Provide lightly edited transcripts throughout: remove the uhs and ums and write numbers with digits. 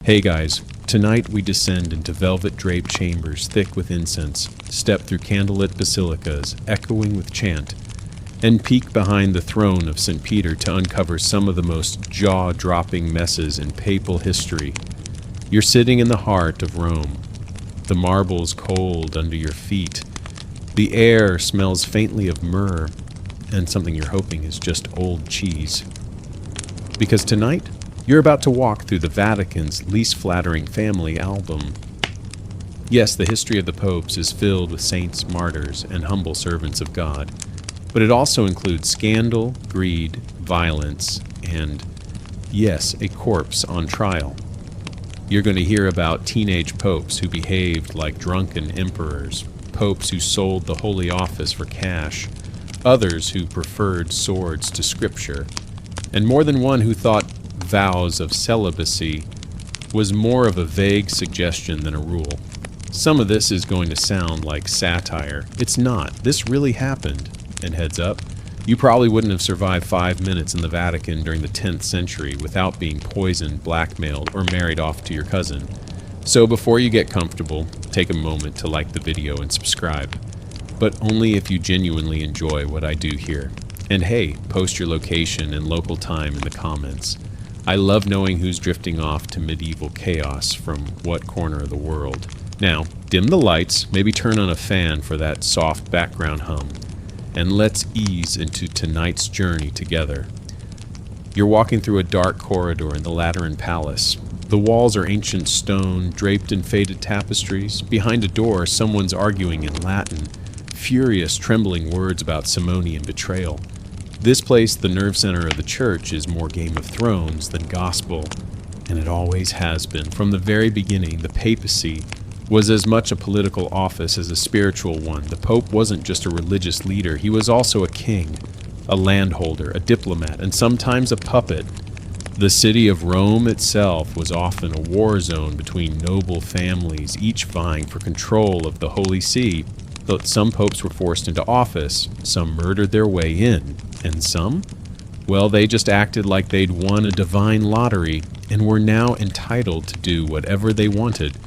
Hey guys, tonight we descend into velvet-draped chambers thick with incense, step through candlelit basilicas echoing with chant, and peek behind the throne of St. Peter to uncover some of the most jaw-dropping messes in papal history. You're sitting in the heart of Rome, the marbles cold under your feet. The air smells faintly of myrrh, and something you're hoping is just old cheese. Because tonight, you're about to walk through the Vatican's least flattering family album. Yes, the history of the popes is filled with saints, martyrs, and humble servants of God, but it also includes scandal, greed, violence, and, yes, a corpse on trial. You're going to hear about teenage popes who behaved like drunken emperors, popes who sold the Holy Office for cash, others who preferred swords to scripture, and more than one who thought vows of celibacy was more of a vague suggestion than a rule. Some of this is going to sound like satire. It's not. This really happened. And heads up, you probably wouldn't have survived 5 minutes in the Vatican during the 10th century without being poisoned, blackmailed, or married off to your cousin. So before you get comfortable, take a moment to like the video and subscribe. But only if you genuinely enjoy what I do here. And hey, post your location and local time in the comments. I love knowing who's drifting off to medieval chaos from what corner of the world. Now, dim the lights, maybe turn on a fan for that soft background hum, and let's ease into tonight's journey together. You're walking through a dark corridor in the Lateran Palace. The walls are ancient stone, draped in faded tapestries. Behind a door, someone's arguing in Latin, furious, trembling words about simony and betrayal. This place, the nerve center of the church, is more Game of Thrones than gospel, and it always has been. From the very beginning, the papacy was as much a political office as a spiritual one. The Pope wasn't just a religious leader, he was also a king, a landholder, a diplomat, and sometimes a puppet. The city of Rome itself was often a war zone between noble families, each vying for control of the Holy See. Though some popes were forced into office, some murdered their way in, and some? Well, they just acted like they'd won a divine lottery and were now entitled to do whatever they wanted,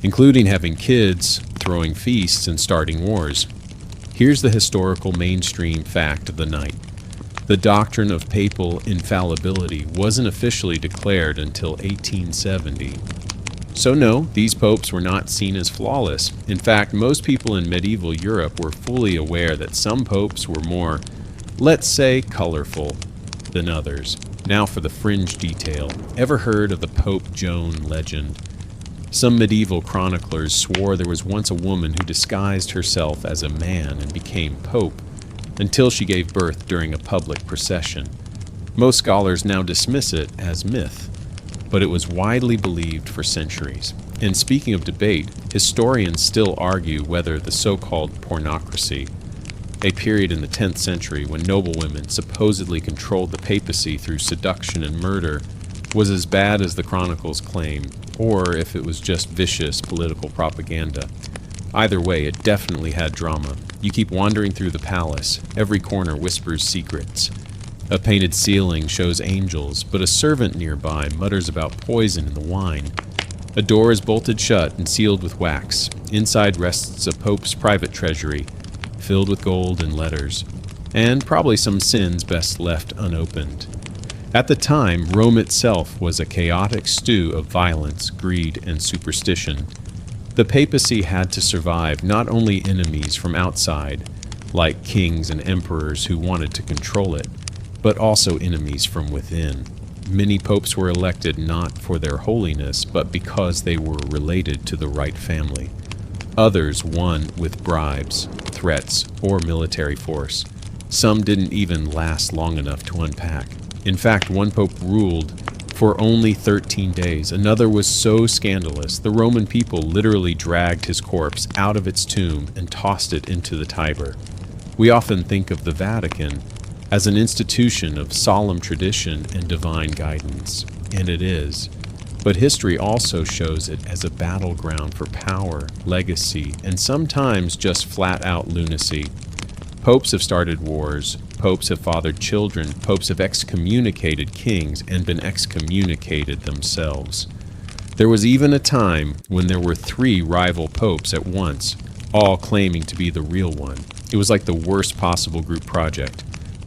including having kids, throwing feasts, and starting wars. Here's the historical mainstream fact of the night. The doctrine of papal infallibility wasn't officially declared until 1870. So no, these popes were not seen as flawless. In fact, most people in medieval Europe were fully aware that some popes were more, let's say, colorful than others. Now for the fringe detail. Ever heard of the Pope Joan legend? Some medieval chroniclers swore there was once a woman who disguised herself as a man and became pope, until she gave birth during a public procession. Most scholars now dismiss it as myth, but it was widely believed for centuries. And speaking of debate, historians still argue whether the so-called pornocracy, a period in the 10th century when noblewomen supposedly controlled the papacy through seduction and murder, was as bad as the chronicles claim, or if it was just vicious political propaganda. Either way, it definitely had drama. You keep wandering through the palace, every corner whispers secrets. A painted ceiling shows angels, but a servant nearby mutters about poison in the wine. A door is bolted shut and sealed with wax. Inside rests a pope's private treasury, filled with gold and letters, and probably some sins best left unopened. At the time, Rome itself was a chaotic stew of violence, greed, and superstition. The papacy had to survive not only enemies from outside, like kings and emperors who wanted to control it, but also enemies from within. Many popes were elected not for their holiness, but because they were related to the right family. Others won with bribes, threats, or military force. Some didn't even last long enough to unpack. In fact, one pope ruled for only 13 days. Another was so scandalous, the Roman people literally dragged his corpse out of its tomb and tossed it into the Tiber. We often think of the Vatican as an institution of solemn tradition and divine guidance, and it is. But history also shows it as a battleground for power, legacy, and sometimes just flat-out lunacy. Popes have started wars, popes have fathered children, popes have excommunicated kings and been excommunicated themselves. There was even a time when there were 3 rival popes at once, all claiming to be the real one. It was like the worst possible group project.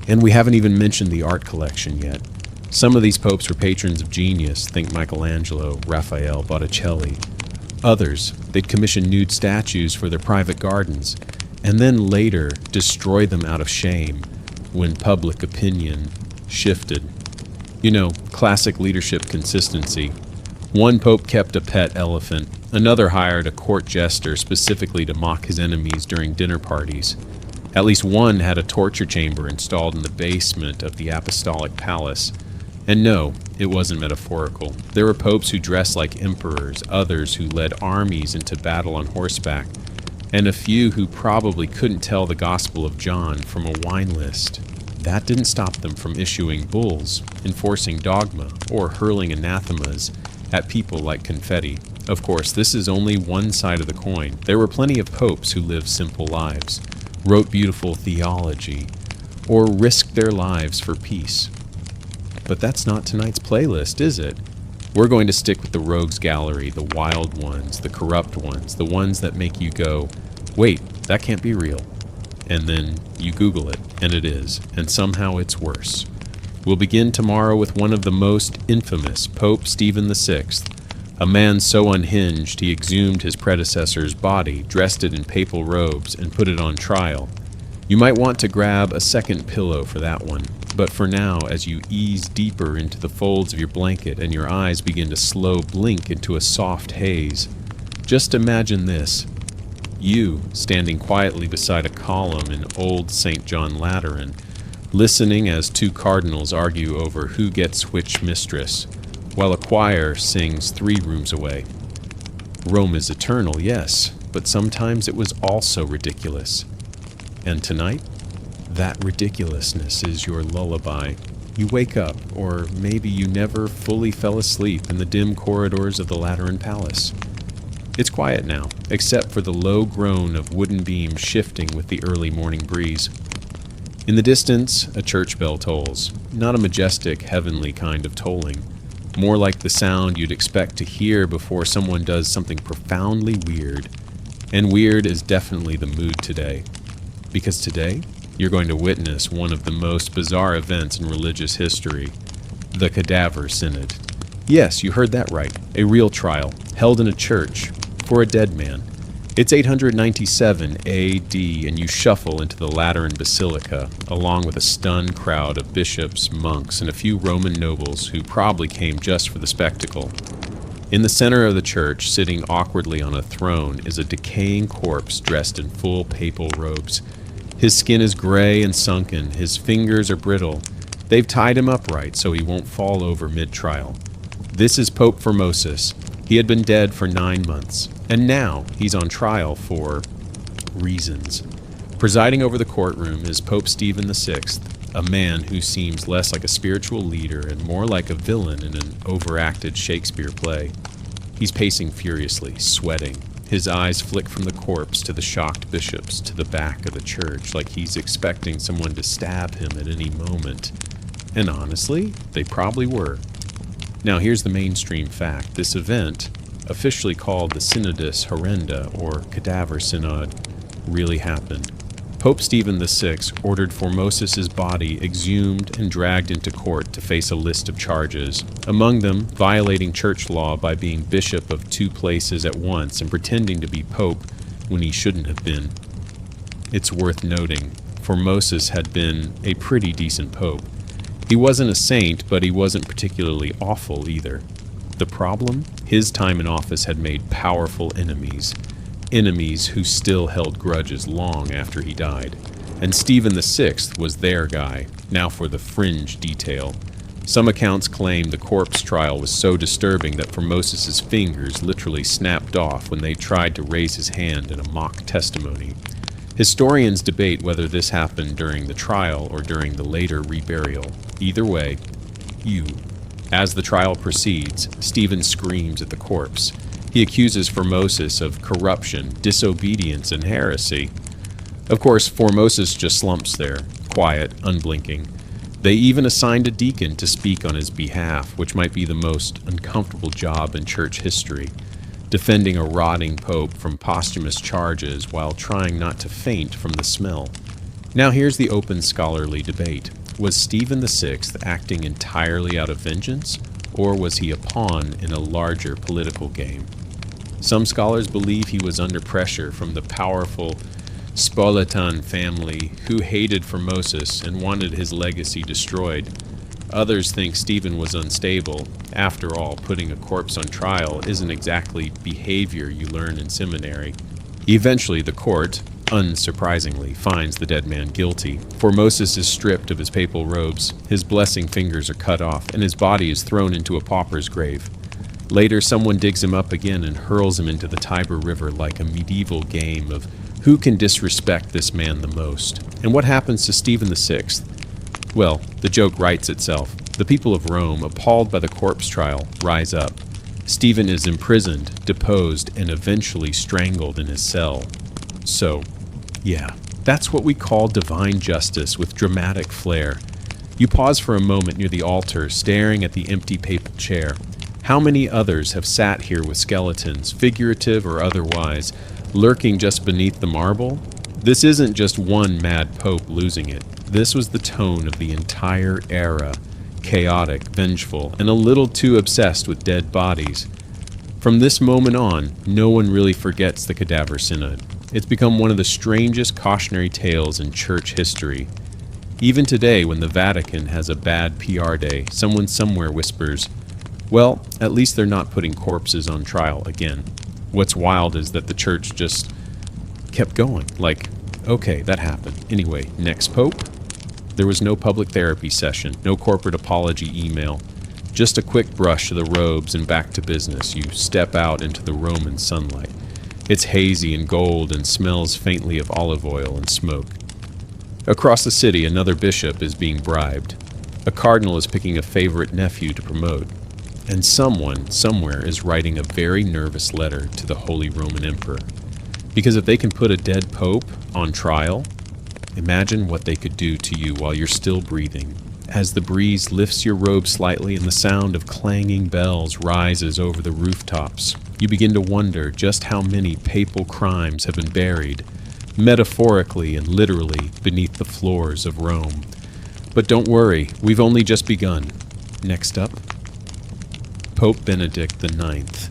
And we haven't even mentioned the art collection yet. Some of these popes were patrons of genius, think Michelangelo, Raphael, Botticelli. Others, they'd commission nude statues for their private gardens, and then later destroy them out of shame when public opinion shifted. You know, classic leadership consistency. One pope kept a pet elephant, another hired a court jester specifically to mock his enemies during dinner parties. At least one had a torture chamber installed in the basement of the apostolic palace. And no, it wasn't metaphorical. There were popes who dressed like emperors, others who led armies into battle on horseback, and a few who probably couldn't tell the Gospel of John from a wine list. That didn't stop them from issuing bulls, enforcing dogma, or hurling anathemas at people like confetti. Of course, this is only one side of the coin. There were plenty of popes who lived simple lives, wrote beautiful theology, or risked their lives for peace. But that's not tonight's playlist, is it? We're going to stick with the rogues gallery, the wild ones, the corrupt ones, the ones that make you go, wait, that can't be real. And then you Google it, and it is, and somehow it's worse. We'll begin tomorrow with one of the most infamous, Pope Stephen VI, a man so unhinged he exhumed his predecessor's body, dressed it in papal robes, and put it on trial. You might want to grab a second pillow for that one, but for now, as you ease deeper into the folds of your blanket and your eyes begin to slow blink into a soft haze, just imagine this. You, standing quietly beside a column in old St. John Lateran, listening as 2 cardinals argue over who gets which mistress, while a choir sings 3 rooms away. Rome is eternal, yes, but sometimes it was also ridiculous. And tonight, that ridiculousness is your lullaby. You wake up, or maybe you never fully fell asleep in the dim corridors of the Lateran Palace. It's quiet now, except for the low groan of wooden beams shifting with the early morning breeze. In the distance, a church bell tolls, not a majestic, heavenly kind of tolling, more like the sound you'd expect to hear before someone does something profoundly weird. And weird is definitely the mood today. Because today, you're going to witness one of the most bizarre events in religious history, the Cadaver Synod. Yes, you heard that right, a real trial, held in a church, for a dead man. It's 897 AD, and you shuffle into the Lateran Basilica, along with a stunned crowd of bishops, monks, and a few Roman nobles who probably came just for the spectacle. In the center of the church, sitting awkwardly on a throne, is a decaying corpse dressed in full papal robes. His skin is gray and sunken, his fingers are brittle. They've tied him upright so he won't fall over mid-trial. This is Pope Formosus. He had been dead for 9 months, and now he's on trial for reasons. Presiding over the courtroom is Pope Stephen VI, a man who seems less like a spiritual leader and more like a villain in an overacted Shakespeare play. He's pacing furiously, sweating. His eyes flick from the corpse to the shocked bishops to the back of the church, like he's expecting someone to stab him at any moment. And honestly, they probably were. Now here's the mainstream fact. This event, officially called the Synodus Horrenda, or Cadaver Synod, really happened. Pope Stephen VI ordered Formosus's body exhumed and dragged into court to face a list of charges, among them violating church law by being bishop of 2 places at once and pretending to be pope when he shouldn't have been. It's worth noting, Formosus had been a pretty decent pope. He wasn't a saint, but he wasn't particularly awful either. The problem? His time in office had made powerful enemies who still held grudges long after he died. And Stephen VI was their guy. Now for the fringe detail. Some accounts claim the corpse trial was so disturbing that Formosus's fingers literally snapped off when they tried to raise his hand in a mock testimony. Historians debate whether this happened during the trial or during the later reburial. Either way, As the trial proceeds, Stephen screams at the corpse. He accuses Formosus of corruption, disobedience, and heresy. Of course, Formosus just slumps there, quiet, unblinking. They even assigned a deacon to speak on his behalf, which might be the most uncomfortable job in church history, defending a rotting pope from posthumous charges while trying not to faint from the smell. Now here's the open scholarly debate. Was Stephen VI acting entirely out of vengeance, or was he a pawn in a larger political game? Some scholars believe he was under pressure from the powerful Spoletan family who hated Formosus and wanted his legacy destroyed. Others think Stephen was unstable. After all, putting a corpse on trial isn't exactly behavior you learn in seminary. Eventually, the court, unsurprisingly, finds the dead man guilty. Formosus is stripped of his papal robes, his blessing fingers are cut off, and his body is thrown into a pauper's grave. Later, someone digs him up again and hurls him into the Tiber River like a medieval game of who can disrespect this man the most. And what happens to Stephen VI? Well, the joke writes itself. The people of Rome, appalled by the corpse trial, rise up. Stephen is imprisoned, deposed, and eventually strangled in his cell. So, yeah, that's what we call divine justice with dramatic flair. You pause for a moment near the altar, staring at the empty papal chair. How many others have sat here with skeletons, figurative or otherwise, lurking just beneath the marble? This isn't just one mad pope losing it. This was the tone of the entire era, chaotic, vengeful, and a little too obsessed with dead bodies. From this moment on, no one really forgets the Cadaver Synod. It's become one of the strangest cautionary tales in church history. Even today, when the Vatican has a bad PR day, someone somewhere whispers, well, at least they're not putting corpses on trial again. What's wild is that the church just kept going, like, okay, that happened. Anyway, next pope? There was no public therapy session, no corporate apology email, just a quick brush of the robes and back to business. You step out into the Roman sunlight. It's hazy and gold and smells faintly of olive oil and smoke. Across the city, another bishop is being bribed. A cardinal is picking a favorite nephew to promote. And someone, somewhere, is writing a very nervous letter to the Holy Roman Emperor. Because if they can put a dead pope on trial, imagine what they could do to you while you're still breathing. As the breeze lifts your robe slightly and the sound of clanging bells rises over the rooftops, you begin to wonder just how many papal crimes have been buried, metaphorically and literally, beneath the floors of Rome. But don't worry, we've only just begun. Next up, Pope Benedict IX.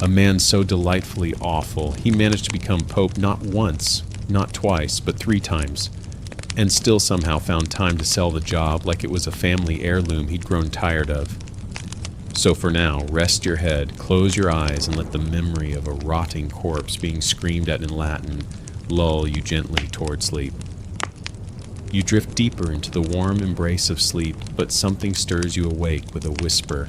A man so delightfully awful, he managed to become pope not once, not twice, but 3 times, and still somehow found time to sell the job like it was a family heirloom he'd grown tired of. So for now, rest your head, close your eyes, and let the memory of a rotting corpse being screamed at in Latin lull you gently toward sleep. You drift deeper into the warm embrace of sleep, but something stirs you awake with a whisper.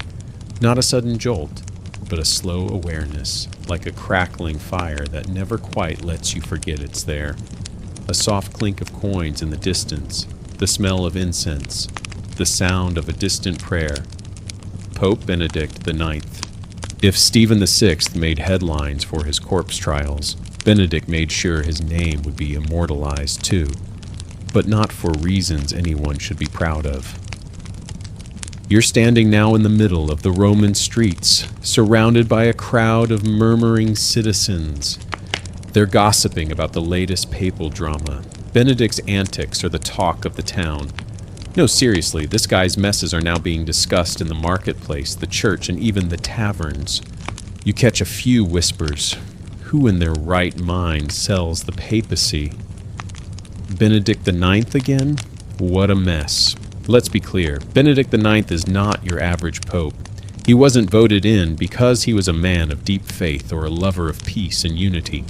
Not a sudden jolt, but a slow awareness, like a crackling fire that never quite lets you forget it's there. A soft clink of coins in the distance, the smell of incense, the sound of a distant prayer. Pope Benedict IX. If Stephen VI made headlines for his corpse trials, Benedict made sure his name would be immortalized too, but not for reasons anyone should be proud of. You're standing now in the middle of the Roman streets, surrounded by a crowd of murmuring citizens. They're gossiping about the latest papal drama. Benedict's antics are the talk of the town. No, seriously, this guy's messes are now being discussed in the marketplace, the church, and even the taverns. You catch a few whispers. Who in their right mind sells the papacy? Benedict IX again? What a mess. Let's be clear, Benedict IX is not your average pope. He wasn't voted in because he was a man of deep faith or a lover of peace and unity.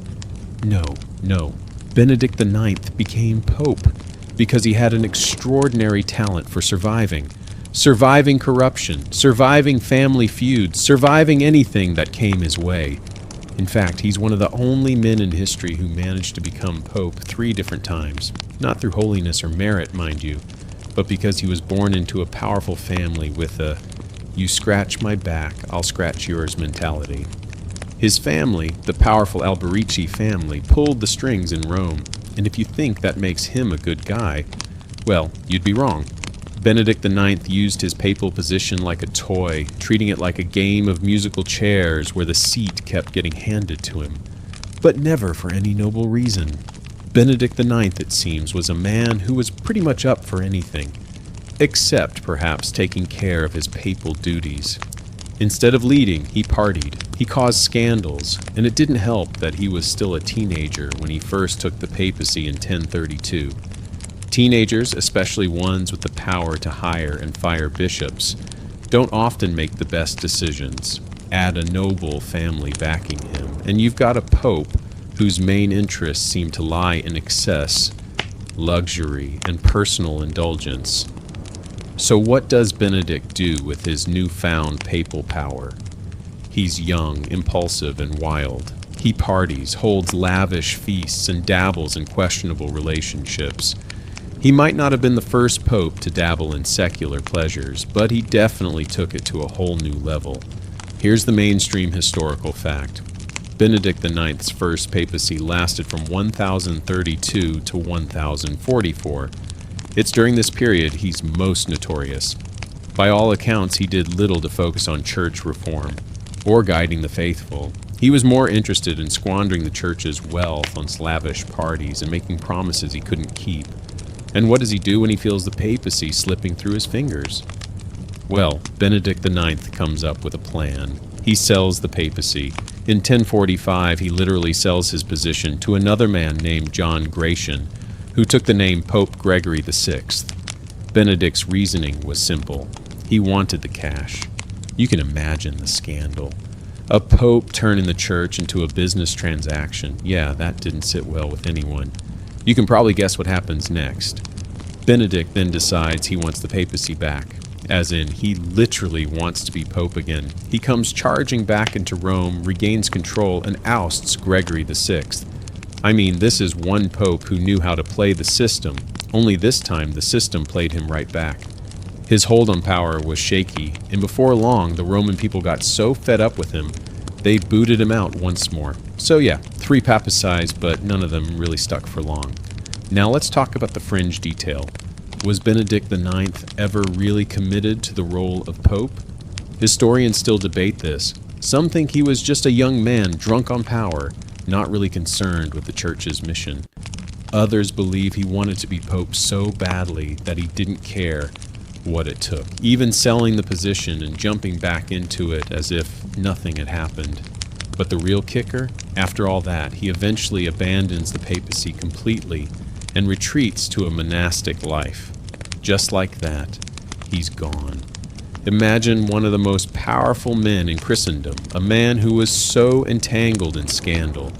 No. Benedict IX became pope because he had an extraordinary talent for surviving corruption, surviving family feuds, surviving anything that came his way. In fact, he's one of the only men in history who managed to become pope 3 different times, not through holiness or merit, mind you, but because he was born into a powerful family with a "you scratch my back, I'll scratch yours" mentality. His family, the powerful Alberici family, pulled the strings in Rome, and if you think that makes him a good guy, well, you'd be wrong. Benedict IX used his papal position like a toy, treating it like a game of musical chairs where the seat kept getting handed to him, but never for any noble reason. Benedict IX, it seems, was a man who was pretty much up for anything, except perhaps taking care of his papal duties. Instead of leading, he partied. He caused scandals, and it didn't help that he was still a teenager when he first took the papacy in 1032. Teenagers, especially ones with the power to hire and fire bishops, don't often make the best decisions. Add a noble family backing him, and you've got a pope whose main interests seem to lie in excess, luxury, and personal indulgence. So what does Benedict do with his newfound papal power? He's young, impulsive, and wild. He parties, holds lavish feasts, and dabbles in questionable relationships. He might not have been the first pope to dabble in secular pleasures, but he definitely took it to a whole new level. Here's the mainstream historical fact. Benedict IX's first papacy lasted from 1032 to 1044. It's during this period he's most notorious. By all accounts, he did little to focus on church reform or guiding the faithful. He was more interested in squandering the church's wealth on lavish parties and making promises he couldn't keep. And what does he do when he feels the papacy slipping through his fingers? Well, Benedict IX comes up with a plan. He sells the papacy. In 1045, he literally sells his position to another man named John Gratian, who took the name Pope Gregory VI. Benedict's reasoning was simple. He wanted the cash. You can imagine the scandal. A pope turning the church into a business transaction. Yeah, that didn't sit well with anyone. You can probably guess what happens next. Benedict then decides he wants the papacy back, as in he literally wants to be pope again. He comes charging back into Rome, regains control, and ousts Gregory VI. I mean, this is one pope who knew how to play the system, only this time the system played him right back. His hold on power was shaky, and before long the Roman people got so fed up with him, they booted him out once more. So yeah, 3 papicides, but none of them really stuck for long. Now let's talk about the fringe detail. Was Benedict IX ever really committed to the role of pope? Historians still debate this. Some think he was just a young man drunk on power, not really concerned with the church's mission. Others believe he wanted to be pope so badly that he didn't care what it took, even selling the position and jumping back into it as if nothing had happened. But the real kicker? After all that, he eventually abandons the papacy completely and retreats to a monastic life. Just like that, he's gone. Imagine one of the most powerful men in Christendom, a man who was so entangled in scandal,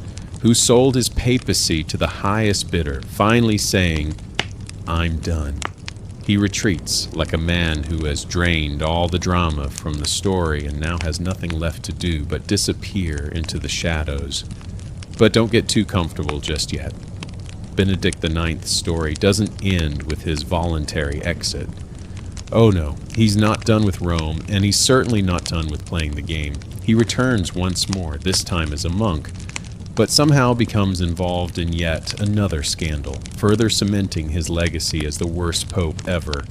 who sold his papacy to the highest bidder, finally saying, "I'm done." He retreats like a man who has drained all the drama from the story and now has nothing left to do but disappear into the shadows. But don't get too comfortable just yet. Benedict IX's story doesn't end with his voluntary exit. Oh no, he's not done with Rome, and he's certainly not done with playing the game. He returns once more, this time as a monk, but somehow becomes involved in yet another scandal, further cementing his legacy as the worst pope ever.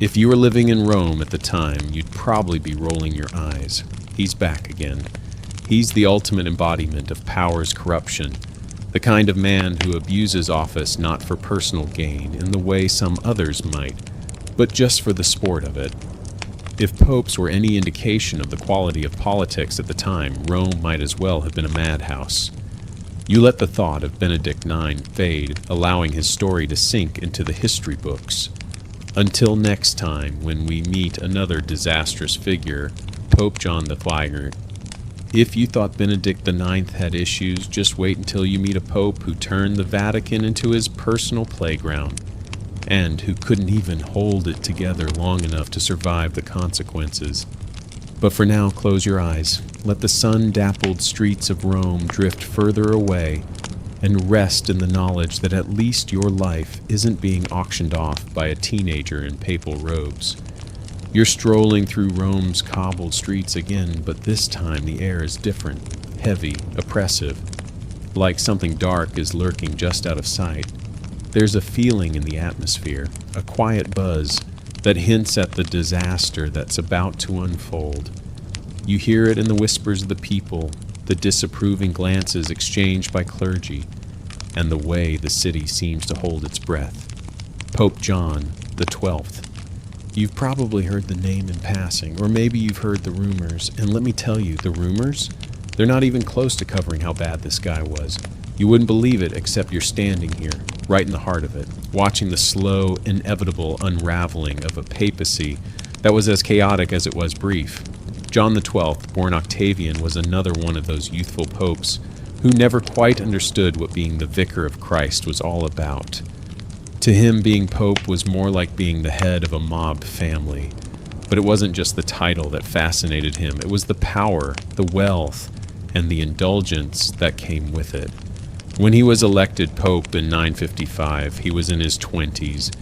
If you were living in Rome at the time, you'd probably be rolling your eyes. He's back again. He's the ultimate embodiment of power's corruption, the kind of man who abuses office not for personal gain in the way some others might, but just for the sport of it. If popes were any indication of the quality of politics at the time, Rome might as well have been a madhouse. You let the thought of Benedict IX fade, allowing his story to sink into the history books. Until next time, when we meet another disastrous figure, Pope John the Flagrant. If you thought Benedict IX had issues, just wait until you meet a pope who turned the Vatican into his personal playground, and who couldn't even hold it together long enough to survive the consequences. But for now, close your eyes. Let the sun-dappled streets of Rome drift further away, and rest in the knowledge that at least your life isn't being auctioned off by a teenager in papal robes. You're strolling through Rome's cobbled streets again, but this time the air is different, heavy, oppressive, like something dark is lurking just out of sight. There's a feeling in the atmosphere, a quiet buzz, that hints at the disaster that's about to unfold. You hear it in the whispers of the people, the disapproving glances exchanged by clergy, and the way the city seems to hold its breath. Pope John the 12th. You've probably heard the name in passing, or maybe you've heard the rumors, and let me tell you, the rumors, they're not even close to covering how bad this guy was. You wouldn't believe it except you're standing here, right in the heart of it, watching the slow, inevitable unraveling of a papacy that was as chaotic as it was brief. John the 12th, born Octavian, was another one of those youthful popes who never quite understood what being the vicar of Christ was all about. To him, being pope was more like being the head of a mob family. But it wasn't just the title that fascinated him. It was the power, the wealth, and the indulgence that came with it. When he was elected pope in 955, he was in his 20s.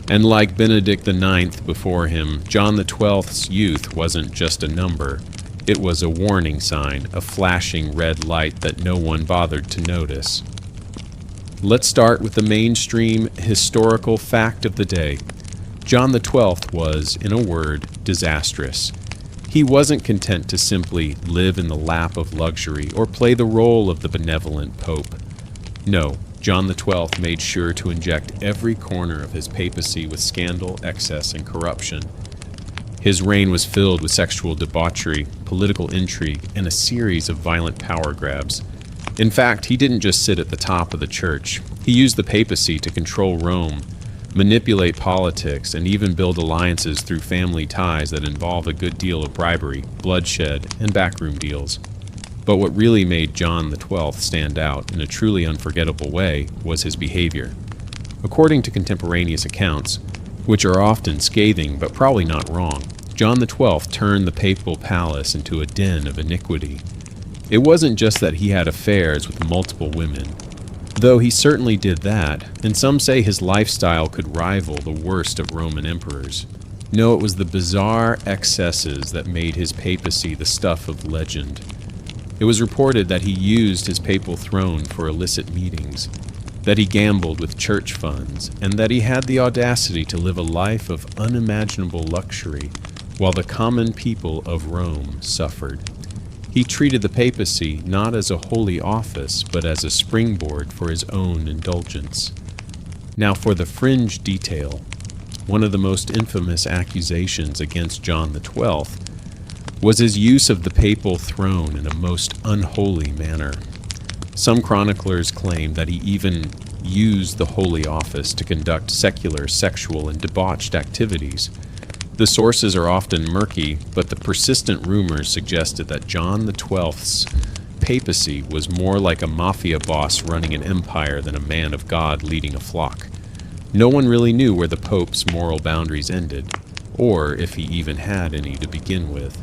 And like Benedict IX before him, John the 12th's youth wasn't just a number. It was a warning sign, a flashing red light that no one bothered to notice. Let's start with the mainstream historical fact of the day. John the 12th was, in a word, disastrous. He wasn't content to simply live in the lap of luxury or play the role of the benevolent pope. No, John the 12th made sure to inject every corner of his papacy with scandal, excess, and corruption. His reign was filled with sexual debauchery, political intrigue, and a series of violent power grabs. In fact, he didn't just sit at the top of the church. He used the papacy to control Rome, manipulate politics, and even build alliances through family ties that involved a good deal of bribery, bloodshed, and backroom deals. But what really made John the 12th stand out in a truly unforgettable way was his behavior. According to contemporaneous accounts, which are often scathing but probably not wrong, John the 12th turned the papal palace into a den of iniquity. It wasn't just that he had affairs with multiple women, though he certainly did that, and some say his lifestyle could rival the worst of Roman emperors. No, it was the bizarre excesses that made his papacy the stuff of legend. It was reported that he used his papal throne for illicit meetings, that he gambled with church funds, and that he had the audacity to live a life of unimaginable luxury while the common people of Rome suffered. He treated the papacy not as a holy office, but as a springboard for his own indulgence. Now for the fringe detail, one of the most infamous accusations against John the 12th was his use of the papal throne in a most unholy manner. Some chroniclers claim that he even used the holy office to conduct secular, sexual, and debauched activities. The sources are often murky, but the persistent rumors suggested that John the 12th's papacy was more like a mafia boss running an empire than a man of God leading a flock. No one really knew where the Pope's moral boundaries ended, or if he even had any to begin with.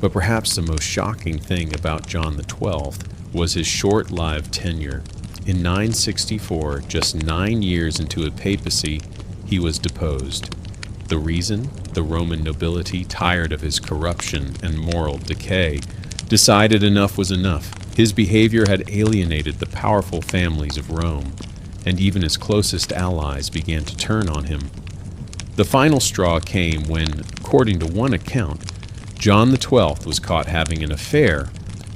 But perhaps the most shocking thing about John the 12th was his short-lived tenure. In 964, just 9 years into a papacy, he was deposed. The reason? The Roman nobility, tired of his corruption and moral decay, decided enough was enough. His behavior had alienated the powerful families of Rome, and even his closest allies began to turn on him. The final straw came when, according to one account, John the 12th was caught having an affair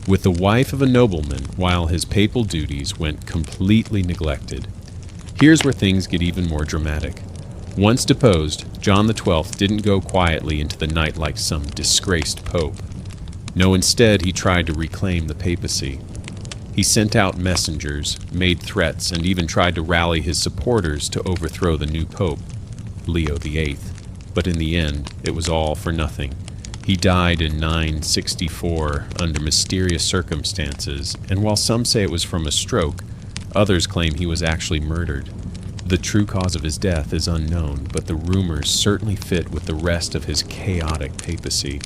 with the wife of a nobleman while his papal duties went completely neglected. Here's where things get even more dramatic. Once deposed, John the 12th didn't go quietly into the night like some disgraced pope. No, instead he tried to reclaim the papacy. He sent out messengers, made threats, and even tried to rally his supporters to overthrow the new pope, Leo VIII. But in the end, it was all for nothing. He died in 964 under mysterious circumstances, and while some say it was from a stroke, others claim he was actually murdered. The true cause of his death is unknown, but the rumors certainly fit with the rest of his chaotic papacy.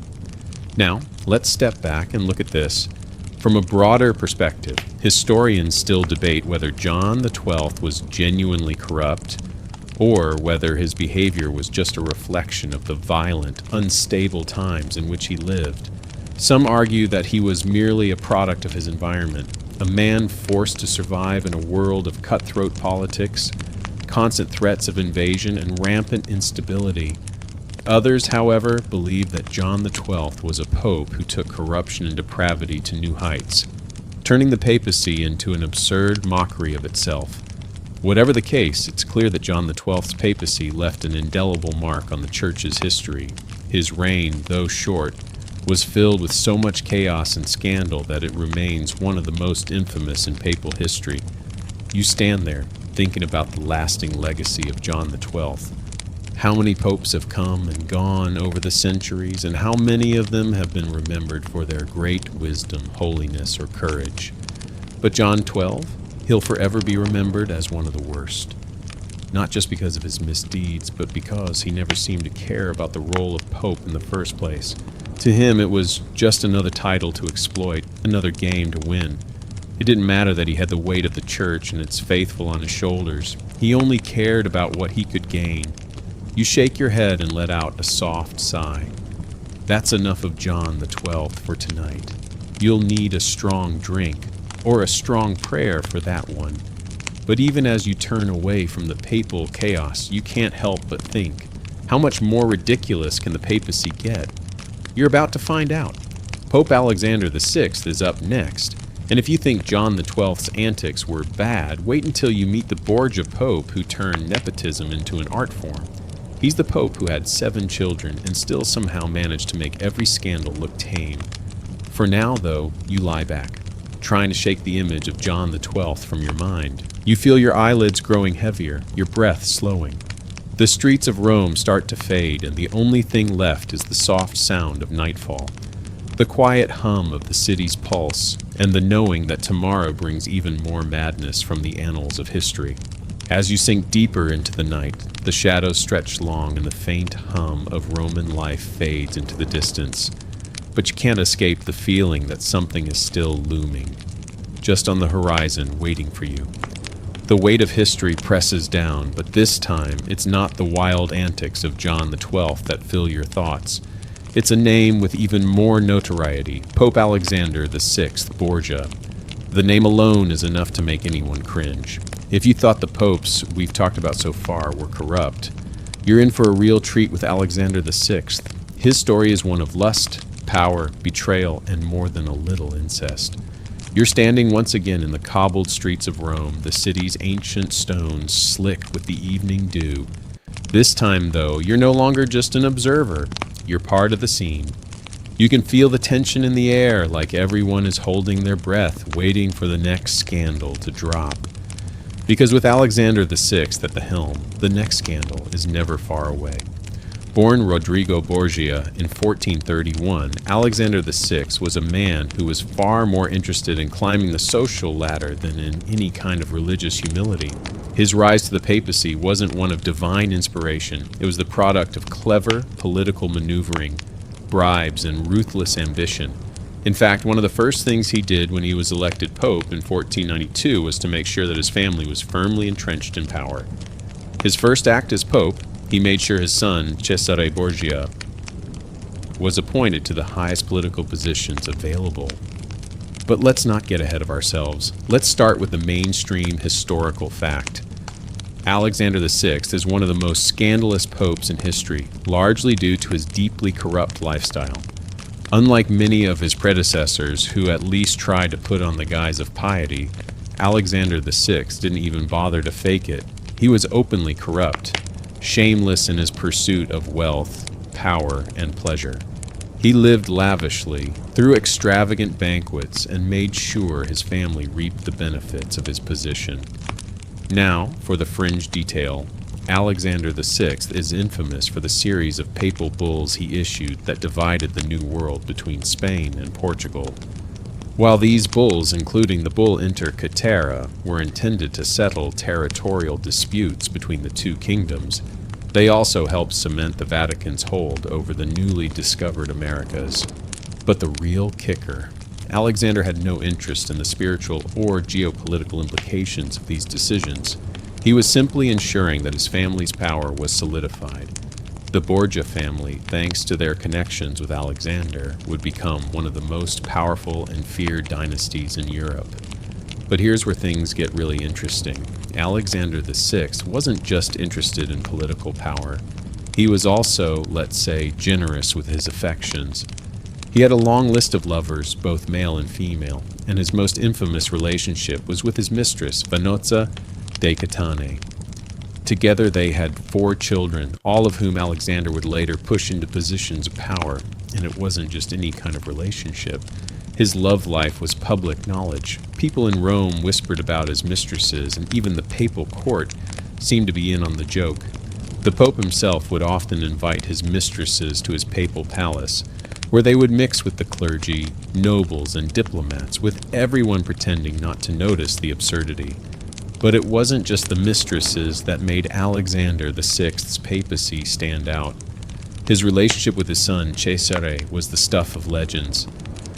Now, let's step back and look at this. From a broader perspective, historians still debate whether John the 12th was genuinely corrupt, or whether his behavior was just a reflection of the violent, unstable times in which he lived. Some argue that he was merely a product of his environment, a man forced to survive in a world of cutthroat politics, constant threats of invasion, and rampant instability, Others, however, believe that John XII was a pope who took corruption and depravity to new heights, turning the papacy into an absurd mockery of itself. Whatever the case, it's clear that John XII's papacy left an indelible mark on the Church's history. His reign, though short, was filled with so much chaos and scandal that it remains one of the most infamous in papal history. You stand there, thinking about the lasting legacy of John XII. How many popes have come and gone over the centuries, and how many of them have been remembered for their great wisdom, holiness, or courage. But John XII, he'll forever be remembered as one of the worst. Not just because of his misdeeds, but because he never seemed to care about the role of pope in the first place. To him, it was just another title to exploit, another game to win. It didn't matter that he had the weight of the church and its faithful on his shoulders. He only cared about what he could gain. You shake your head and let out a soft sigh. That's enough of John XII for tonight. You'll need a strong drink, or a strong prayer for that one. But even as you turn away from the papal chaos, you can't help but think, how much more ridiculous can the papacy get? You're about to find out. Pope Alexander VI is up next, and if you think John XII's antics were bad, wait until you meet the Borgia Pope who turned nepotism into an art form. He's the Pope who had 7 children and still somehow managed to make every scandal look tame. For now, though, you lie back, trying to shake the image of John XII from your mind. You feel your eyelids growing heavier, your breath slowing. The streets of Rome start to fade, and the only thing left is the soft sound of nightfall, the quiet hum of the city's pulse, and the knowing that tomorrow brings even more madness from the annals of history. As you sink deeper into the night, the shadows stretch long and the faint hum of Roman life fades into the distance. But you can't escape the feeling that something is still looming, just on the horizon, waiting for you. The weight of history presses down, but this time it's not the wild antics of John XII that fill your thoughts. It's a name with even more notoriety, Pope Alexander VI Borgia. The name alone is enough to make anyone cringe. If you thought the popes we've talked about so far were corrupt, you're in for a real treat with Alexander VI. His story is one of lust, power, betrayal, and more than a little incest. You're standing once again in the cobbled streets of Rome, the city's ancient stones slick with the evening dew. This time, though, you're no longer just an observer. You're part of the scene. You can feel the tension in the air, like everyone is holding their breath, waiting for the next scandal to drop. Because with Alexander VI at the helm, the next scandal is never far away. Born Rodrigo Borgia in 1431, Alexander VI was a man who was far more interested in climbing the social ladder than in any kind of religious humility. His rise to the papacy wasn't one of divine inspiration. It was the product of clever political maneuvering, bribes, and ruthless ambition. In fact, one of the first things he did when he was elected pope in 1492 was to make sure that his family was firmly entrenched in power. His first act as pope, he made sure his son, Cesare Borgia, was appointed to the highest political positions available. But let's not get ahead of ourselves. Let's start with the mainstream historical fact. Alexander VI is one of the most scandalous popes in history, largely due to his deeply corrupt lifestyle. Unlike many of his predecessors who at least tried to put on the guise of piety, Alexander VI didn't even bother to fake it. He was openly corrupt, shameless in his pursuit of wealth, power, and pleasure. He lived lavishly, threw extravagant banquets, and made sure his family reaped the benefits of his position. Now, for the fringe detail, Alexander VI is infamous for the series of papal bulls he issued that divided the New World between Spain and Portugal. While these bulls, including the bull Inter Caetera, were intended to settle territorial disputes between the two kingdoms, they also helped cement the Vatican's hold over the newly discovered Americas. But the real kicker, Alexander had no interest in the spiritual or geopolitical implications of these decisions. He was simply ensuring that his family's power was solidified. The Borgia family, thanks to their connections with Alexander, would become one of the most powerful and feared dynasties in Europe. But here's where things get really interesting. Alexander VI wasn't just interested in political power. He was also, let's say, generous with his affections. He had a long list of lovers, both male and female, and his most infamous relationship was with his mistress, Vanozza de Catane. Together they had 4 children, all of whom Alexander would later push into positions of power, and it wasn't just any kind of relationship. His love life was public knowledge. People in Rome whispered about his mistresses, and even the papal court seemed to be in on the joke. The Pope himself would often invite his mistresses to his papal palace, where they would mix with the clergy, nobles, and diplomats, with everyone pretending not to notice the absurdity. But it wasn't just the mistresses that made Alexander VI's papacy stand out. His relationship with his son, Cesare, was the stuff of legends.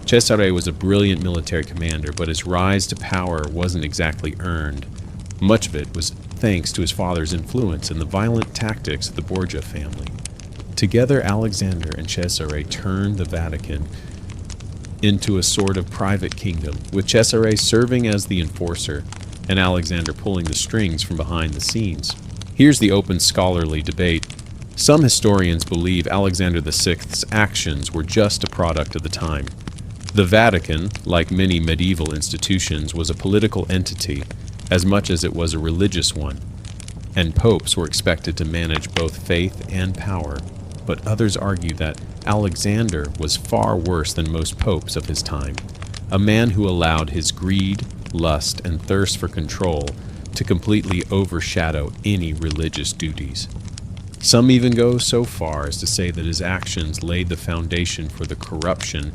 Cesare was a brilliant military commander, but his rise to power wasn't exactly earned. Much of it was thanks to his father's influence and the violent tactics of the Borgia family. Together, Alexander and Cesare turned the Vatican into a sort of private kingdom, with Cesare serving as the enforcer and Alexander pulling the strings from behind the scenes. Here's the open scholarly debate. Some historians believe Alexander VI's actions were just a product of the time. The Vatican, like many medieval institutions, was a political entity as much as it was a religious one, and popes were expected to manage both faith and power. But others argue that Alexander was far worse than most popes of his time, a man who allowed his greed, lust, and thirst for control to completely overshadow any religious duties. Some even go so far as to say that his actions laid the foundation for the corruption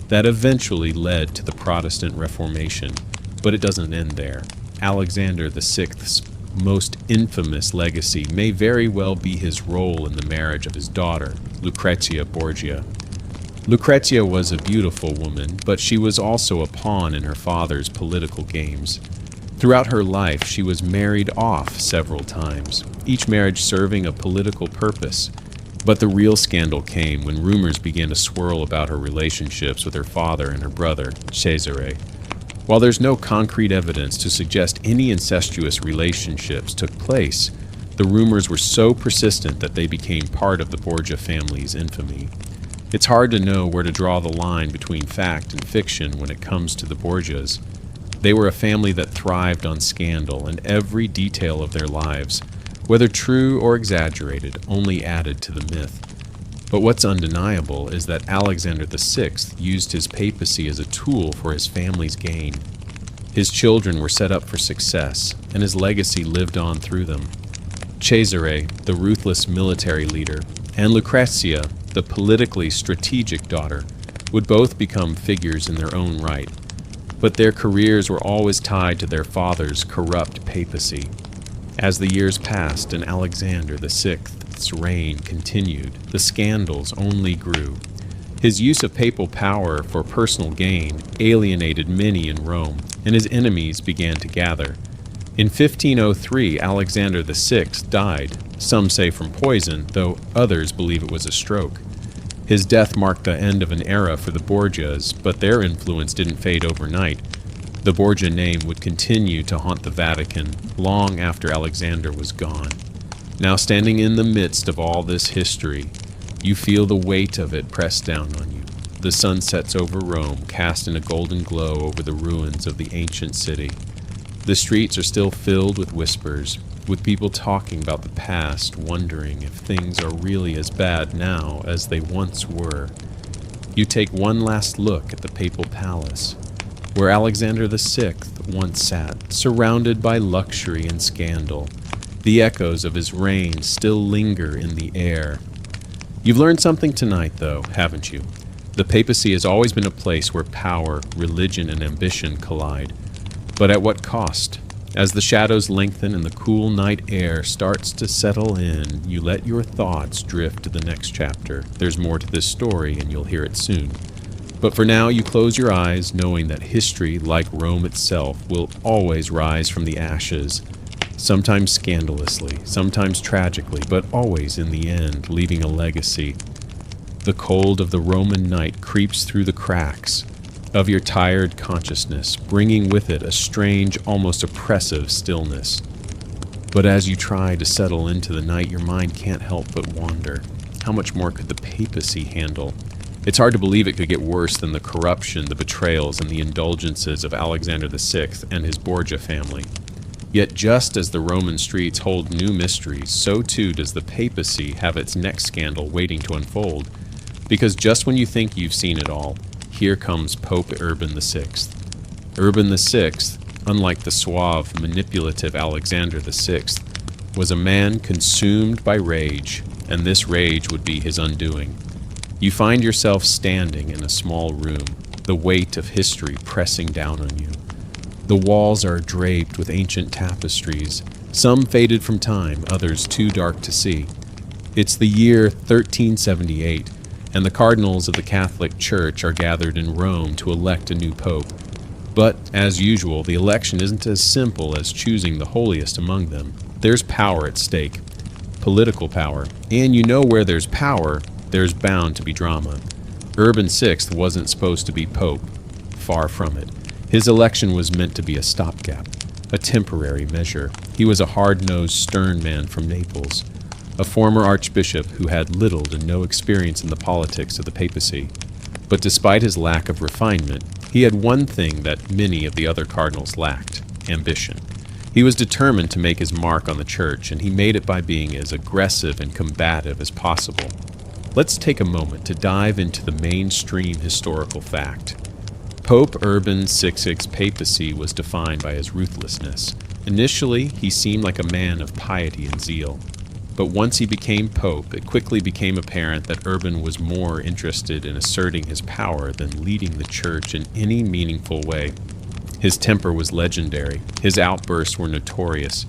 that eventually led to the Protestant Reformation. But it doesn't end there. Alexander VI's most infamous legacy may very well be his role in the marriage of his daughter, Lucrezia Borgia. Lucrezia was a beautiful woman, but she was also a pawn in her father's political games. Throughout her life, she was married off several times, each marriage serving a political purpose. But the real scandal came when rumors began to swirl about her relationships with her father and her brother, Cesare. While there's no concrete evidence to suggest any incestuous relationships took place, the rumors were so persistent that they became part of the Borgia family's infamy. It's hard to know where to draw the line between fact and fiction when it comes to the Borgias. They were a family that thrived on scandal, and every detail of their lives, whether true or exaggerated, only added to the myth. But what's undeniable is that Alexander VI used his papacy as a tool for his family's gain. His children were set up for success, and his legacy lived on through them. Cesare, the ruthless military leader, and Lucrezia, the politically strategic daughter, would both become figures in their own right. But their careers were always tied to their father's corrupt papacy. As the years passed and Alexander VI's reign continued, the scandals only grew. His use of papal power for personal gain alienated many in Rome, and his enemies began to gather. In 1503, Alexander VI died, some say from poison, though others believe it was a stroke. His death marked the end of an era for the Borgias, but their influence didn't fade overnight. The Borgia name would continue to haunt the Vatican long after Alexander was gone. Now, standing in the midst of all this history, you feel the weight of it pressed down on you. The sun sets over Rome, cast in a golden glow over the ruins of the ancient city. The streets are still filled with whispers, with people talking about the past, wondering if things are really as bad now as they once were. You take one last look at the papal palace, where Alexander VI once sat, surrounded by luxury and scandal. The echoes of his reign still linger in the air. You've learned something tonight, though, haven't you? The papacy has always been a place where power, religion, and ambition collide. But at what cost? As the shadows lengthen and the cool night air starts to settle in, you let your thoughts drift to the next chapter. There's more to this story, and you'll hear it soon. But for now, you close your eyes, knowing that history, like Rome itself, will always rise from the ashes, sometimes scandalously, sometimes tragically, but always in the end, leaving a legacy. The cold of the Roman night creeps through the cracks of your tired consciousness, bringing with it a strange, almost oppressive stillness. But as you try to settle into the night, your mind can't help but wander. How much more could the papacy handle? It's hard to believe it could get worse than the corruption, the betrayals, and the indulgences of Alexander VI and his Borgia family. Yet just as the Roman streets hold new mysteries, so too does the papacy have its next scandal waiting to unfold. Because just when you think you've seen it all, here comes Pope Urban VI. Urban VI, unlike the suave, manipulative Alexander VI, was a man consumed by rage, and this rage would be his undoing. You find yourself standing in a small room, the weight of history pressing down on you. The walls are draped with ancient tapestries, some faded from time, others too dark to see. It's the year 1378, and the cardinals of the Catholic Church are gathered in Rome to elect a new pope. But, as usual, the election isn't as simple as choosing the holiest among them. There's power at stake, political power, and you know where there's power, there's bound to be drama. Urban VI wasn't supposed to be pope. Far from it. His election was meant to be a stopgap, a temporary measure. He was a hard-nosed, stern man from Naples, a former archbishop who had little to no experience in the politics of the papacy. But despite his lack of refinement, he had one thing that many of the other cardinals lacked: ambition. He was determined to make his mark on the church, and he made it by being as aggressive and combative as possible. Let's take a moment to dive into the mainstream historical fact. Pope Urban VI's papacy was defined by his ruthlessness. Initially, he seemed like a man of piety and zeal. But once he became pope, it quickly became apparent that Urban was more interested in asserting his power than leading the church in any meaningful way. His temper was legendary. His outbursts were notorious.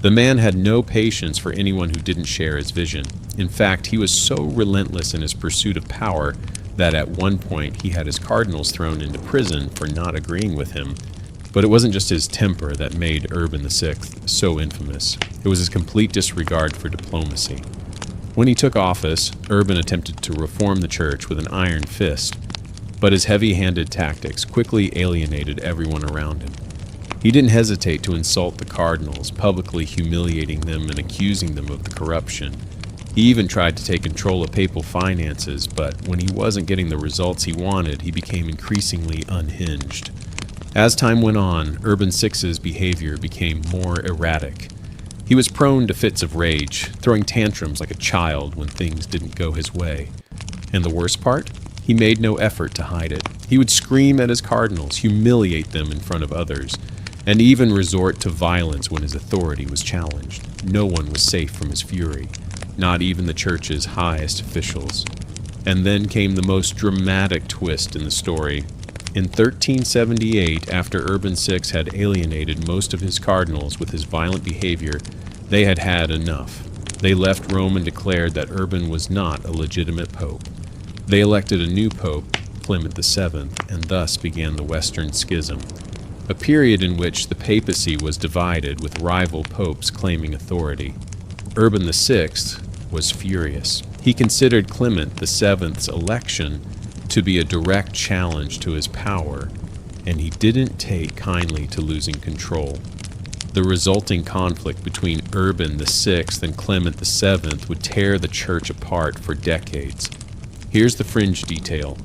The man had no patience for anyone who didn't share his vision. In fact, he was so relentless in his pursuit of power that at one point he had his cardinals thrown into prison for not agreeing with him. But it wasn't just his temper that made Urban VI so infamous. It was his complete disregard for diplomacy. When he took office, Urban attempted to reform the church with an iron fist, but his heavy-handed tactics quickly alienated everyone around him. He didn't hesitate to insult the cardinals, publicly humiliating them and accusing them of the corruption. He even tried to take control of papal finances, but when he wasn't getting the results he wanted, he became increasingly unhinged. As time went on, Urban VI's behavior became more erratic. He was prone to fits of rage, throwing tantrums like a child when things didn't go his way. And the worst part? He made no effort to hide it. He would scream at his cardinals, humiliate them in front of others, and even resort to violence when his authority was challenged. No one was safe from his fury, not even the church's highest officials. And then came the most dramatic twist in the story. In 1378, after Urban VI had alienated most of his cardinals with his violent behavior, they had had enough. They left Rome and declared that Urban was not a legitimate pope. They elected a new pope, Clement VII, and thus began the Western Schism, a period in which the papacy was divided with rival popes claiming authority. Urban VI was furious. He considered Clement VII's election to be a direct challenge to his power, and he didn't take kindly to losing control. The resulting conflict between Urban VI and Clement VII would tear the church apart for decades. Here's the fringe detail.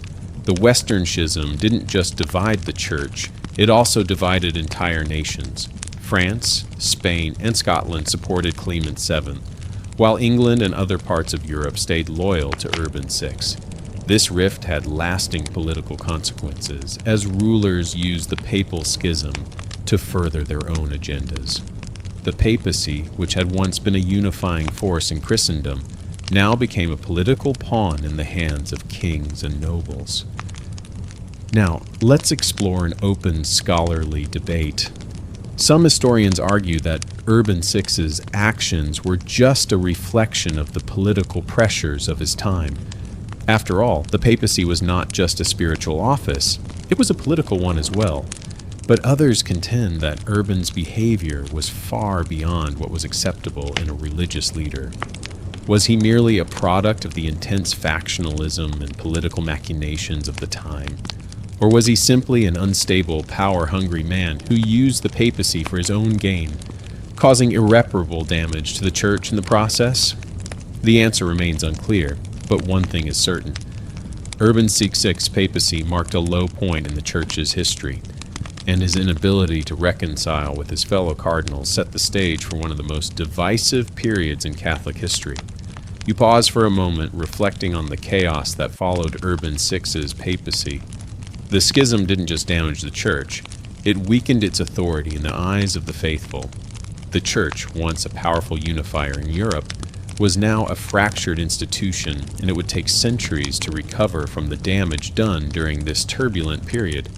The Western Schism didn't just divide the church, it also divided entire nations. France, Spain, and Scotland supported Clement VII, while England and other parts of Europe stayed loyal to Urban VI. This rift had lasting political consequences, as rulers used the papal schism to further their own agendas. The papacy, which had once been a unifying force in Christendom, now became a political pawn in the hands of kings and nobles. Now, let's explore an open scholarly debate. Some historians argue that Urban VI's actions were just a reflection of the political pressures of his time. After all, the papacy was not just a spiritual office, it was a political one as well. But others contend that Urban's behavior was far beyond what was acceptable in a religious leader. Was he merely a product of the intense factionalism and political machinations of the time? Or was he simply an unstable, power-hungry man who used the papacy for his own gain? causing irreparable damage to the church in the process? The answer remains unclear, but one thing is certain. Urban VI's papacy marked a low point in the church's history, and his inability to reconcile with his fellow cardinals set the stage for one of the most divisive periods in Catholic history. You pause for a moment, reflecting on the chaos that followed Urban VI's papacy. The schism didn't just damage the church, it weakened its authority in the eyes of the faithful. The church, once a powerful unifier in Europe, was now a fractured institution, and it would take centuries to recover from the damage done during this turbulent period.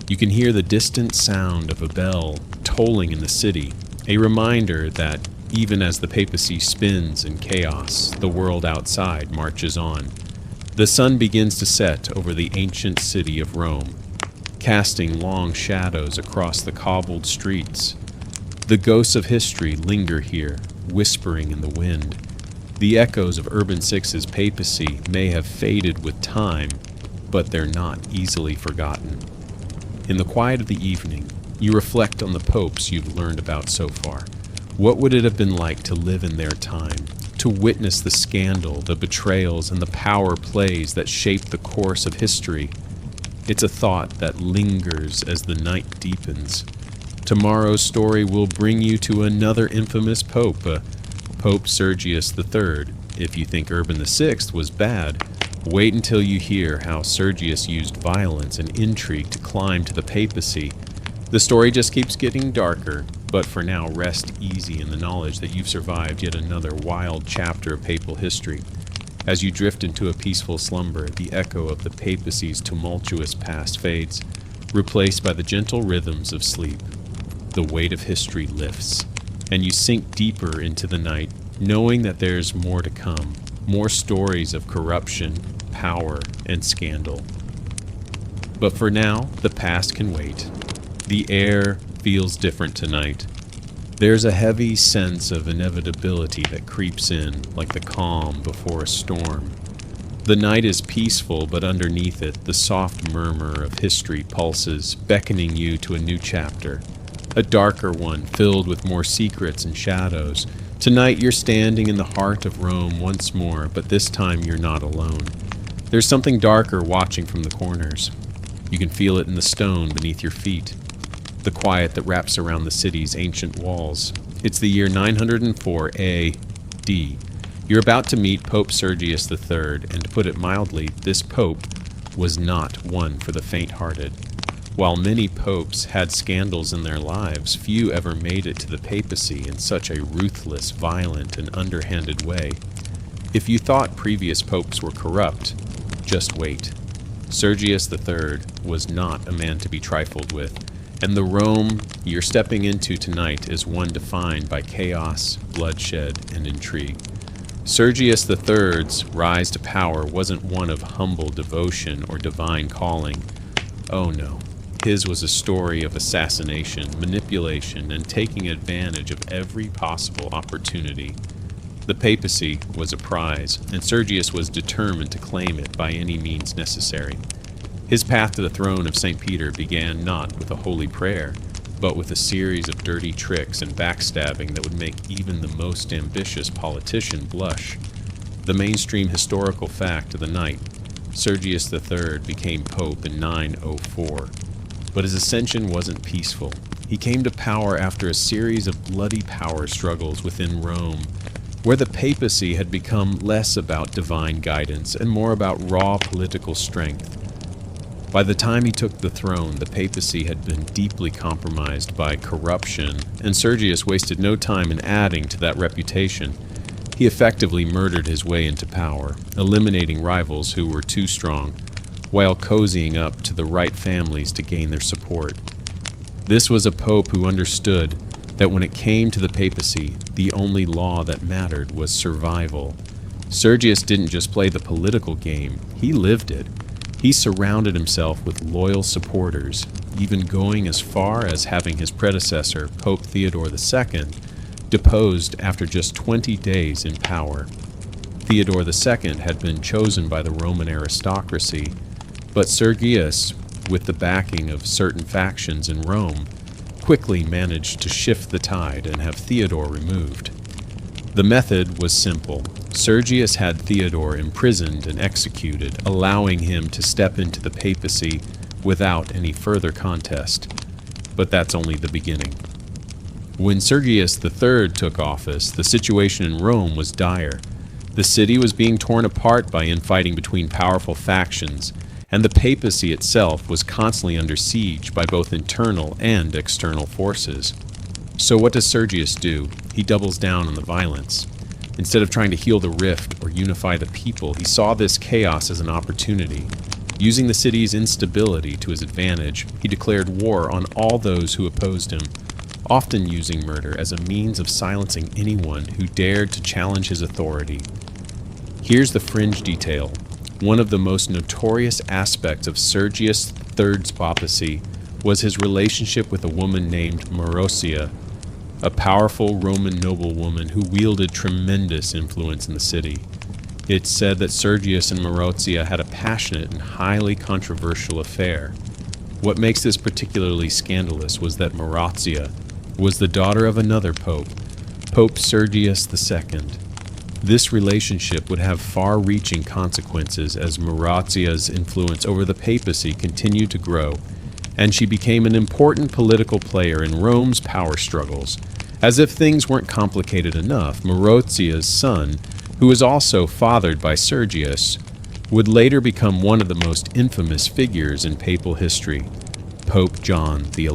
You can hear the distant sound of a bell tolling in the city, a reminder that even as the papacy spins in chaos, the world outside marches on. The sun begins to set over the ancient city of Rome, casting long shadows across the cobbled streets. The ghosts of history linger here, whispering in the wind. The echoes of Urban VI's papacy may have faded with time, but they're not easily forgotten. In the quiet of the evening, you reflect on the popes you've learned about so far. What would it have been like to live in their time, to witness the scandal, the betrayals, and the power plays that shaped the course of history? It's a thought that lingers as the night deepens. Tomorrow's story will bring you to another infamous pope, Pope Sergius III. If you think Urban VI was bad, wait until you hear how Sergius used violence and intrigue to climb to the papacy. The story just keeps getting darker, but for now rest easy in the knowledge that you've survived yet another wild chapter of papal history. As you drift into a peaceful slumber, the echo of the papacy's tumultuous past fades, replaced by the gentle rhythms of sleep. The weight of history lifts, and you sink deeper into the night, knowing that there's more to come, more stories of corruption, power, and scandal. But for now, the past can wait. The air feels different tonight. There's a heavy sense of inevitability that creeps in, like the calm before a storm. The night is peaceful, but underneath it, the soft murmur of history pulses, beckoning you to a new chapter. A darker one, filled with more secrets and shadows. Tonight you're standing in the heart of Rome once more, but this time you're not alone. There's something darker watching from the corners. You can feel it in the stone beneath your feet, the quiet that wraps around the city's ancient walls. It's the year 904 A.D. You're about to meet Pope Sergius III, and to put it mildly, this pope was not one for the faint-hearted. While many popes had scandals in their lives, few ever made it to the papacy in such a ruthless, violent, and underhanded way. If you thought previous popes were corrupt, just wait. Sergius III was not a man to be trifled with, and the Rome you're stepping into tonight is one defined by chaos, bloodshed, and intrigue. Sergius III's rise to power wasn't one of humble devotion or divine calling. Oh no. His was a story of assassination, manipulation, and taking advantage of every possible opportunity. The papacy was a prize, and Sergius was determined to claim it by any means necessary. His path to the throne of St. Peter began not with a holy prayer, but with a series of dirty tricks and backstabbing that would make even the most ambitious politician blush. The mainstream historical fact of the night: Sergius III became pope in 904. But his ascension wasn't peaceful. He came to power after a series of bloody power struggles within Rome, where the papacy had become less about divine guidance and more about raw political strength. By the time he took the throne, the papacy had been deeply compromised by corruption, and Sergius wasted no time in adding to that reputation. He effectively murdered his way into power, eliminating rivals who were too strong, while cozying up to the right families to gain their support. This was a pope who understood that when it came to the papacy, the only law that mattered was survival. Sergius didn't just play the political game, he lived it. He surrounded himself with loyal supporters, even going as far as having his predecessor, Pope Theodore II, deposed after just 20 days in power. Theodore II had been chosen by the Roman aristocracy, but Sergius, with the backing of certain factions in Rome, quickly managed to shift the tide and have Theodore removed. The method was simple. Sergius had Theodore imprisoned and executed, allowing him to step into the papacy without any further contest. But that's only the beginning. When Sergius III took office, the situation in Rome was dire. The city was being torn apart by infighting between powerful factions, and the papacy itself was constantly under siege by both internal and external forces. So what does Sergius do? He doubles down on the violence. Instead of trying to heal the rift or unify the people, he saw this chaos as an opportunity. Using the city's instability to his advantage, he declared war on all those who opposed him, often using murder as a means of silencing anyone who dared to challenge his authority. Here's the fringe detail. One of the most notorious aspects of Sergius III's papacy was his relationship with a woman named Marozia, a powerful Roman noblewoman who wielded tremendous influence in the city. It's said that Sergius and Marozia had a passionate and highly controversial affair. What makes this particularly scandalous was that Marozia was the daughter of another pope, Pope Sergius II. This relationship would have far-reaching consequences as Marozia's influence over the papacy continued to grow, and she became an important political player in Rome's power struggles. As if things weren't complicated enough, Marozia's son, who was also fathered by Sergius, would later become one of the most infamous figures in papal history, Pope John XI.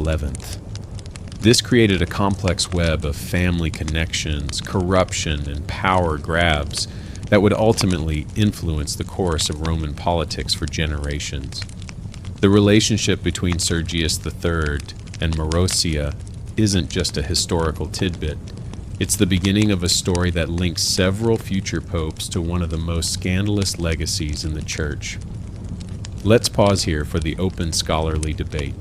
This created a complex web of family connections, corruption, and power grabs that would ultimately influence the course of Roman politics for generations. The relationship between Sergius III and Marozia isn't just a historical tidbit. It's the beginning of a story that links several future popes to one of the most scandalous legacies in the Church. Let's pause here for the open scholarly debate.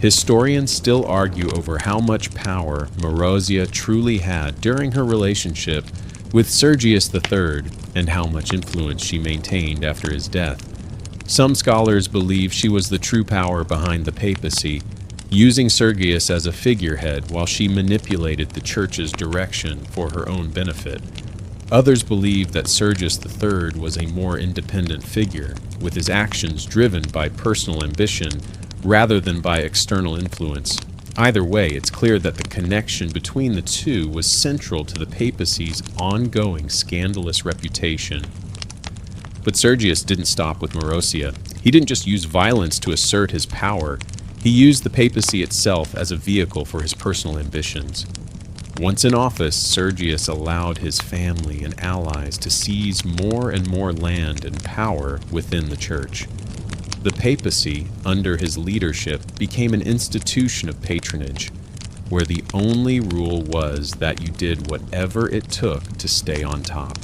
Historians still argue over how much power Marozia truly had during her relationship with Sergius III and how much influence she maintained after his death. Some scholars believe she was the true power behind the papacy, using Sergius as a figurehead while she manipulated the Church's direction for her own benefit. Others believe that Sergius III was a more independent figure, with his actions driven by personal ambition rather than by external influence. Either way, it's clear that the connection between the two was central to the papacy's ongoing scandalous reputation. But Sergius didn't stop with Marozia. He didn't just use violence to assert his power. He used the papacy itself as a vehicle for his personal ambitions. Once in office, Sergius allowed his family and allies to seize more and more land and power within the Church. The papacy, under his leadership, became an institution of patronage, where the only rule was that you did whatever it took to stay on top.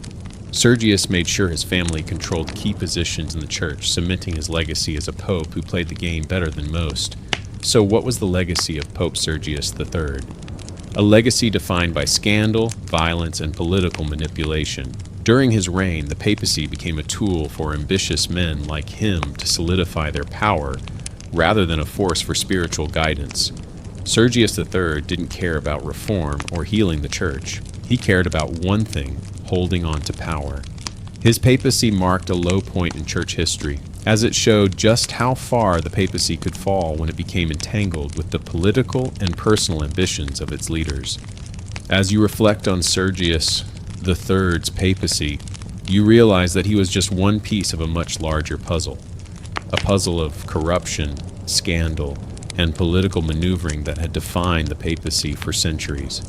Sergius made sure his family controlled key positions in the Church, cementing his legacy as a pope who played the game better than most. So what was the legacy of Pope Sergius III? A legacy defined by scandal, violence, and political manipulation. During his reign, the papacy became a tool for ambitious men like him to solidify their power, rather than a force for spiritual guidance. Sergius III didn't care about reform or healing the Church. He cared about one thing: holding on to power. His papacy marked a low point in Church history, as it showed just how far the papacy could fall when it became entangled with the political and personal ambitions of its leaders. As you reflect on Sergius III's papacy, you realize that he was just one piece of a much larger puzzle. A puzzle of corruption, scandal, and political maneuvering that had defined the papacy for centuries.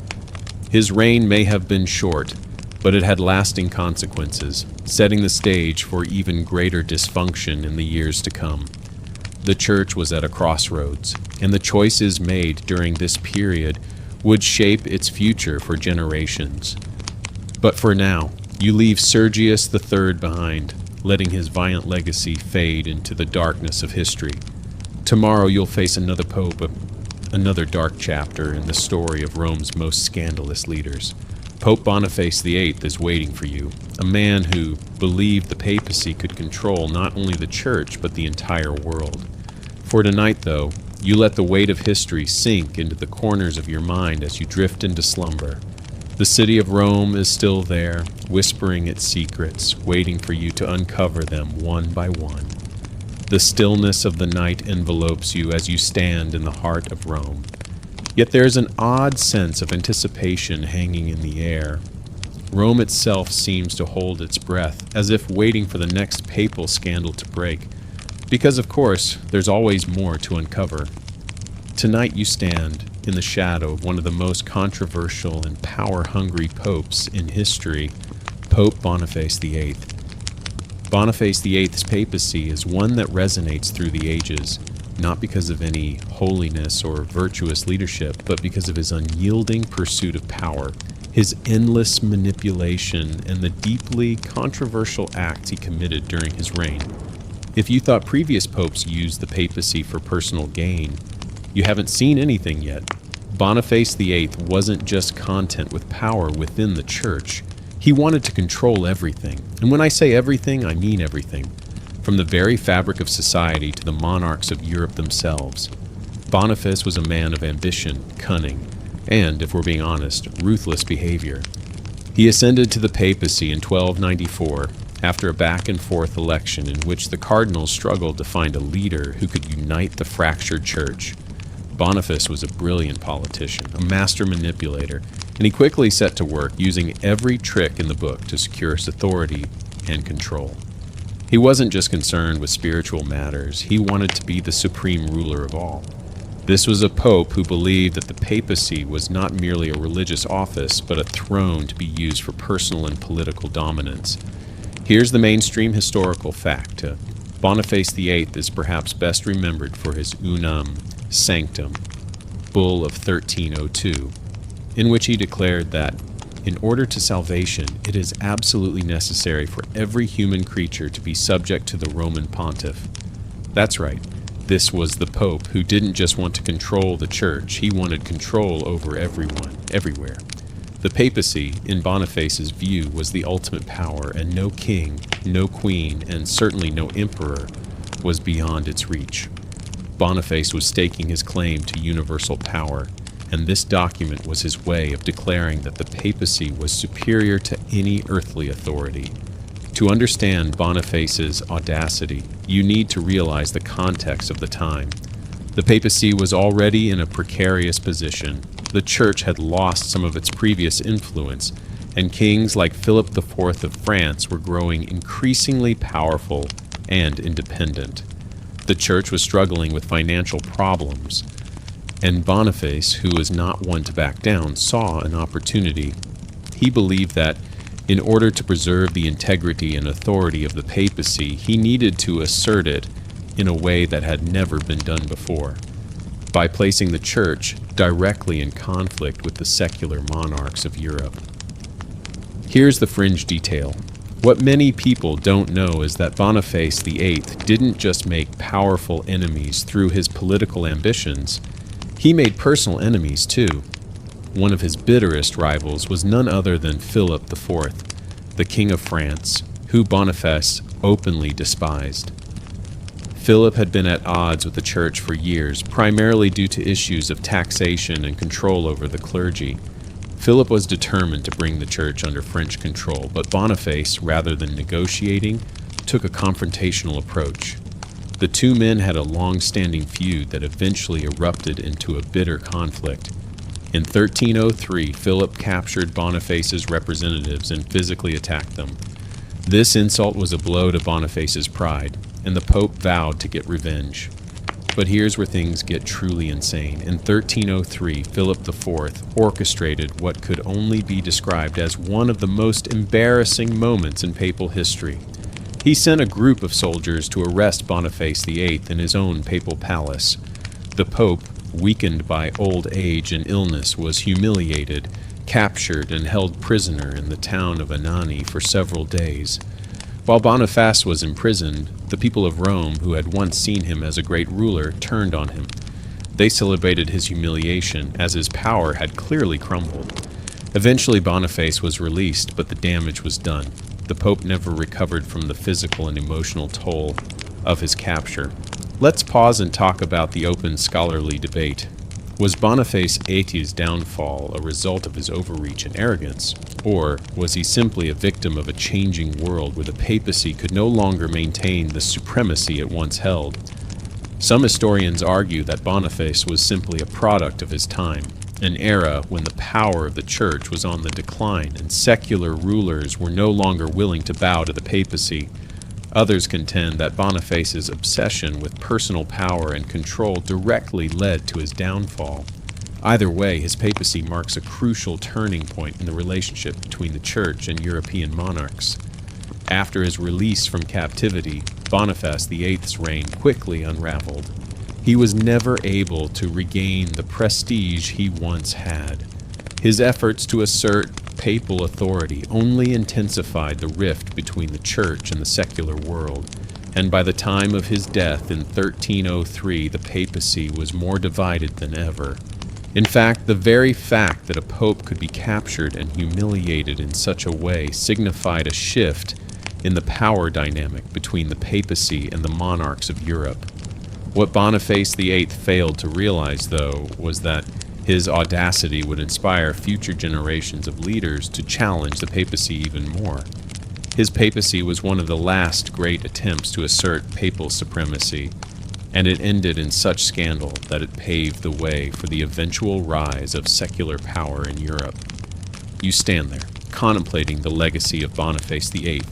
His reign may have been short, but it had lasting consequences, setting the stage for even greater dysfunction in the years to come. The Church was at a crossroads, and the choices made during this period would shape its future for generations. But for now, you leave Sergius III behind, letting his violent legacy fade into the darkness of history. Tomorrow you'll face another pope, another dark chapter in the story of Rome's most scandalous leaders. Pope Boniface VIII is waiting for you, a man who believed the papacy could control not only the Church but the entire world. For tonight, though, You let the weight of history sink into the corners of your mind as you drift into slumber. The city of Rome is still there, whispering its secrets, waiting for you to uncover them one by one. The stillness of the night envelopes you as you stand in the heart of Rome. Yet there is an odd sense of anticipation hanging in the air. Rome itself seems to hold its breath, as if waiting for the next papal scandal to break. Because, of course, there's always more to uncover. Tonight you stand in the shadow of one of the most controversial and power-hungry popes in history, Pope Boniface VIII. Boniface VIII's papacy is one that resonates through the ages, not because of any holiness or virtuous leadership, but because of his unyielding pursuit of power, his endless manipulation, and the deeply controversial acts he committed during his reign. If you thought previous popes used the papacy for personal gain, you haven't seen anything yet. Boniface VIII wasn't just content with power within the church. He wanted to control everything. And when I say everything, I mean everything. From the very fabric of society to the monarchs of Europe themselves. Boniface was a man of ambition, cunning, and, if we're being honest, ruthless behavior. He ascended to the papacy in 1294 after a back-and-forth election in which the cardinals struggled to find a leader who could unite the fractured church. Boniface was a brilliant politician, a master manipulator, and he quickly set to work using every trick in the book to secure his authority and control. He wasn't just concerned with spiritual matters, he wanted to be the supreme ruler of all. This was a pope who believed that the papacy was not merely a religious office, but a throne to be used for personal and political dominance. Here's the mainstream historical fact. Boniface VIII is perhaps best remembered for his Unam Sanctum, Bull of 1302, in which he declared that, in order to salvation, it is absolutely necessary for every human creature to be subject to the Roman pontiff. That's right, this was the pope who didn't just want to control the church, he wanted control over everyone, everywhere. The papacy, in Boniface's view, was the ultimate power, and no king, no queen, and certainly no emperor was beyond its reach. Boniface was staking his claim to universal power, and this document was his way of declaring that the papacy was superior to any earthly authority. To understand Boniface's audacity, you need to realize the context of the time. The papacy was already in a precarious position. The church had lost some of its previous influence, and kings like Philip IV of France were growing increasingly powerful and independent. The church was struggling with financial problems, and Boniface, who was not one to back down, saw an opportunity. He believed that, in order to preserve the integrity and authority of the papacy, he needed to assert it in a way that had never been done before, by placing the church directly in conflict with the secular monarchs of Europe. Here's the fringe detail. What many people don't know is that Boniface VIII didn't just make powerful enemies through his political ambitions, he made personal enemies too. One of his bitterest rivals was none other than Philip IV, the King of France, who Boniface openly despised. Philip had been at odds with the church for years, primarily due to issues of taxation and control over the clergy. Philip was determined to bring the church under French control, but Boniface, rather than negotiating, took a confrontational approach. The two men had a long-standing feud that eventually erupted into a bitter conflict. In 1303, Philip captured Boniface's representatives and physically attacked them. This insult was a blow to Boniface's pride, and the Pope vowed to get revenge. But here's where things get truly insane. In 1303, Philip IV orchestrated what could only be described as one of the most embarrassing moments in papal history. He sent a group of soldiers to arrest Boniface VIII in his own papal palace. The Pope, weakened by old age and illness, was humiliated, captured, and held prisoner in the town of Anagni for several days. While Boniface was imprisoned, the people of Rome, who had once seen him as a great ruler, turned on him. They celebrated his humiliation, as his power had clearly crumbled. Eventually Boniface was released, but the damage was done. The Pope never recovered from the physical and emotional toll of his capture. Let's pause and talk about the open scholarly debate. Was Boniface VIII's downfall a result of his overreach and arrogance, or was he simply a victim of a changing world where the papacy could no longer maintain the supremacy it once held? Some historians argue that Boniface was simply a product of his time, an era when the power of the church was on the decline and secular rulers were no longer willing to bow to the papacy. Others contend that Boniface's obsession with personal power and control directly led to his downfall. Either way, his papacy marks a crucial turning point in the relationship between the church and European monarchs. After his release from captivity, Boniface VIII's reign quickly unraveled. He was never able to regain the prestige he once had. His efforts to assert papal authority only intensified the rift between the church and the secular world, and by the time of his death in 1303, the papacy was more divided than ever. In fact, the very fact that a pope could be captured and humiliated in such a way signified a shift in the power dynamic between the papacy and the monarchs of Europe. What Boniface VIII failed to realize, though, was that his audacity would inspire future generations of leaders to challenge the papacy even more. His papacy was one of the last great attempts to assert papal supremacy, and it ended in such scandal that it paved the way for the eventual rise of secular power in Europe. You stand there, contemplating the legacy of Boniface VIII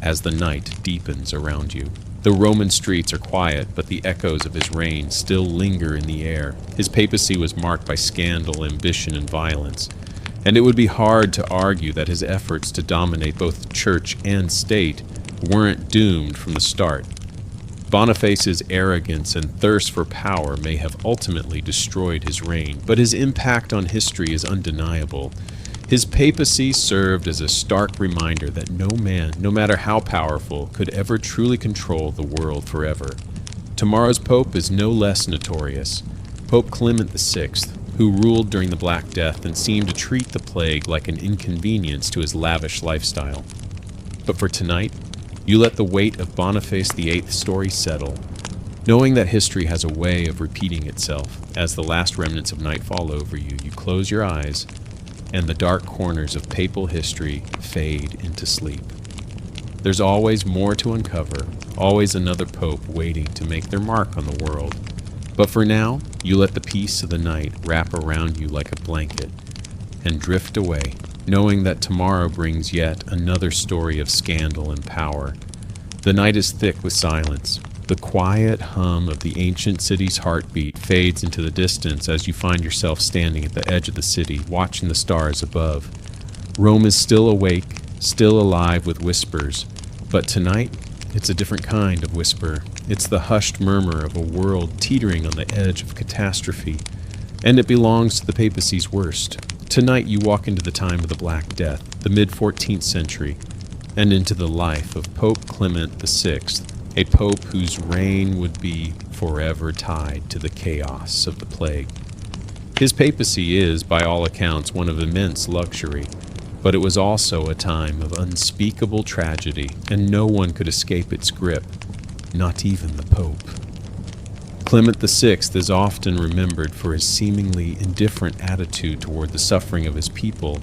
as the night deepens around you. The Roman streets are quiet, but the echoes of his reign still linger in the air. His papacy was marked by scandal, ambition, and violence, and it would be hard to argue that his efforts to dominate both church and state weren't doomed from the start. Boniface's arrogance and thirst for power may have ultimately destroyed his reign, but his impact on history is undeniable. His papacy served as a stark reminder that no man, no matter how powerful, could ever truly control the world forever. Tomorrow's pope is no less notorious. Pope Clement VI, who ruled during the Black Death and seemed to treat the plague like an inconvenience to his lavish lifestyle. But for tonight, you let the weight of Boniface VIII's story settle, knowing that history has a way of repeating itself. As the last remnants of night fall over you, you close your eyes, and the dark corners of papal history fade into sleep. There's always more to uncover, always another pope waiting to make their mark on the world. But for now, you let the peace of the night wrap around you like a blanket and drift away, knowing that tomorrow brings yet another story of scandal and power. The night is thick with silence. The quiet hum of the ancient city's heartbeat fades into the distance as you find yourself standing at the edge of the city, watching the stars above. Rome is still awake, still alive with whispers, but tonight, it's a different kind of whisper. It's the hushed murmur of a world teetering on the edge of catastrophe, and it belongs to the papacy's worst. Tonight you walk into the time of the Black Death, the mid-14th century, and into the life of Pope Clement VI, a pope whose reign would be forever tied to the chaos of the plague. His papacy is, by all accounts, one of immense luxury, but it was also a time of unspeakable tragedy, and no one could escape its grip, not even the Pope. Clement VI is often remembered for his seemingly indifferent attitude toward the suffering of his people,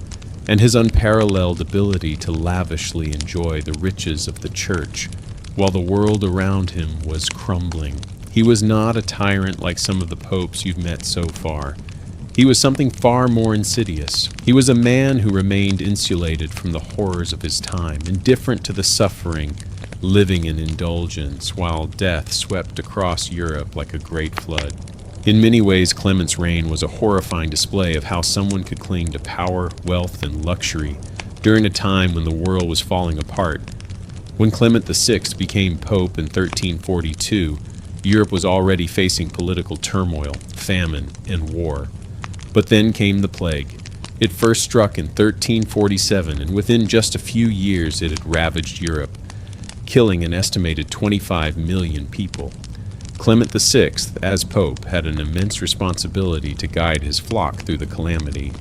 and his unparalleled ability to lavishly enjoy the riches of the church, while the world around him was crumbling. He was not a tyrant like some of the popes you've met so far. He was something far more insidious. He was a man who remained insulated from the horrors of his time, indifferent to the suffering, living in indulgence, while death swept across Europe like a great flood. In many ways, Clement's reign was a horrifying display of how someone could cling to power, wealth, and luxury during a time when the world was falling apart. When Clement VI became pope in 1342, Europe was already facing political turmoil, famine, and war. But then came the plague. It first struck in 1347, and within just a few years it had ravaged Europe, killing an estimated 25 million people. Clement VI, as pope, had an immense responsibility to guide his flock through the calamity.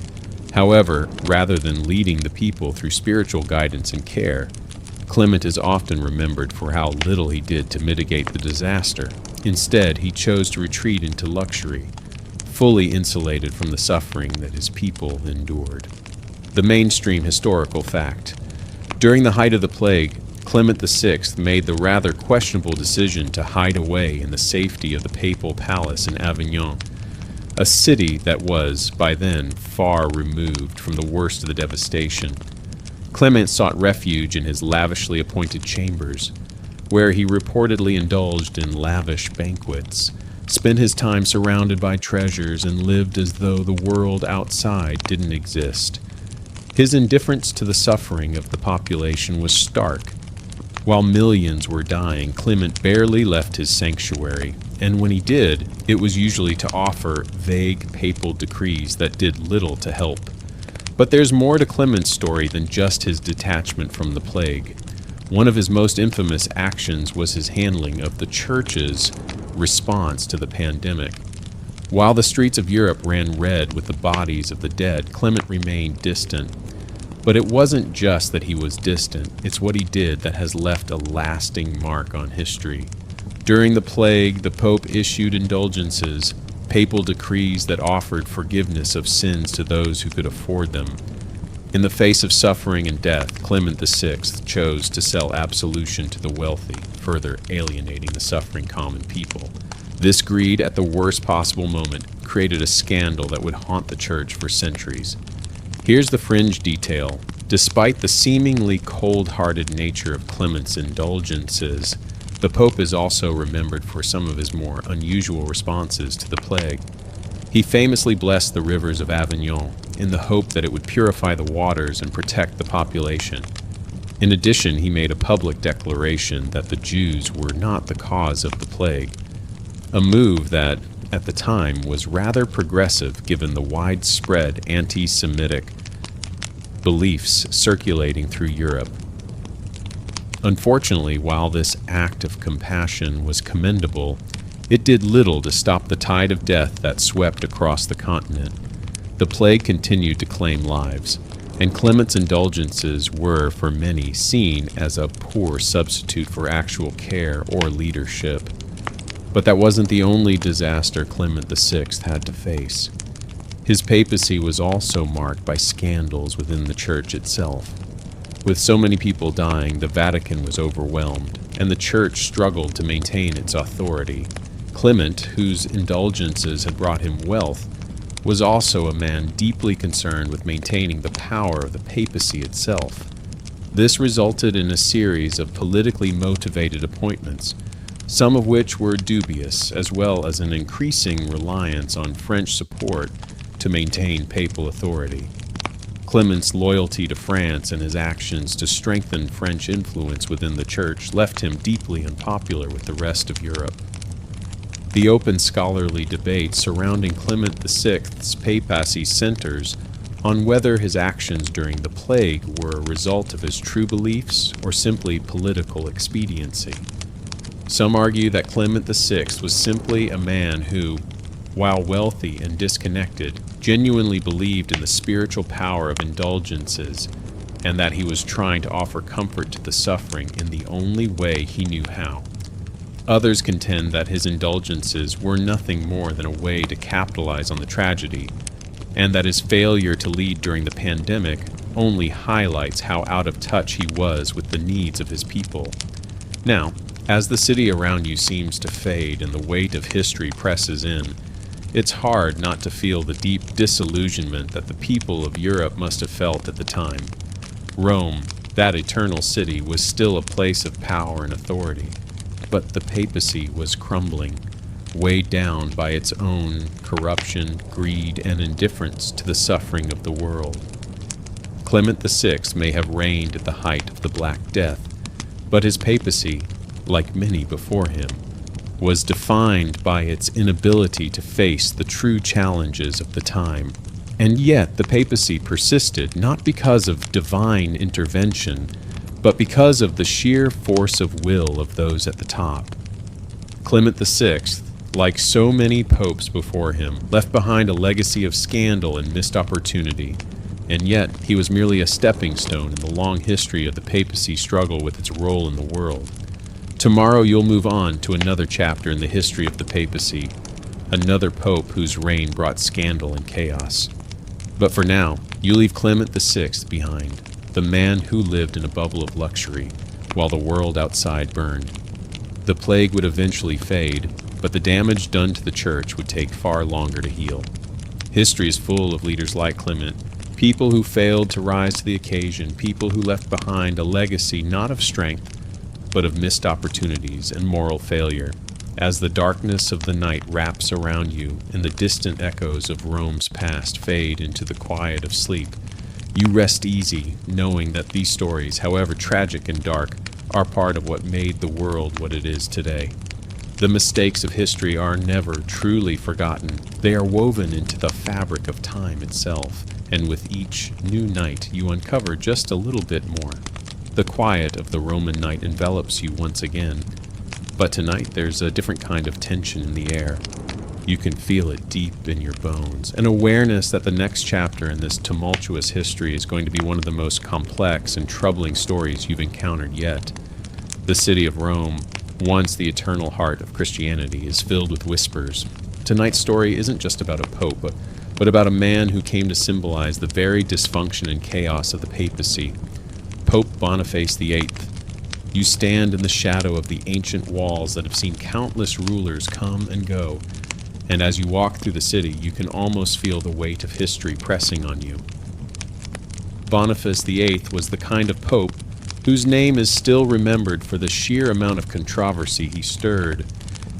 However, rather than leading the people through spiritual guidance and care, Clement is often remembered for how little he did to mitigate the disaster. Instead, he chose to retreat into luxury, fully insulated from the suffering that his people endured. The mainstream historical fact. During the height of the plague, Clement VI made the rather questionable decision to hide away in the safety of the papal palace in Avignon, a city that was, by then, far removed from the worst of the devastation. Clement sought refuge in his lavishly appointed chambers, where he reportedly indulged in lavish banquets, spent his time surrounded by treasures, and lived as though the world outside didn't exist. His indifference to the suffering of the population was stark. While millions were dying, Clement barely left his sanctuary, and when he did, it was usually to offer vague papal decrees that did little to help. But there's more to Clement's story than just his detachment from the plague. One of his most infamous actions was his handling of the Church's response to the pandemic. While the streets of Europe ran red with the bodies of the dead, Clement remained distant. But it wasn't just that he was distant, it's what he did that has left a lasting mark on history. During the plague, the Pope issued indulgences, papal decrees that offered forgiveness of sins to those who could afford them. In the face of suffering and death, Clement VI chose to sell absolution to the wealthy, further alienating the suffering common people. This greed, at the worst possible moment, created a scandal that would haunt the Church for centuries. Here's the fringe detail. Despite the seemingly cold-hearted nature of Clement's indulgences, the Pope is also remembered for some of his more unusual responses to the plague. He famously blessed the rivers of Avignon in the hope that it would purify the waters and protect the population. In addition, he made a public declaration that the Jews were not the cause of the plague, a move that, at the time, was rather progressive given the widespread anti-Semitic beliefs circulating through Europe. Unfortunately, while this act of compassion was commendable, it did little to stop the tide of death that swept across the continent. The plague continued to claim lives, and Clement's indulgences were, for many, seen as a poor substitute for actual care or leadership. But that wasn't the only disaster Clement VI had to face. His papacy was also marked by scandals within the Church itself. With so many people dying, the Vatican was overwhelmed, and the Church struggled to maintain its authority. Clement, whose indulgences had brought him wealth, was also a man deeply concerned with maintaining the power of the papacy itself. This resulted in a series of politically motivated appointments, some of which were dubious, as well as an increasing reliance on French support to maintain papal authority. Clement's loyalty to France and his actions to strengthen French influence within the Church left him deeply unpopular with the rest of Europe. The open scholarly debate surrounding Clement VI's papacy centers on whether his actions during the plague were a result of his true beliefs or simply political expediency. Some argue that Clement VI was simply a man who, while wealthy and disconnected, genuinely believed in the spiritual power of indulgences, and that he was trying to offer comfort to the suffering in the only way he knew how. Others contend that his indulgences were nothing more than a way to capitalize on the tragedy, and that his failure to lead during the pandemic only highlights how out of touch he was with the needs of his people. Now, as the city around you seems to fade and the weight of history presses in, it's hard not to feel the deep disillusionment that the people of Europe must have felt at the time. Rome, that eternal city, was still a place of power and authority, but the papacy was crumbling, weighed down by its own corruption, greed, and indifference to the suffering of the world. Clement VI may have reigned at the height of the Black Death, but his papacy, like many before him, was defined by its inability to face the true challenges of the time. And yet the papacy persisted not because of divine intervention, but because of the sheer force of will of those at the top. Clement VI, like so many popes before him, left behind a legacy of scandal and missed opportunity. and yet he was merely a stepping stone in the long history of the papacy struggle with its role in the world. Tomorrow you'll move on to another chapter in the history of the papacy, another pope whose reign brought scandal and chaos. But for now, you leave Clement VI behind, the man who lived in a bubble of luxury while the world outside burned. The plague would eventually fade, but the damage done to the church would take far longer to heal. History is full of leaders like Clement, people who failed to rise to the occasion, people who left behind a legacy not of strength, but of missed opportunities and moral failure. As the darkness of the night wraps around you and the distant echoes of Rome's past fade into the quiet of sleep, you rest easy knowing that these stories, however tragic and dark, are part of what made the world what it is today. The mistakes of history are never truly forgotten. They are woven into the fabric of time itself, and with each new night you uncover just a little bit more. The quiet of the Roman night envelops you once again, but tonight there's a different kind of tension in the air. You can feel it deep in your bones, an awareness that the next chapter in this tumultuous history is going to be one of the most complex and troubling stories you've encountered yet. The city of Rome, once the eternal heart of Christianity, is filled with whispers. Tonight's story isn't just about a pope, but about a man who came to symbolize the very dysfunction and chaos of the papacy, Pope Boniface VIII. You stand in the shadow of the ancient walls that have seen countless rulers come and go, and as you walk through the city, you can almost feel the weight of history pressing on you. Boniface VIII was the kind of pope whose name is still remembered for the sheer amount of controversy he stirred.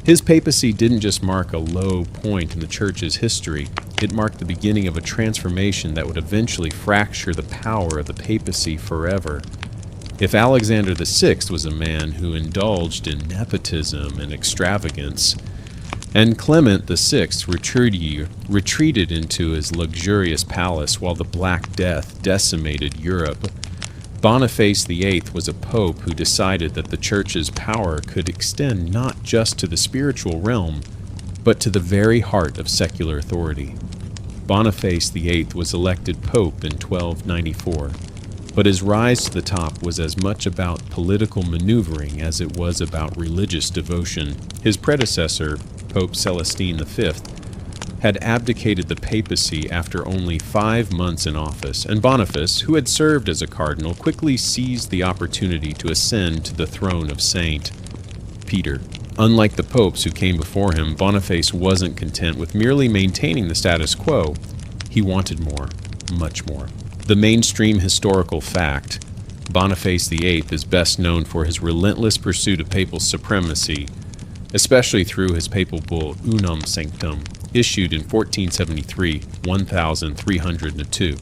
His papacy didn't just mark a low point in the church's history, it marked the beginning of a transformation that would eventually fracture the power of the papacy forever. If Alexander VI was a man who indulged in nepotism and extravagance, and Clement VI retreated into his luxurious palace while the Black Death decimated Europe, Boniface VIII was a pope who decided that the church's power could extend not just to the spiritual realm, but to the very heart of secular authority. Boniface VIII was elected pope in 1294, but his rise to the top was as much about political maneuvering as it was about religious devotion. His predecessor, Pope Celestine V, had abdicated the papacy after only 5 months in office, and Boniface, who had served as a cardinal, quickly seized the opportunity to ascend to the throne of Saint Peter. Unlike the popes who came before him, Boniface wasn't content with merely maintaining the status quo. He wanted more, much more. The mainstream historical fact, Boniface VIII is best known for his relentless pursuit of papal supremacy, especially through his papal bull Unam Sanctum, issued in 1473, 1302.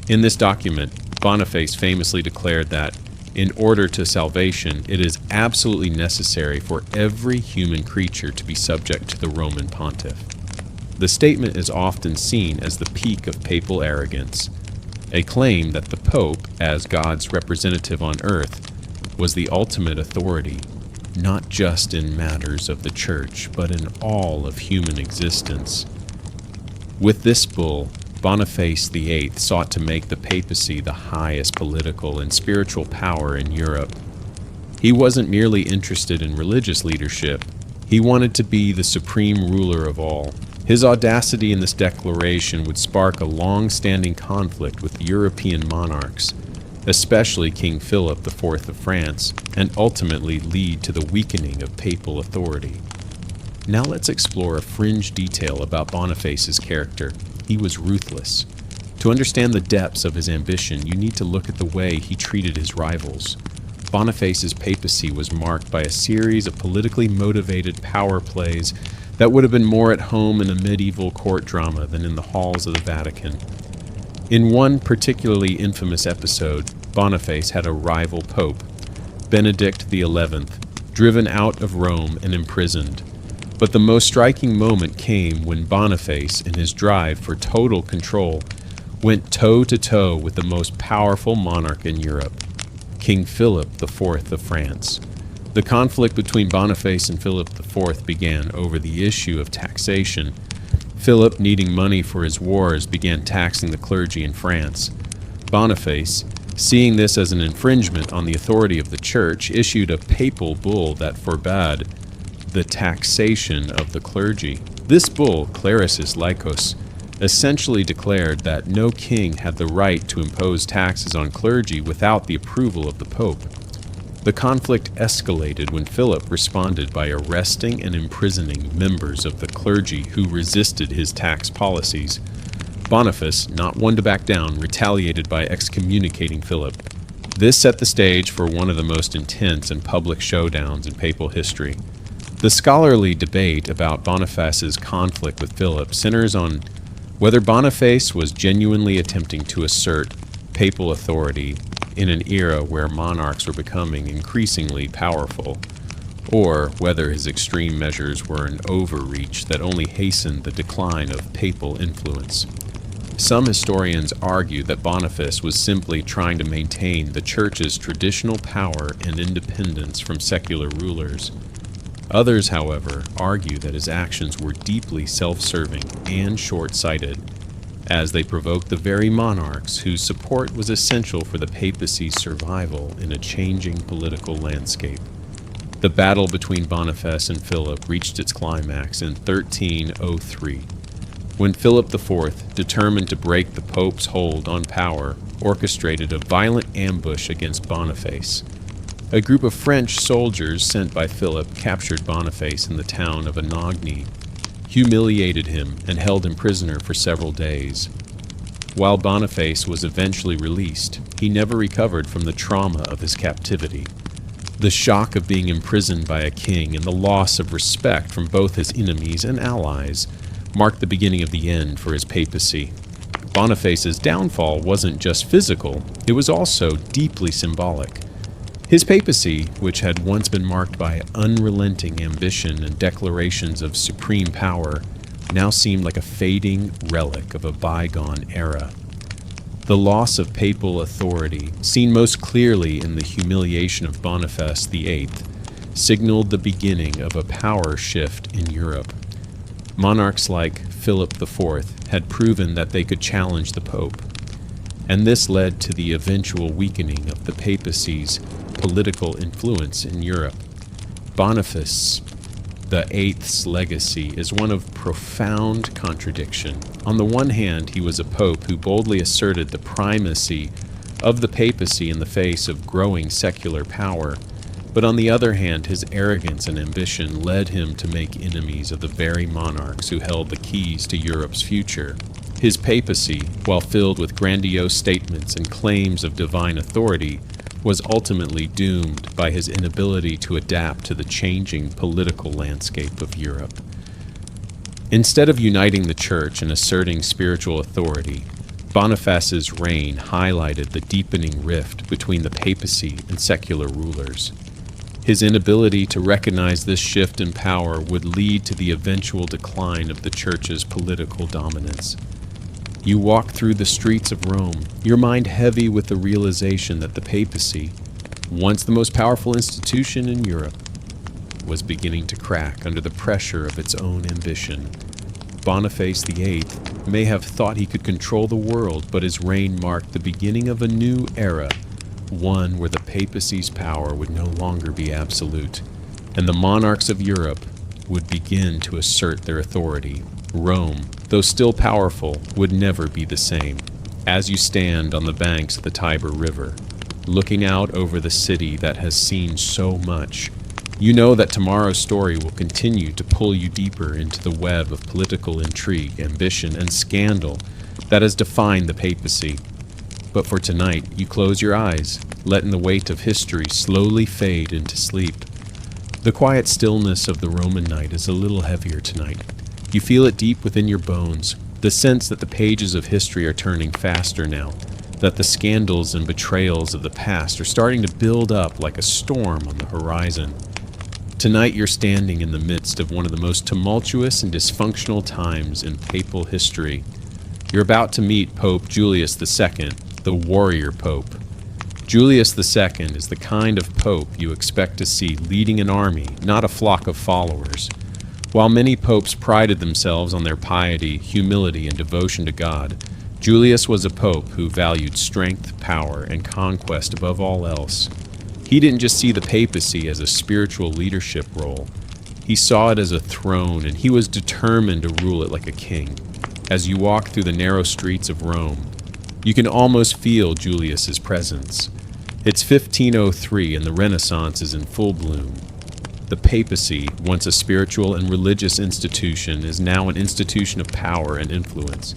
In this document, Boniface famously declared that, in order to salvation, it is absolutely necessary for every human creature to be subject to the Roman pontiff. The statement is often seen as the peak of papal arrogance, a claim that the Pope, as God's representative on earth, was the ultimate authority, not just in matters of the church, but in all of human existence. With this bull, Boniface VIII sought to make the papacy the highest political and spiritual power in Europe. He wasn't merely interested in religious leadership, he wanted to be the supreme ruler of all. His audacity in this declaration would spark a long-standing conflict with European monarchs, especially King Philip IV of France, and ultimately lead to the weakening of papal authority. Now let's explore a fringe detail about Boniface's character. He was ruthless. To understand the depths of his ambition, you need to look at the way he treated his rivals. Boniface's papacy was marked by a series of politically motivated power plays that would have been more at home in a medieval court drama than in the halls of the Vatican. In one particularly infamous episode, Boniface had a rival pope, Benedict XI, driven out of Rome and imprisoned. But the most striking moment came when Boniface, in his drive for total control, went toe-to-toe with the most powerful monarch in Europe, King Philip IV of France. The conflict between Boniface and Philip IV began over the issue of taxation. Philip, needing money for his wars, began taxing the clergy in France. Boniface, seeing this as an infringement on the authority of the church, issued a papal bull that forbade the taxation of the clergy. This bull, Claricis Laicos, essentially declared that no king had the right to impose taxes on clergy without the approval of the Pope. The conflict escalated when Philip responded by arresting and imprisoning members of the clergy who resisted his tax policies. Boniface, not one to back down, retaliated by excommunicating Philip. This set the stage for one of the most intense and public showdowns in papal history. The scholarly debate about Boniface's conflict with Philip centers on whether Boniface was genuinely attempting to assert papal authority in an era where monarchs were becoming increasingly powerful, or whether his extreme measures were an overreach that only hastened the decline of papal influence. Some historians argue that Boniface was simply trying to maintain the church's traditional power and independence from secular rulers. Others, however, argue that his actions were deeply self-serving and short-sighted, as they provoked the very monarchs whose support was essential for the papacy's survival in a changing political landscape. The battle between Boniface and Philip reached its climax in 1303, when Philip IV, determined to break the Pope's hold on power, orchestrated a violent ambush against Boniface. A group of French soldiers sent by Philip captured Boniface in the town of Anagni, humiliated him, and held him prisoner for several days. While Boniface was eventually released, he never recovered from the trauma of his captivity. The shock of being imprisoned by a king and the loss of respect from both his enemies and allies marked the beginning of the end for his papacy. Boniface's downfall wasn't just physical, it was also deeply symbolic. His papacy, which had once been marked by unrelenting ambition and declarations of supreme power, now seemed like a fading relic of a bygone era. The loss of papal authority, seen most clearly in the humiliation of Boniface VIII, signaled the beginning of a power shift in Europe. Monarchs like Philip IV had proven that they could challenge the Pope, and this led to the eventual weakening of the papacy's political influence in Europe. Boniface VIII's legacy is one of profound contradiction. On the one hand, he was a pope who boldly asserted the primacy of the papacy in the face of growing secular power, but on the other hand, his arrogance and ambition led him to make enemies of the very monarchs who held the keys to Europe's future. His papacy, while filled with grandiose statements and claims of divine authority, was ultimately doomed by his inability to adapt to the changing political landscape of Europe. Instead of uniting the church and asserting spiritual authority, Boniface's reign highlighted the deepening rift between the papacy and secular rulers. His inability to recognize this shift in power would lead to the eventual decline of the church's political dominance. You walk through the streets of Rome, your mind heavy with the realization that the papacy, once the most powerful institution in Europe, was beginning to crack under the pressure of its own ambition. Boniface VIII may have thought he could control the world, but his reign marked the beginning of a new era, one where the papacy's power would no longer be absolute, and the monarchs of Europe would begin to assert their authority. Rome, though still powerful, would never be the same. As you stand on the banks of the Tiber River, looking out over the city that has seen so much, you know that tomorrow's story will continue to pull you deeper into the web of political intrigue, ambition, and scandal that has defined the papacy. But for tonight, you close your eyes, letting the weight of history slowly fade into sleep. The quiet stillness of the Roman night is a little heavier tonight. You feel it deep within your bones, the sense that the pages of history are turning faster now, that the scandals and betrayals of the past are starting to build up like a storm on the horizon. Tonight you're standing in the midst of one of the most tumultuous and dysfunctional times in papal history. You're about to meet Pope Julius II, the warrior pope. Julius II is the kind of pope you expect to see leading an army, not a flock of followers. While many popes prided themselves on their piety, humility, and devotion to God, Julius was a pope who valued strength, power, and conquest above all else. He didn't just see the papacy as a spiritual leadership role. He saw it as a throne, and he was determined to rule it like a king. As you walk through the narrow streets of Rome, you can almost feel Julius's presence. It's 1503 and the Renaissance is in full bloom. The papacy, once a spiritual and religious institution, is now an institution of power and influence.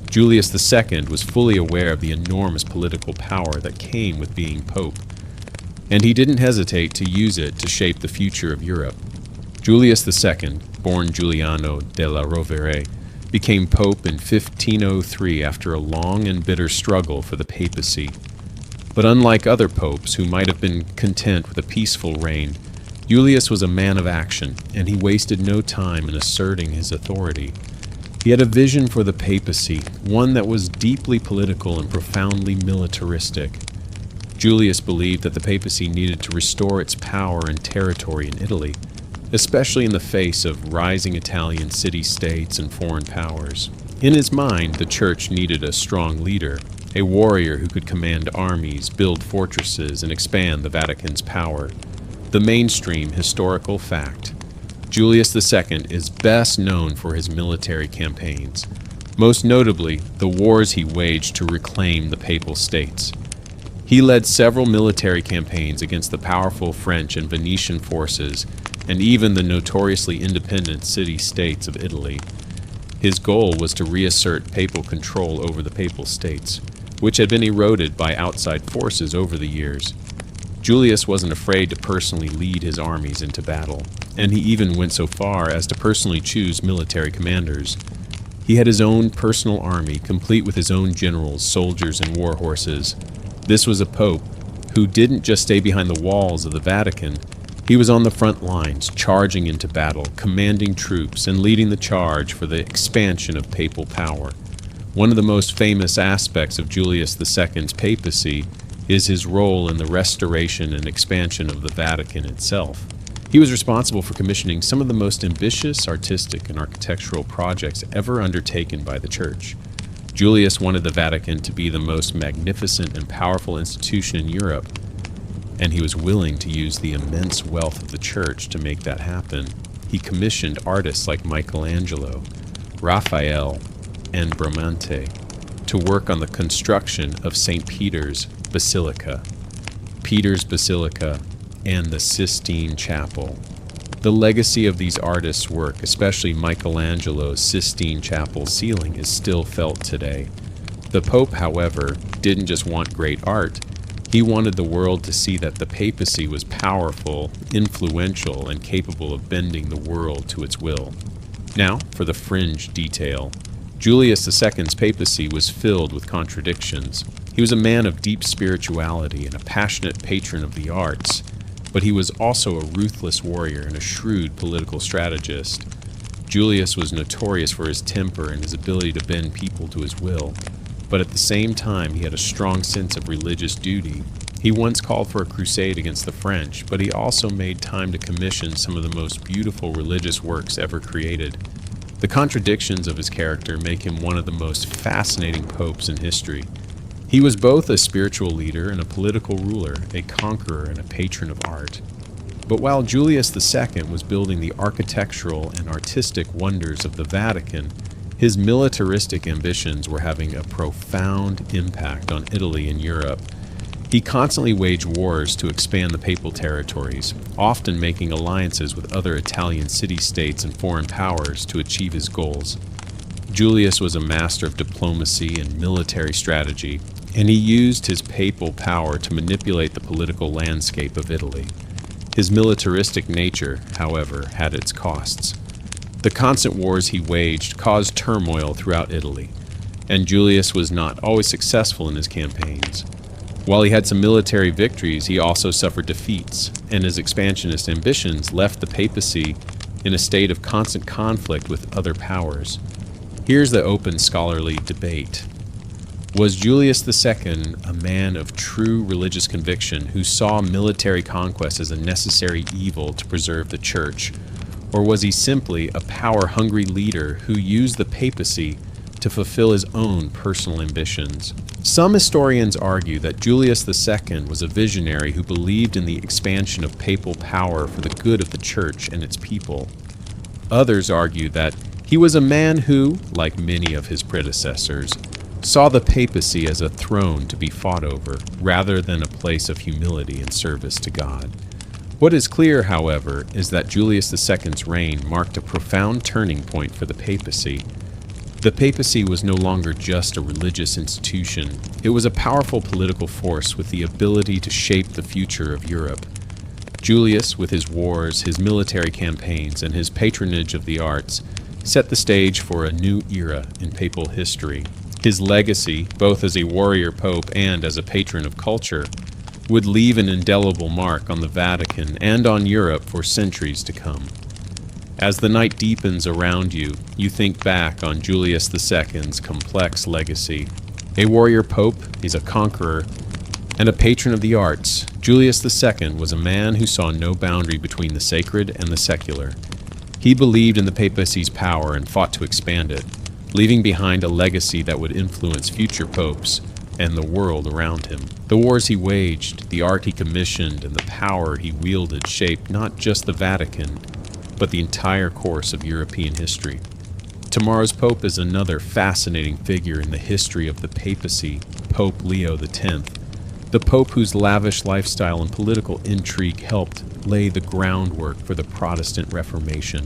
Julius II was fully aware of the enormous political power that came with being pope, and he didn't hesitate to use it to shape the future of Europe. Julius II, born Giuliano della Rovere, became pope in 1503 after a long and bitter struggle for the papacy. But unlike other popes who might have been content with a peaceful reign, Julius was a man of action, and he wasted no time in asserting his authority. He had a vision for the papacy, one that was deeply political and profoundly militaristic. Julius believed that the papacy needed to restore its power and territory in Italy, especially in the face of rising Italian city-states and foreign powers. In his mind, the church needed a strong leader, a warrior who could command armies, build fortresses, and expand the Vatican's power. The mainstream historical fact: Julius II is best known for his military campaigns, most notably the wars he waged to reclaim the Papal States. He led several military campaigns against the powerful French and Venetian forces, and even the notoriously independent city-states of Italy. His goal was to reassert papal control over the Papal States, which had been eroded by outside forces over the years. Julius wasn't afraid to personally lead his armies into battle, and he even went so far as to personally choose military commanders. He had his own personal army, complete with his own generals, soldiers, and war horses. This was a pope who didn't just stay behind the walls of the Vatican. He was on the front lines, charging into battle, commanding troops, and leading the charge for the expansion of papal power. One of the most famous aspects of Julius II's papacy is his role in the restoration and expansion of the Vatican itself. He was responsible for commissioning some of the most ambitious artistic and architectural projects ever undertaken by the Church. Julius wanted the Vatican to be the most magnificent and powerful institution in Europe, and he was willing to use the immense wealth of the Church to make that happen. He commissioned artists like Michelangelo, Raphael, and Bramante to work on the construction of St. Peter's Basilica, and the Sistine Chapel. The legacy of these artists' work, especially Michelangelo's Sistine Chapel ceiling, is still felt today. The Pope, however, didn't just want great art. He wanted the world to see that the papacy was powerful, influential, and capable of bending the world to its will. Now, for the fringe detail. Julius II's papacy was filled with contradictions. He was a man of deep spirituality and a passionate patron of the arts, but he was also a ruthless warrior and a shrewd political strategist. Julius was notorious for his temper and his ability to bend people to his will, but at the same time he had a strong sense of religious duty. He once called for a crusade against the French, but he also made time to commission some of the most beautiful religious works ever created. The contradictions of his character make him one of the most fascinating popes in history. He was both a spiritual leader and a political ruler, a conqueror and a patron of art. But while Julius II was building the architectural and artistic wonders of the Vatican, his militaristic ambitions were having a profound impact on Italy and Europe. He constantly waged wars to expand the papal territories, often making alliances with other Italian city-states and foreign powers to achieve his goals. Julius was a master of diplomacy and military strategy, and he used his papal power to manipulate the political landscape of Italy. His militaristic nature, however, had its costs. The constant wars he waged caused turmoil throughout Italy, and Julius was not always successful in his campaigns. While he had some military victories, he also suffered defeats, and his expansionist ambitions left the papacy in a state of constant conflict with other powers. Here's the open scholarly debate. Was Julius II a man of true religious conviction who saw military conquest as a necessary evil to preserve the Church? Or was he simply a power-hungry leader who used the papacy to fulfill his own personal ambitions? Some historians argue that Julius II was a visionary who believed in the expansion of papal power for the good of the church and its people. Others argue that he was a man who, like many of his predecessors, saw the papacy as a throne to be fought over, rather than a place of humility and service to God. What is clear, however, is that Julius II's reign marked a profound turning point for the papacy. The papacy was no longer just a religious institution. It was a powerful political force with the ability to shape the future of Europe. Julius, with his wars, his military campaigns, and his patronage of the arts, set the stage for a new era in papal history. His legacy, both as a warrior pope and as a patron of culture, would leave an indelible mark on the Vatican and on Europe for centuries to come. As the night deepens around you, you think back on Julius II's complex legacy. A warrior pope, he's a conqueror, and a patron of the arts, Julius II was a man who saw no boundary between the sacred and the secular. He believed in the papacy's power and fought to expand it, leaving behind a legacy that would influence future popes and the world around him. The wars he waged, the art he commissioned, and the power he wielded shaped not just the Vatican, but the entire course of European history. Tomorrow's pope is another fascinating figure in the history of the papacy, Pope Leo X, the pope whose lavish lifestyle and political intrigue helped lay the groundwork for the Protestant Reformation.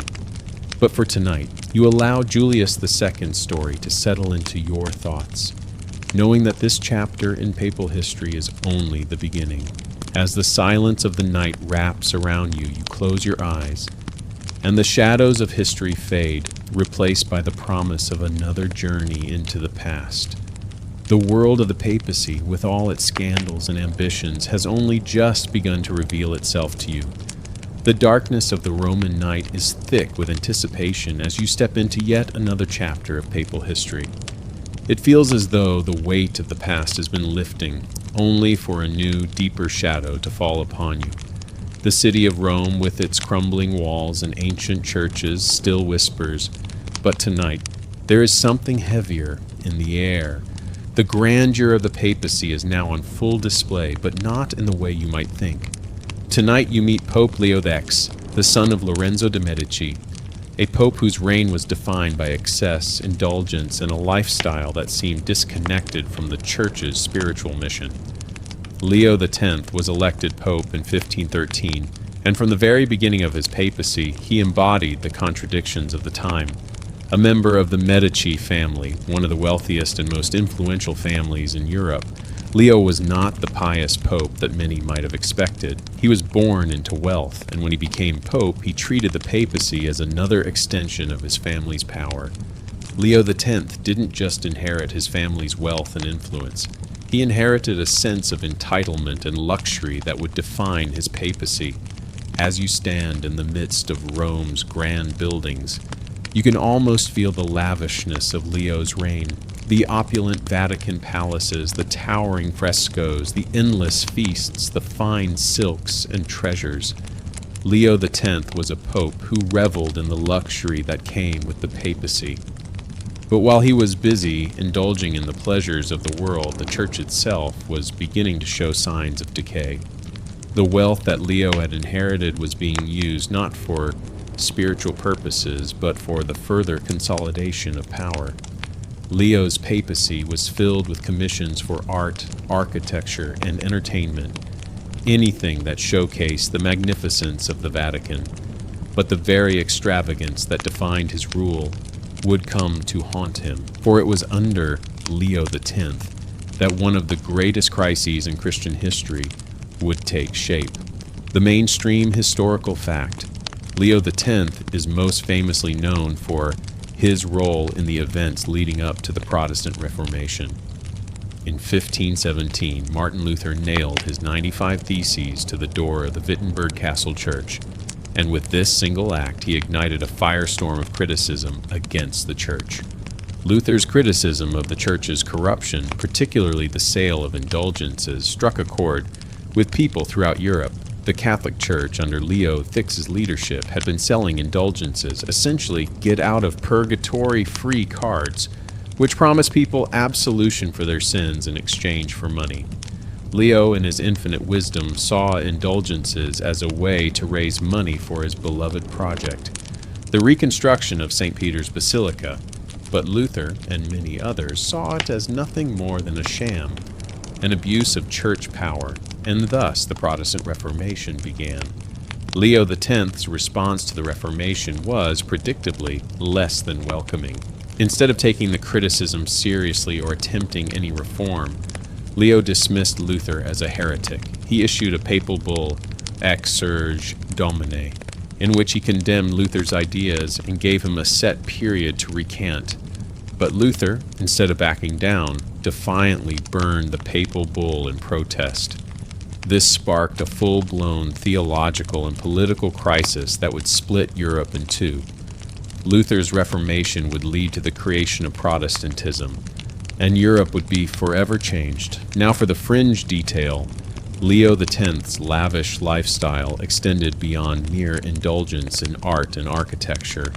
But for tonight, you allow Julius II's story to settle into your thoughts, knowing that this chapter in papal history is only the beginning. As the silence of the night wraps around you, you close your eyes, and the shadows of history fade, replaced by the promise of another journey into the past. The world of the papacy, with all its scandals and ambitions, has only just begun to reveal itself to you. The darkness of the Roman night is thick with anticipation as you step into yet another chapter of papal history. It feels as though the weight of the past has been lifting, only for a new, deeper shadow to fall upon you. The city of Rome, with its crumbling walls and ancient churches, still whispers, but tonight there is something heavier in the air. The grandeur of the papacy is now on full display, but not in the way you might think. Tonight you meet Pope Leo X, the son of Lorenzo de' Medici, a pope whose reign was defined by excess, indulgence, and a lifestyle that seemed disconnected from the Church's spiritual mission. Leo X was elected pope in 1513, and from the very beginning of his papacy, he embodied the contradictions of the time. A member of the Medici family, one of the wealthiest and most influential families in Europe, Leo was not the pious pope that many might have expected. He was born into wealth, and when he became pope, he treated the papacy as another extension of his family's power. Leo X didn't just inherit his family's wealth and influence. He inherited a sense of entitlement and luxury that would define his papacy. As you stand in the midst of Rome's grand buildings, you can almost feel the lavishness of Leo's reign. The opulent Vatican palaces, the towering frescoes, the endless feasts, the fine silks and treasures. Leo X was a pope who reveled in the luxury that came with the papacy. But while he was busy indulging in the pleasures of the world, the church itself was beginning to show signs of decay. The wealth that Leo had inherited was being used not for spiritual purposes, but for the further consolidation of power. Leo's papacy was filled with commissions for art, architecture, and entertainment, anything that showcased the magnificence of the Vatican. But the very extravagance that defined his rule would come to haunt him, for it was under Leo X that one of the greatest crises in Christian history would take shape. The mainstream historical fact: Leo X is most famously known for his role in the events leading up to the Protestant Reformation. In 1517, Martin Luther nailed his 95 Theses to the door of the Wittenberg Castle Church, and with this single act he ignited a firestorm of criticism against the Church. Luther's criticism of the Church's corruption, particularly the sale of indulgences, struck a chord with people throughout Europe. The Catholic Church, under Leo Thick's leadership, had been selling indulgences, essentially get-out-of-purgatory-free cards, which promised people absolution for their sins in exchange for money. Leo, in his infinite wisdom, saw indulgences as a way to raise money for his beloved project, the reconstruction of St. Peter's Basilica, but Luther and many others saw it as nothing more than a sham, an abuse of church power, and thus the Protestant Reformation began. Leo X's response to the Reformation was, predictably, less than welcoming. Instead of taking the criticism seriously or attempting any reform, Leo dismissed Luther as a heretic. He issued a papal bull, Exsurge Domine, in which he condemned Luther's ideas and gave him a set period to recant. But Luther, instead of backing down, defiantly burned the papal bull in protest. This sparked a full-blown theological and political crisis that would split Europe in two. Luther's Reformation would lead to the creation of Protestantism, and Europe would be forever changed. Now for the fringe detail, Leo X's lavish lifestyle extended beyond mere indulgence in art and architecture.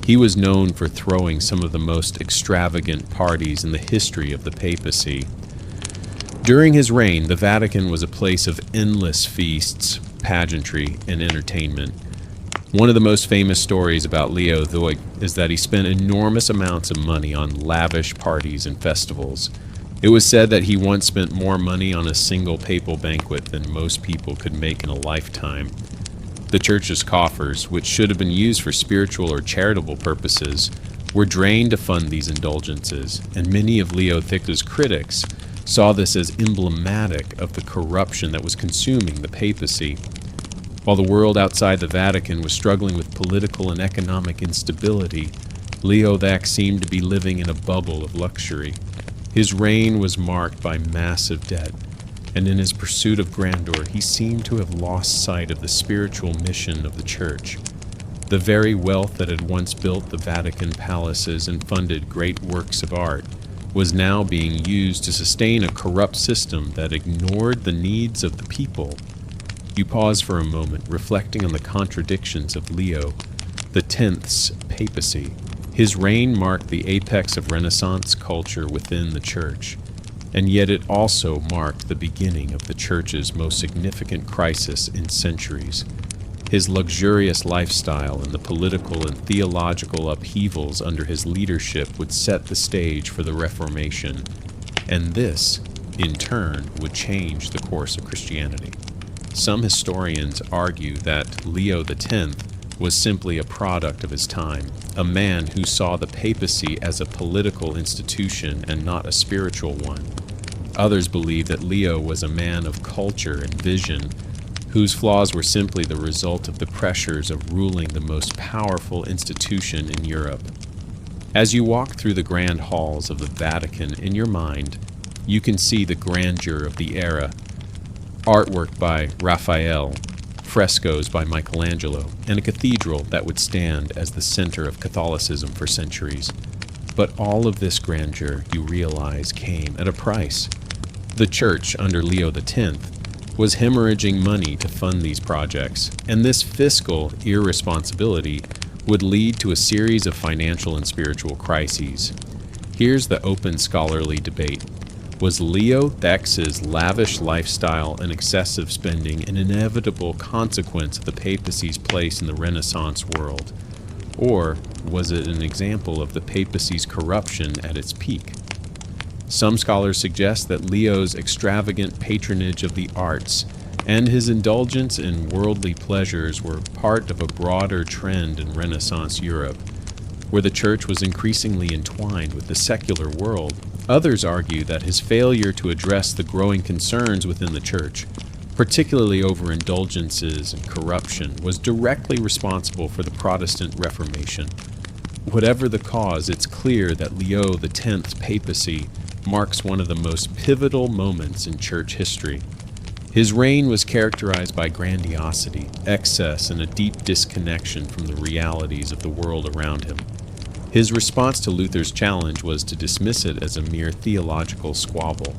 He was known for throwing some of the most extravagant parties in the history of the papacy. During his reign, the Vatican was a place of endless feasts, pageantry, and entertainment. One of the most famous stories about Leo Thuig is that he spent enormous amounts of money on lavish parties and festivals. It was said that he once spent more money on a single papal banquet than most people could make in a lifetime. The church's coffers, which should have been used for spiritual or charitable purposes, were drained to fund these indulgences, and many of Leo Thick's critics saw this as emblematic of the corruption that was consuming the papacy. While the world outside the Vatican was struggling with political and economic instability, Leo Thick seemed to be living in a bubble of luxury. His reign was marked by massive debt, and in his pursuit of grandeur, he seemed to have lost sight of the spiritual mission of the Church. The very wealth that had once built the Vatican palaces and funded great works of art was now being used to sustain a corrupt system that ignored the needs of the people. You pause for a moment, reflecting on the contradictions of Leo X's papacy. His reign marked the apex of Renaissance culture within the Church, and yet it also marked the beginning of the Church's most significant crisis in centuries. His luxurious lifestyle and the political and theological upheavals under his leadership would set the stage for the Reformation, and this, in turn, would change the course of Christianity. Some historians argue that Leo X was simply a product of his time, a man who saw the papacy as a political institution and not a spiritual one. Others believe that Leo was a man of culture and vision, whose flaws were simply the result of the pressures of ruling the most powerful institution in Europe. As you walk through the grand halls of the Vatican in your mind, you can see the grandeur of the era. Artwork by Raphael, frescoes by Michelangelo, and a cathedral that would stand as the center of Catholicism for centuries. But all of this grandeur, you realize, came at a price. The Church, under Leo X, was hemorrhaging money to fund these projects, and this fiscal irresponsibility would lead to a series of financial and spiritual crises. Here's the open scholarly debate. Was Leo X's lavish lifestyle and excessive spending an inevitable consequence of the papacy's place in the Renaissance world? Or was it an example of the papacy's corruption at its peak? Some scholars suggest that Leo's extravagant patronage of the arts and his indulgence in worldly pleasures were part of a broader trend in Renaissance Europe, where the Church was increasingly entwined with the secular world. Others argue that his failure to address the growing concerns within the Church, particularly over indulgences and corruption, was directly responsible for the Protestant Reformation. Whatever the cause, it's clear that Leo X's papacy marks one of the most pivotal moments in Church history. His reign was characterized by grandiosity, excess, and a deep disconnection from the realities of the world around him. His response to Luther's challenge was to dismiss it as a mere theological squabble,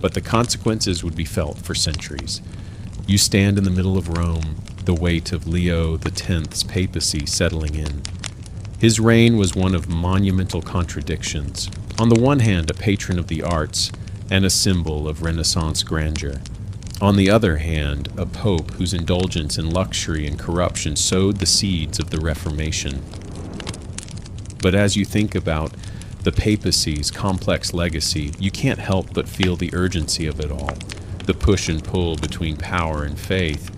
but the consequences would be felt for centuries. You stand in the middle of Rome, the weight of Leo X's papacy settling in. His reign was one of monumental contradictions. On the one hand, a patron of the arts and a symbol of Renaissance grandeur. On the other hand, a pope whose indulgence in luxury and corruption sowed the seeds of the Reformation. But as you think about the papacy's complex legacy, you can't help but feel the urgency of it all, the push and pull between power and faith,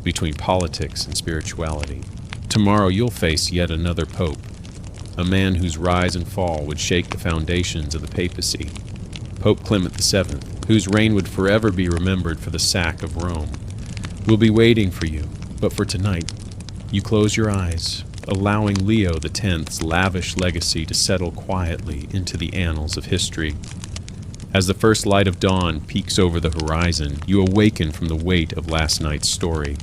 between politics and spirituality. Tomorrow you'll face yet another pope, a man whose rise and fall would shake the foundations of the papacy, Pope Clement VII, whose reign would forever be remembered for the sack of Rome. We'll be waiting for you, but for tonight, you close your eyes, allowing Leo X's lavish legacy to settle quietly into the annals of history. As the first light of dawn peeks over the horizon, you awaken from the weight of last night's story.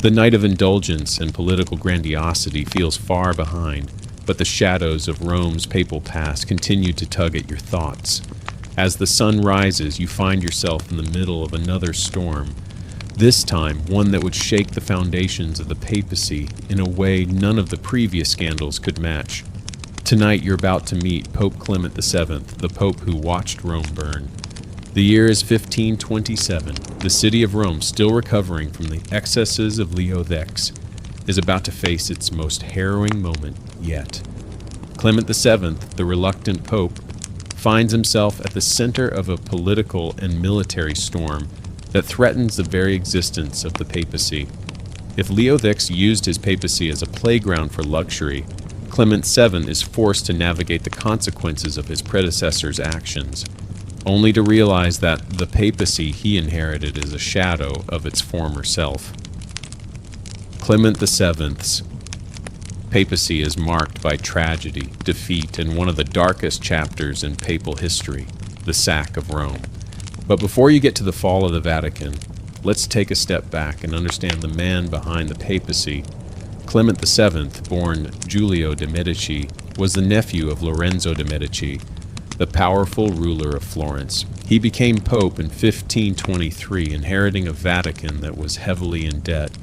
The night of indulgence and political grandiosity feels far behind, but the shadows of Rome's papal past continue to tug at your thoughts. As the sun rises, you find yourself in the middle of another storm, this time one that would shake the foundations of the papacy in a way none of the previous scandals could match. Tonight you're about to meet Pope Clement VII, the pope who watched Rome burn. The year is 1527. The city of Rome, still recovering from the excesses of Leo X, is about to face its most harrowing moment yet. Clement VII, the reluctant pope, finds himself at the center of a political and military storm that threatens the very existence of the papacy. If Leo X used his papacy as a playground for luxury, Clement VII is forced to navigate the consequences of his predecessor's actions, only to realize that the papacy he inherited is a shadow of its former self. Clement VII's papacy is marked by tragedy, defeat, and one of the darkest chapters in papal history, the sack of Rome. But before you get to the fall of the Vatican, let's take a step back and understand the man behind the papacy. Clement VII, born Giulio de' Medici, was the nephew of Lorenzo de' Medici, the powerful ruler of Florence. He became pope in 1523, inheriting a Vatican that was heavily in debt,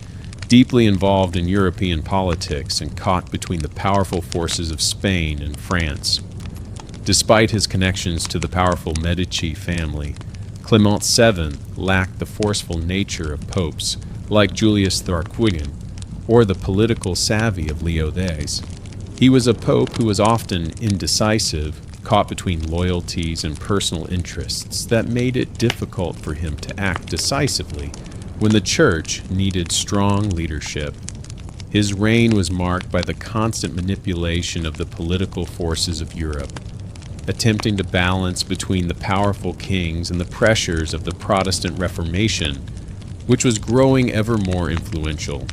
deeply involved in European politics, and caught between the powerful forces of Spain and France. Despite his connections to the powerful Medici family, Clement VII lacked the forceful nature of popes like Julius Tharquinian or the political savvy of Leo X. He was a pope who was often indecisive, caught between loyalties and personal interests that made it difficult for him to act decisively when the church needed strong leadership. His reign was marked by the constant manipulation of the political forces of Europe, attempting to balance between the powerful kings and the pressures of the Protestant Reformation, which was growing ever more influential.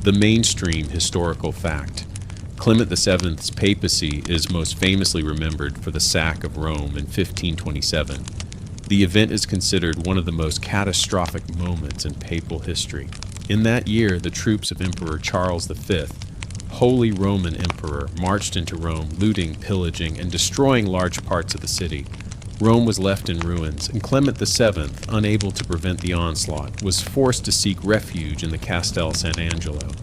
The mainstream historical fact: Clement VII's papacy is most famously remembered for the sack of Rome in 1527. The event is considered one of the most catastrophic moments in papal history. In that year, the troops of Emperor Charles V, Holy Roman Emperor, marched into Rome, looting, pillaging, and destroying large parts of the city. Rome was left in ruins, and Clement VII, unable to prevent the onslaught, was forced to seek refuge in the Castel Sant'Angelo.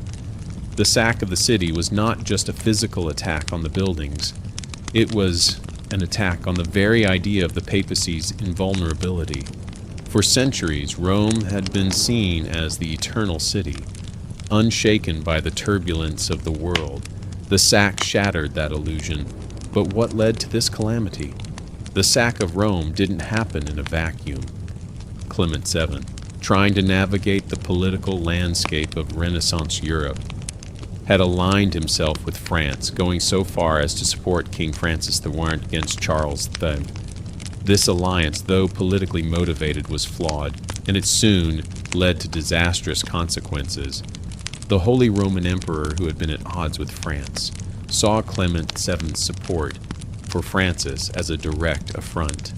The sack of the city was not just a physical attack on the buildings. It was an attack on the very idea of the papacy's invulnerability. For centuries, Rome had been seen as the eternal city, unshaken by the turbulence of the world. The sack shattered that illusion. But what led to this calamity? The sack of Rome didn't happen in a vacuum. Clement VII, trying to navigate the political landscape of Renaissance Europe, had aligned himself with France, going so far as to support King Francis I against Charles V. This alliance, though politically motivated, was flawed, and it soon led to disastrous consequences. The Holy Roman Emperor, who had been at odds with France, saw Clement VII's support for Francis as a direct affront.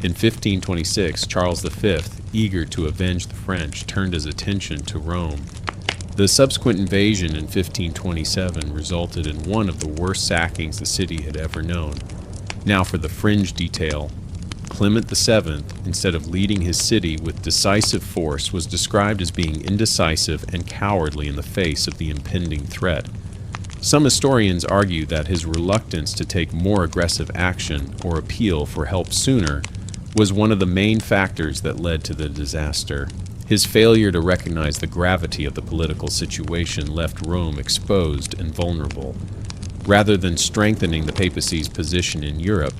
In 1526, Charles V, eager to avenge the French, turned his attention to Rome. The subsequent invasion in 1527 resulted in one of the worst sackings the city had ever known. Now for the fringe detail. Clement VII, instead of leading his city with decisive force, was described as being indecisive and cowardly in the face of the impending threat. Some historians argue that his reluctance to take more aggressive action or appeal for help sooner was one of the main factors that led to the disaster. His failure to recognize the gravity of the political situation left Rome exposed and vulnerable. Rather than strengthening the papacy's position in Europe,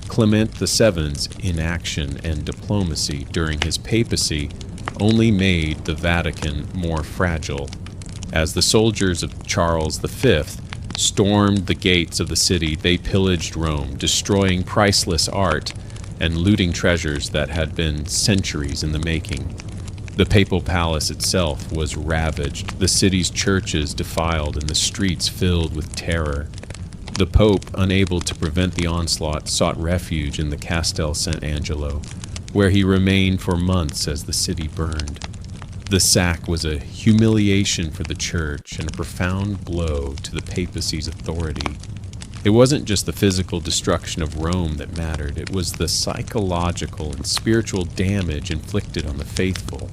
Clement VII's inaction and diplomacy during his papacy only made the Vatican more fragile. As the soldiers of Charles V stormed the gates of the city, they pillaged Rome, destroying priceless art and looting treasures that had been centuries in the making. The papal palace itself was ravaged, the city's churches defiled, and the streets filled with terror. The Pope, unable to prevent the onslaught, sought refuge in the Castel Sant'Angelo, where he remained for months as the city burned. The sack was a humiliation for the Church and a profound blow to the papacy's authority. It wasn't just the physical destruction of Rome that mattered, it was the psychological and spiritual damage inflicted on the faithful.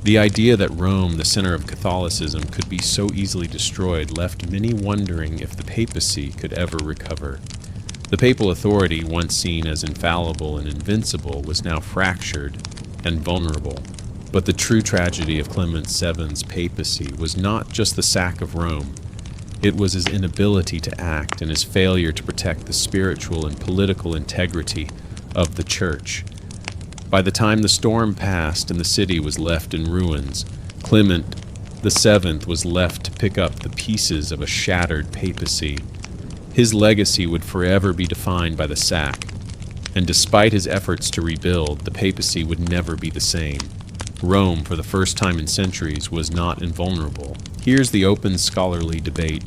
The idea that Rome, the center of Catholicism, could be so easily destroyed left many wondering if the papacy could ever recover. The papal authority, once seen as infallible and invincible, was now fractured and vulnerable. But the true tragedy of Clement VII's papacy was not just the sack of Rome. It was his inability to act and his failure to protect the spiritual and political integrity of the Church. By the time the storm passed and the city was left in ruins, Clement VII was left to pick up the pieces of a shattered papacy. His legacy would forever be defined by the sack, and despite his efforts to rebuild, the papacy would never be the same. Rome, for the first time in centuries, was not invulnerable. Here's the open scholarly debate.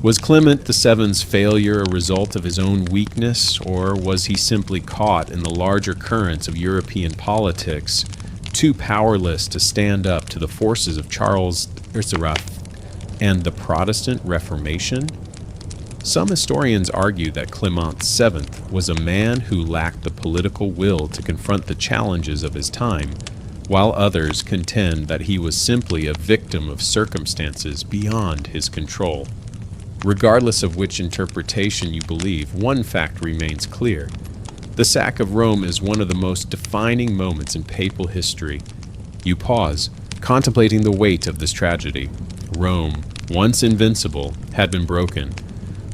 Was Clement VII's failure a result of his own weakness, or was he simply caught in the larger currents of European politics, too powerless to stand up to the forces of Charles V and the Protestant Reformation? Some historians argue that Clement VII was a man who lacked the political will to confront the challenges of his time, while others contend that he was simply a victim of circumstances beyond his control. Regardless of which interpretation you believe, one fact remains clear. The sack of Rome is one of the most defining moments in papal history. You pause, contemplating the weight of this tragedy. Rome, once invincible, had been broken.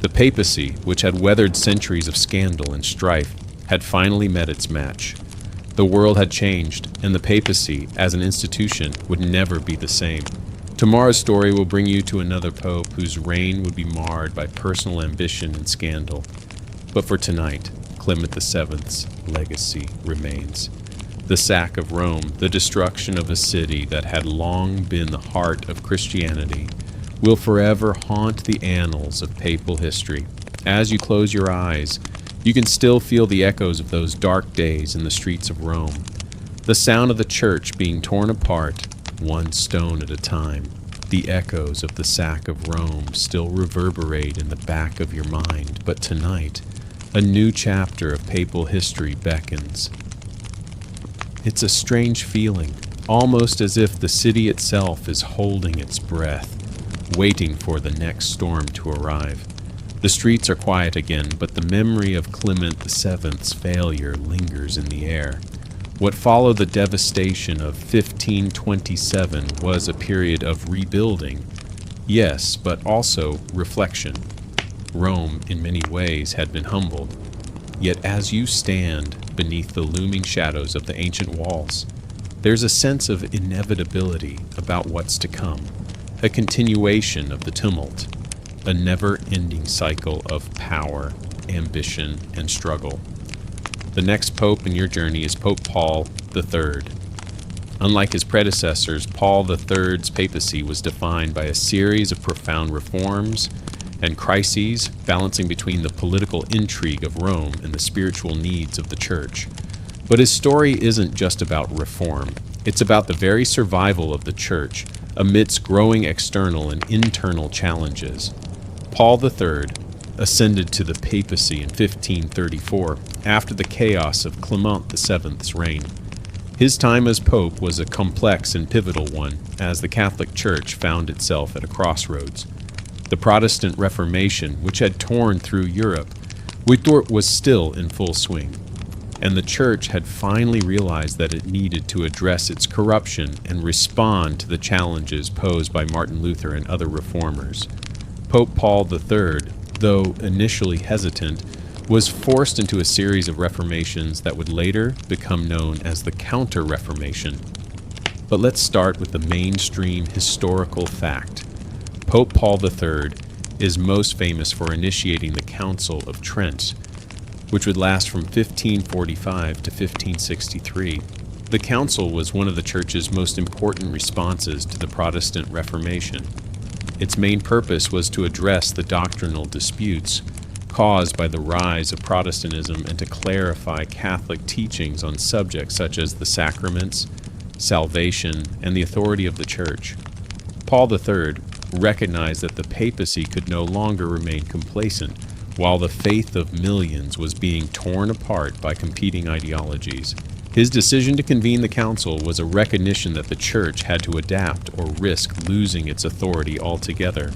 The papacy, which had weathered centuries of scandal and strife, had finally met its match. The world had changed, and the papacy, as an institution, would never be the same. Tomorrow's story will bring you to another pope whose reign would be marred by personal ambition and scandal. But for tonight, Clement VII's legacy remains. The sack of Rome, the destruction of a city that had long been the heart of Christianity, will forever haunt the annals of papal history. As you close your eyes, you can still feel the echoes of those dark days in the streets of Rome. The sound of the church being torn apart, one stone at a time. The echoes of the sack of Rome still reverberate in the back of your mind, but tonight, a new chapter of papal history beckons. It's a strange feeling, almost as if the city itself is holding its breath, waiting for the next storm to arrive. The streets are quiet again, but the memory of Clement VII's failure lingers in the air. What followed the devastation of 1527 was a period of rebuilding, yes, but also reflection. Rome, in many ways, had been humbled. Yet as you stand beneath the looming shadows of the ancient walls, there's a sense of inevitability about what's to come, a continuation of the tumult, a never-ending cycle of power, ambition, and struggle. The next pope in your journey is Pope Paul III. Unlike his predecessors, Paul III's papacy was defined by a series of profound reforms and crises, balancing between the political intrigue of Rome and the spiritual needs of the Church. But his story isn't just about reform. It's about the very survival of the Church amidst growing external and internal challenges. Paul III, ascended to the papacy in 1534 after the chaos of Clement VII's reign. His time as pope was a complex and pivotal one, as the Catholic Church found itself at a crossroads. The Protestant Reformation, which had torn through Europe, was still in full swing, and the Church had finally realized that it needed to address its corruption and respond to the challenges posed by Martin Luther and other reformers. Pope Paul III, though initially hesitant, was forced into a series of reformations that would later become known as the Counter-Reformation. But let's start with the mainstream historical fact. Pope Paul III is most famous for initiating the Council of Trent, which would last from 1545 to 1563. The council was one of the Church's most important responses to the Protestant Reformation. Its main purpose was to address the doctrinal disputes caused by the rise of Protestantism and to clarify Catholic teachings on subjects such as the sacraments, salvation, and the authority of the Church. Paul III recognized that the papacy could no longer remain complacent while the faith of millions was being torn apart by competing ideologies. His decision to convene the council was a recognition that the Church had to adapt or risk losing its authority altogether.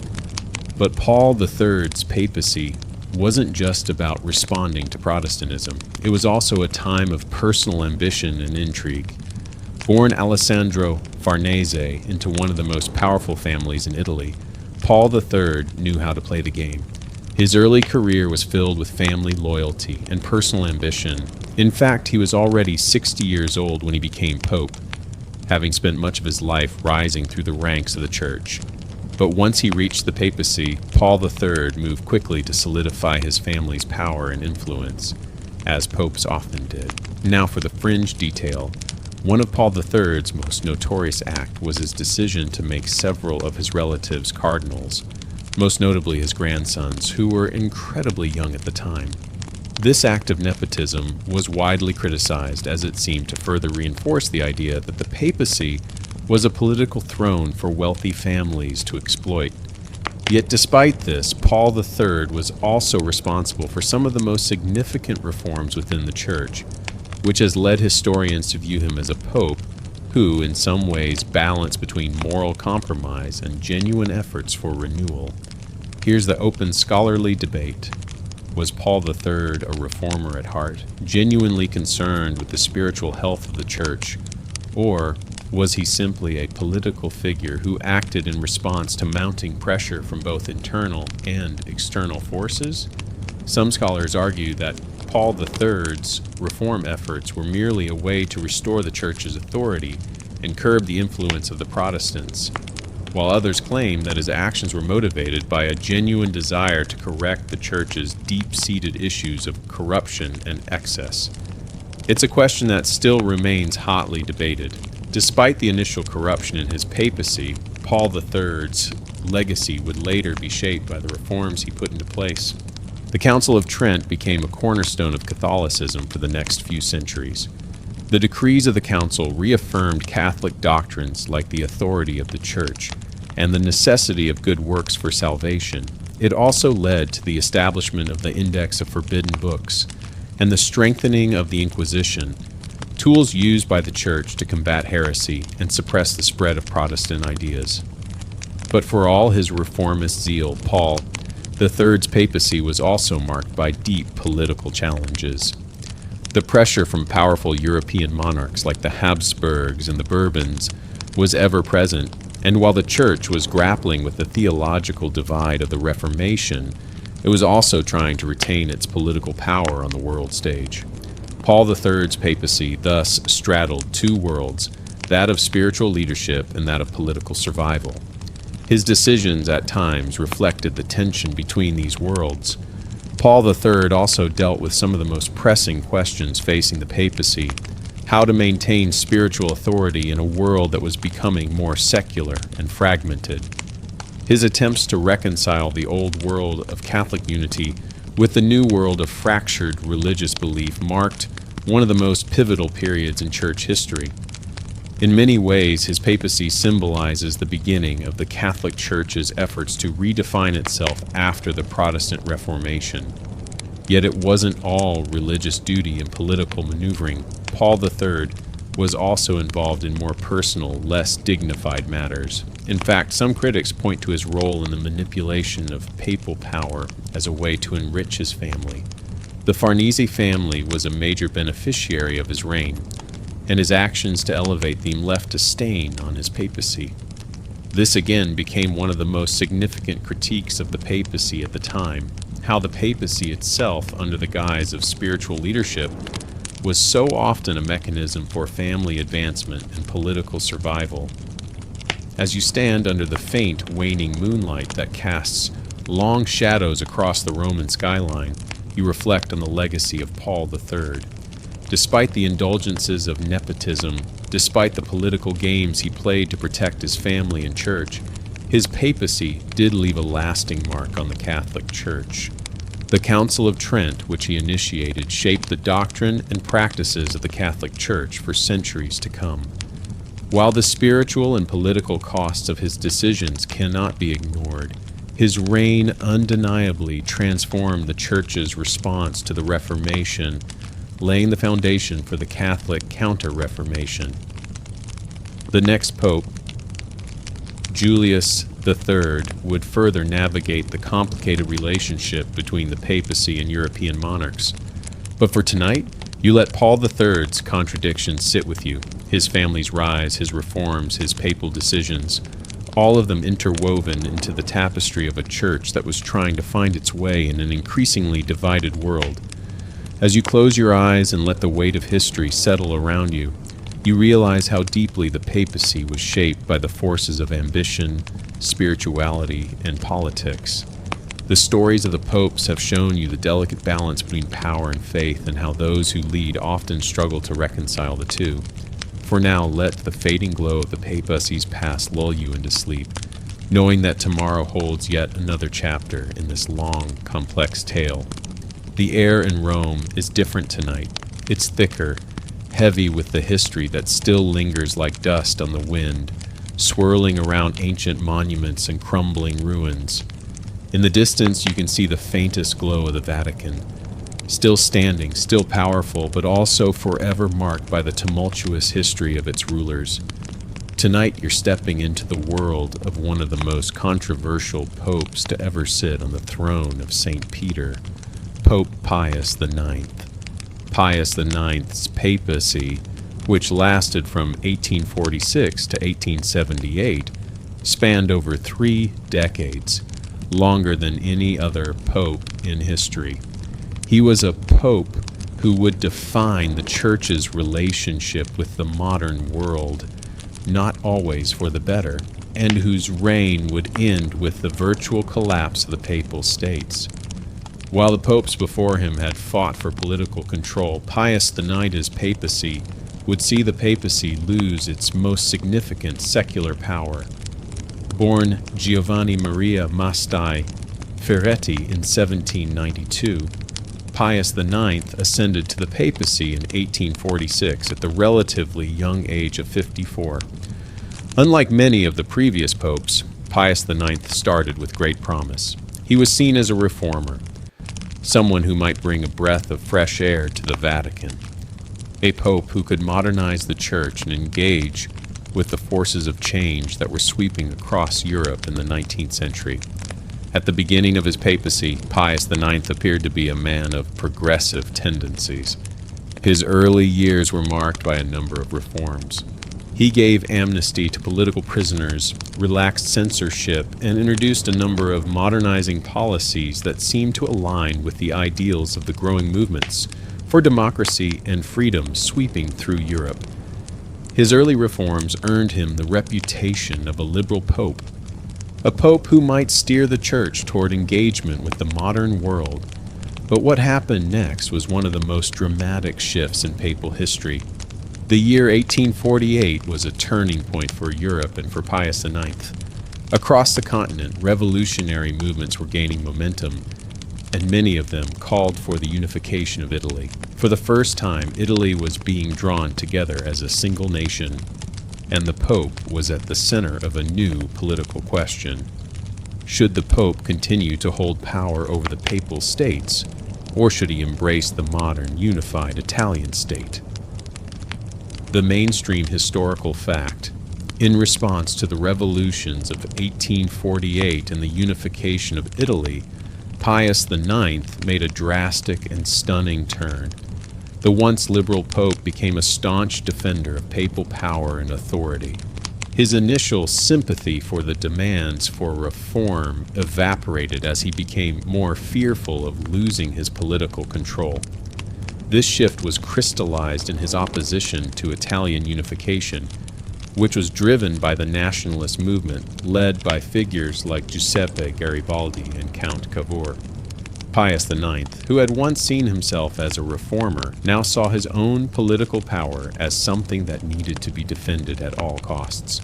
But Paul III's papacy wasn't just about responding to Protestantism. It was also a time of personal ambition and intrigue. Born Alessandro Farnese into one of the most powerful families in Italy, Paul III knew how to play the game. His early career was filled with family loyalty and personal ambition. In fact, he was already 60 years old when he became pope, having spent much of his life rising through the ranks of the Church. But once he reached the papacy, Paul III moved quickly to solidify his family's power and influence, as popes often did. Now for the fringe detail. One of Paul III's most notorious acts was his decision to make several of his relatives cardinals, most notably his grandsons, who were incredibly young at the time. This act of nepotism was widely criticized, as it seemed to further reinforce the idea that the papacy was a political throne for wealthy families to exploit. Yet despite this, Paul III was also responsible for some of the most significant reforms within the Church, which has led historians to view him as a pope who, in some ways, balanced between moral compromise and genuine efforts for renewal. Here's the open scholarly debate. Was Paul III a reformer at heart, genuinely concerned with the spiritual health of the Church, or was he simply a political figure who acted in response to mounting pressure from both internal and external forces? Some scholars argue that Paul III's reform efforts were merely a way to restore the Church's authority and curb the influence of the Protestants, while others claim that his actions were motivated by a genuine desire to correct the Church's deep-seated issues of corruption and excess. It's a question that still remains hotly debated. Despite the initial corruption in his papacy, Paul III's legacy would later be shaped by the reforms he put into place. The Council of Trent became a cornerstone of Catholicism for the next few centuries. The decrees of the council reaffirmed Catholic doctrines like the authority of the Church and the necessity of good works for salvation. It also led to the establishment of the Index of Forbidden Books and the strengthening of the Inquisition, tools used by the Church to combat heresy and suppress the spread of Protestant ideas. But for all his reformist zeal, Paul III's papacy was also marked by deep political challenges. The pressure from powerful European monarchs like the Habsburgs and the Bourbons was ever present, and while the Church was grappling with the theological divide of the Reformation, it was also trying to retain its political power on the world stage. Paul III's papacy thus straddled two worlds, that of spiritual leadership and that of political survival. His decisions at times reflected the tension between these worlds. Paul III also dealt with some of the most pressing questions facing the papacy: how to maintain spiritual authority in a world that was becoming more secular and fragmented. His attempts to reconcile the old world of Catholic unity with the new world of fractured religious belief marked one of the most pivotal periods in church history. In many ways, his papacy symbolizes the beginning of the Catholic Church's efforts to redefine itself after the Protestant Reformation. Yet it wasn't all religious duty and political maneuvering. Paul III was also involved in more personal, less dignified matters. In fact, some critics point to his role in the manipulation of papal power as a way to enrich his family. The Farnese family was a major beneficiary of his reign, and his actions to elevate them left a stain on his papacy. This again became one of the most significant critiques of the papacy at the time, how the papacy itself, under the guise of spiritual leadership, was so often a mechanism for family advancement and political survival. As you stand under the faint, waning moonlight that casts long shadows across the Roman skyline, you reflect on the legacy of Paul III. Despite the indulgences of nepotism, despite the political games he played to protect his family and church, his papacy did leave a lasting mark on the Catholic Church. The Council of Trent, which he initiated, shaped the doctrine and practices of the Catholic Church for centuries to come. While the spiritual and political costs of his decisions cannot be ignored, his reign undeniably transformed the Church's response to the Reformation, laying the foundation for the Catholic Counter-Reformation. The next pope, Julius III, would further navigate the complicated relationship between the papacy and European monarchs. But for tonight, you let Paul III's contradictions sit with you, his family's rise, his reforms, his papal decisions, all of them interwoven into the tapestry of a church that was trying to find its way in an increasingly divided world. As you close your eyes and let the weight of history settle around you, you realize how deeply the papacy was shaped by the forces of ambition, spirituality, and politics. The stories of the popes have shown you the delicate balance between power and faith, and how those who lead often struggle to reconcile the two. For now, let the fading glow of the papacy's past lull you into sleep, knowing that tomorrow holds yet another chapter in this long, complex tale. The air in Rome is different tonight. It's thicker, heavy with the history that still lingers like dust on the wind, swirling around ancient monuments and crumbling ruins. In the distance, you can see the faintest glow of the Vatican, still standing, still powerful, but also forever marked by the tumultuous history of its rulers. Tonight, you're stepping into the world of one of the most controversial popes to ever sit on the throne of St. Peter, Pope Pius IX. Pius IX's papacy, which lasted from 1846 to 1878, spanned over 3 decades, longer than any other pope in history. He was a pope who would define the Church's relationship with the modern world, not always for the better, and whose reign would end with the virtual collapse of the Papal States. While the popes before him had fought for political control, Pius IX's papacy would see the papacy lose its most significant secular power. Born Giovanni Maria Mastai Ferretti in 1792, Pius IX ascended to the papacy in 1846 at the relatively young age of 54. Unlike many of the previous popes, Pius IX started with great promise. He was seen as a reformer, someone who might bring a breath of fresh air to the Vatican, a pope who could modernize the Church and engage with the forces of change that were sweeping across Europe in the 19th century. At the beginning of his papacy, Pius IX appeared to be a man of progressive tendencies. His early years were marked by a number of reforms. He gave amnesty to political prisoners, relaxed censorship, and introduced a number of modernizing policies that seemed to align with the ideals of the growing movements for democracy and freedom sweeping through Europe. His early reforms earned him the reputation of a liberal pope, a pope who might steer the Church toward engagement with the modern world. But what happened next was one of the most dramatic shifts in papal history. The year 1848 was a turning point for Europe and for Pius IX. Across the continent, revolutionary movements were gaining momentum, and many of them called for the unification of Italy. For the first time, Italy was being drawn together as a single nation. and the Pope was at the center of a new political question. Should the Pope continue to hold power over the Papal States, or should he embrace the modern, unified Italian state? The mainstream historical fact, in response to the revolutions of 1848 and the unification of Italy, Pius IX made a drastic and stunning turn. The once liberal Pope became a staunch defender of papal power and authority. His initial sympathy for the demands for reform evaporated as he became more fearful of losing his political control. This shift was crystallized in his opposition to Italian unification, which was driven by the nationalist movement led by figures like Giuseppe Garibaldi and Count Cavour. Pius IX, who had once seen himself as a reformer, now saw his own political power as something that needed to be defended at all costs.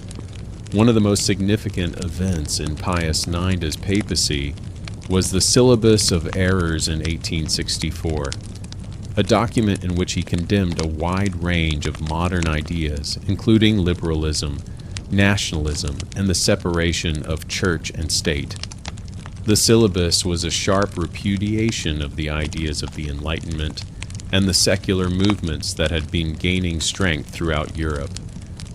One of the most significant events in Pius IX's papacy was the Syllabus of Errors in 1864, a document in which he condemned a wide range of modern ideas, including liberalism, nationalism, and the separation of church and state. The syllabus was a sharp repudiation of the ideas of the Enlightenment and the secular movements that had been gaining strength throughout Europe.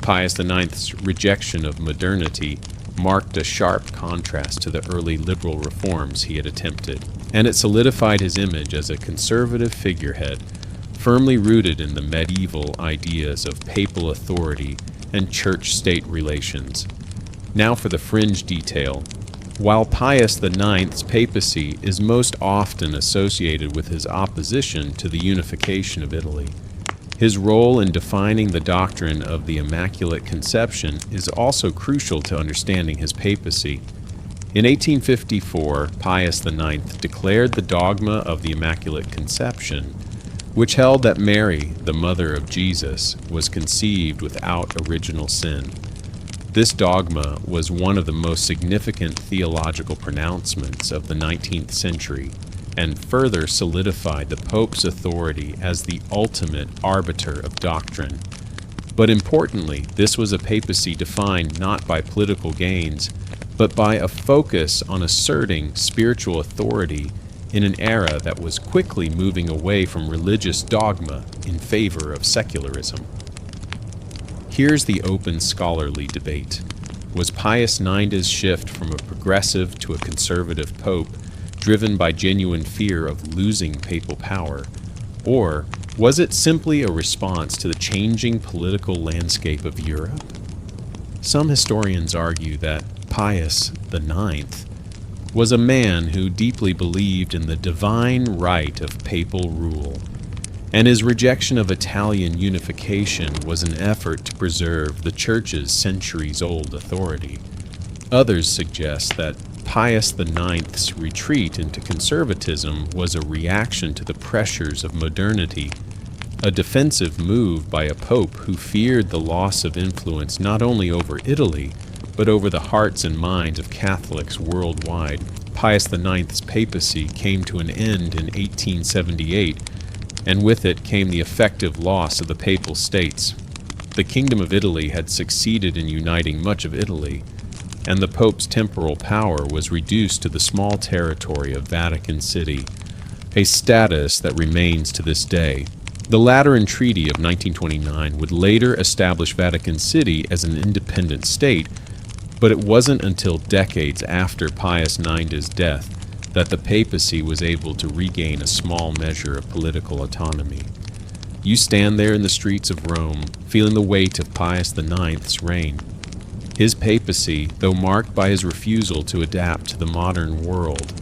Pius IX's rejection of modernity marked a sharp contrast to the early liberal reforms he had attempted, and it solidified his image as a conservative figurehead, firmly rooted in the medieval ideas of papal authority and church-state relations. Now for the fringe detail. While Pius IX's papacy is most often associated with his opposition to the unification of Italy, his role in defining the doctrine of the Immaculate Conception is also crucial to understanding his papacy. In 1854, Pius IX declared the dogma of the Immaculate Conception, which held that Mary, the mother of Jesus, was conceived without original sin. This dogma was one of the most significant theological pronouncements of the 19th century and further solidified the Pope's authority as the ultimate arbiter of doctrine. But importantly, this was a papacy defined not by political gains, but by a focus on asserting spiritual authority in an era that was quickly moving away from religious dogma in favor of secularism. Here's the open scholarly debate. Was Pius IX's shift from a progressive to a conservative pope driven by genuine fear of losing papal power, or was it simply a response to the changing political landscape of Europe? Some historians argue that Pius IX was a man who deeply believed in the divine right of papal rule, and his rejection of Italian unification was an effort to preserve the Church's centuries-old authority. Others suggest that Pius IX's retreat into conservatism was a reaction to the pressures of modernity, a defensive move by a pope who feared the loss of influence not only over Italy, but over the hearts and minds of Catholics worldwide. Pius IX's papacy came to an end in 1878, and with it came the effective loss of the Papal States. The Kingdom of Italy had succeeded in uniting much of Italy, and the Pope's temporal power was reduced to the small territory of Vatican City, a status that remains to this day. The Lateran Treaty of 1929 would later establish Vatican City as an independent state, but it wasn't until decades after Pius IX's death that the papacy was able to regain a small measure of political autonomy. You stand there in the streets of Rome, feeling the weight of Pius IX's reign. His papacy, though marked by his refusal to adapt to the modern world,